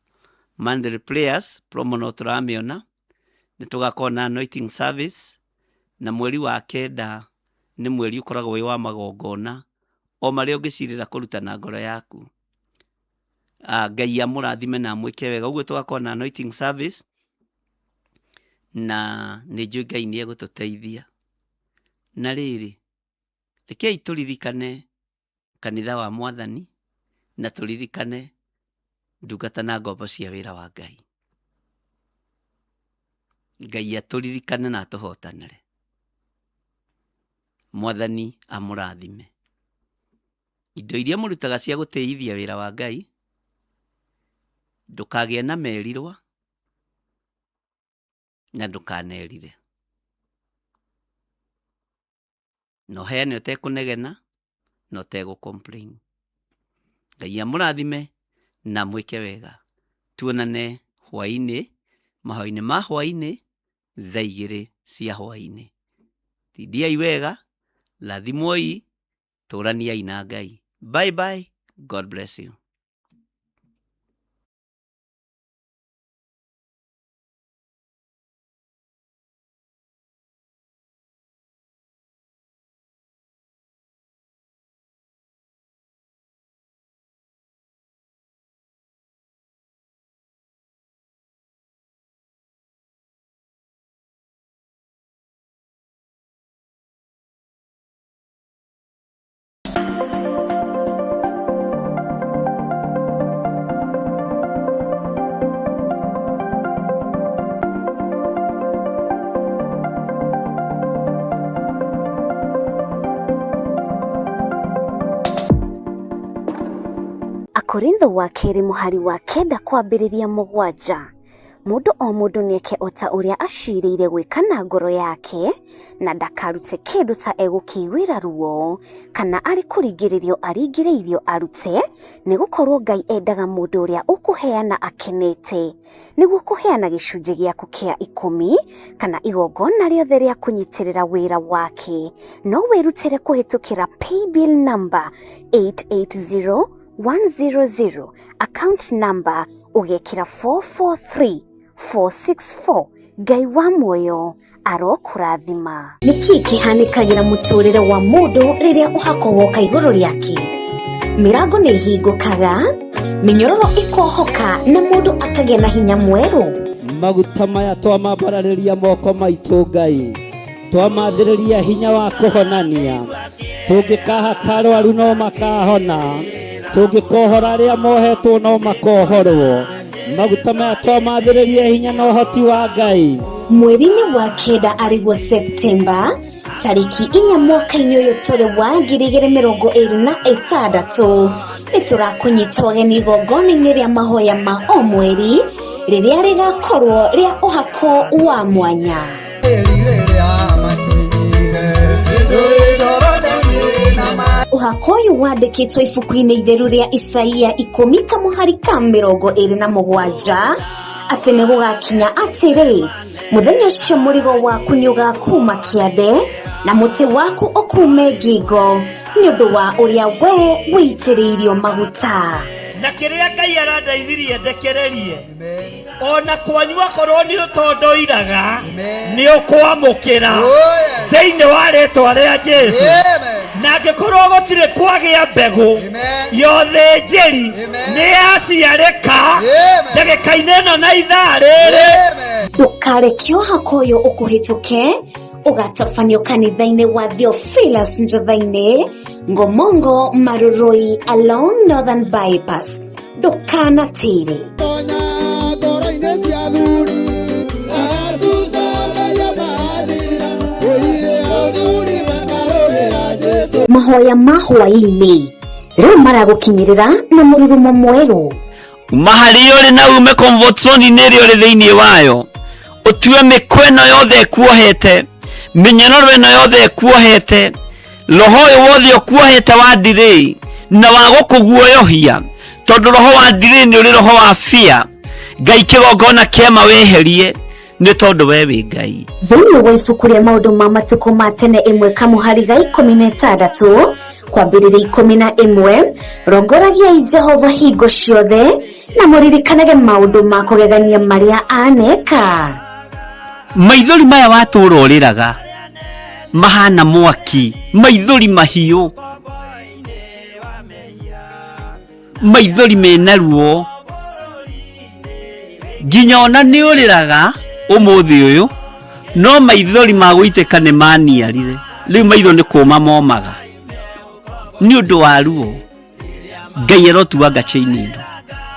Monday prayers, promo no tũramĩona. Nĩ tũgakorwo na anointing service, na mweri wa kenda nĩ mweri ũkoragwo wĩ wa magongona o marĩa ũngĩcirĩra kũruta na ngoro yaku. Ngai amũrathime na mwĩke wega. Ũguo tũgakorwo na anointing service, na nĩ njũĩ Ngai nĩ egũtũteithia. Na rĩrĩ, rekei tũririkane kanitha wa Mwathani na tũririkane ndungata na ngombo cia wĩra wa Ngai. Ngai atũririkane na atũhotanĩre. Mwathani amũrathime. Indo iria mũrutaga cia gũteithia wĩra wa Ngai, ndũkagĩe na merirwa na ndũkanerire. No heane ũtekũnegena na ũtegũcomplain. Ngai amũrathime na mwĩke wega. Tuonane hwaĩ-inĩ, mahoya-inĩ ma hwaĩ-inĩ, thaa 2 cia hwaĩ-inĩ. Tindiai wega, rathimwoi, tũraniai na Ngai. Bye bye. God bless you. Korintho wa kerĩ mũhari wa 9 kwambĩrĩria 7. Mũndũ o mũndũ nĩeke ota ũrĩa acirĩire gwĩka na ngoro yake, na ndakarute kĩndũ ta egũkĩiguĩra ruo, kana arĩ kũringĩrĩrio aringĩrĩirio arute, nĩgũkorwo Ngai endaga mũndũ ũrĩa ũkũheana akenete, nĩguo kũheana gĩcunjĩ gĩaku kĩa 10 kana igongona rĩothe rĩa kũnyitĩrĩra wĩra wake. No wĩrutĩre kũhĩtũkĩra paybill number 880100, account number ugekĩra 443464. Ngai wa muoyo arokũrathima. Nĩkĩ kĩhanĩkagĩra mũtũrĩre wa mũndũ rĩrĩa ũhako woka igũrũ rĩake? Mĩrango nĩ ihingũkaga, mĩnyororo ikohoka na mũndũ akagĩa na hinya mwerũ. maguta maya twamambararĩria moko maitũ Ngai, twamathĩrĩria hinya wa kũhonania. Tũngĩkaha karwaru no makahona, tũngĩkohora arĩa mohetwo no makohorwo. Maguta maya twamathĩrĩria hinya na ũhoti wa Ngai. Mweri-inĩ wa kenda arĩguo Septemba tariki 4 mwaka-inĩ ũyũ tũrĩ wa 2026 nĩtũrakũnyita ũgeni igongona-inĩ rĩa mahoya ma o mweri rĩrĩa rĩgakorwo rĩa ũhako wa mwanya. Ũhako ũyũ wandĩkĩtwo ibuku-inĩ itheru rĩa Isaia 10:27 atĩ nĩ gũgakinya atĩrĩ, mũthenya ũcio mũrigo waku nĩ ũgakuma kĩande na mũtĩ waku ũkume ngingo nĩ ũndũ wa ũrĩa we wĩitĩrĩirio maguta. Na kĩrĩa Ngai arandeithirie ndekererie, ona kwanyua korwo nĩ ũtondoiraga nĩ ũkwamũkĩra thĩinĩ wa rĩĩtwa rĩa Jesũ. Na angĩkorwo gũtirĩ kwagĩa mbegũ yothe njĩri nĩ yaciarĩka ndagĩka-inĩ ĩno na ithaa rĩrĩ. Ndũkareke ũhako ũyũ ũkũhĩtũke ũgatabanio kanitha-inĩ wa Theophilus Njatha-inĩ Ngomongo Maruroi along Northern Bypass. Ndũkanatĩre. Mahoya ma hwaĩ-inĩ rĩu maragũkinyĩrĩra na mũrurumo mwerũ. Mahari yore na ume comfort zone nĩ rĩo thĩinĩ wayo. Utue mĩkweno yothe kuohete, mĩnyororo ĩno yothe kuohete, roho wothe ukuohete wa ndiri na wa gũkũguoyohia, tondũ roho wa ndiri nĩ ũrĩ roho wa fear. Ngai kĩgongona kĩama weherie nĩ tondũ we wĩ Ngai. Thĩinĩ wa ibuku rĩa maũndũ ma matukũ ma tene 1:16 kwambĩrĩria 11 rongoragiai Jehova hingo ciothe na mũririkanage maũndũ ma kũgegania marĩa aneka. Maithori maya watũũra ũrĩraga mahana mwaki, maithori mahiũ, maithori mena ruo, nginya ona nĩ ũrĩraga ũmũthĩ ũyũ no maithori ma gũitĩka nĩ maniarire. Rĩu maitho nĩ kũũma momaga nĩ ũndũ wa ruo. Ngai arotuanga chaini ĩno.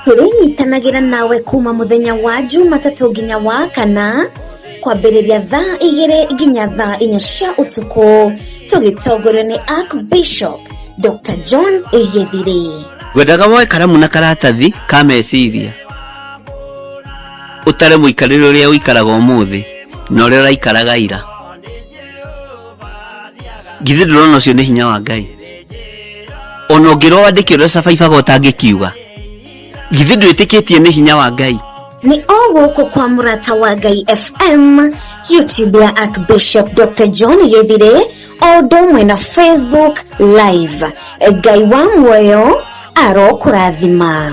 Tũrĩnyitanagĩra nawe kuma mũthenya wa Jumatatũ nginya wa Kana kwambĩrĩria thaa 2 nginya thaa 4 cia ũtukũ tũgĩtongorio nĩ Archbishop Dr. John Egethire. Gwendaga woe karamu na karatathi ka meciria utare mũikarĩre ũrĩa ũikaraga ũmũthĩ na ũrĩa ũraikaraga ira. Githĩ ndũrona ũcio nĩ hinya wa Ngai? Ona ũngĩrwo wandĩkĩrwo cabaibaga ũtangĩkiuga, githĩ ndwĩtĩkĩtie nĩ hinya wa Ngai? Ni o gũkũ kwa mũrata wa Ngai FM, YouTube ya Archbishop Dr. John Egethire, o ũndũ ũmwe na Facebook Live. Ngai wa muoyo arokũrathima.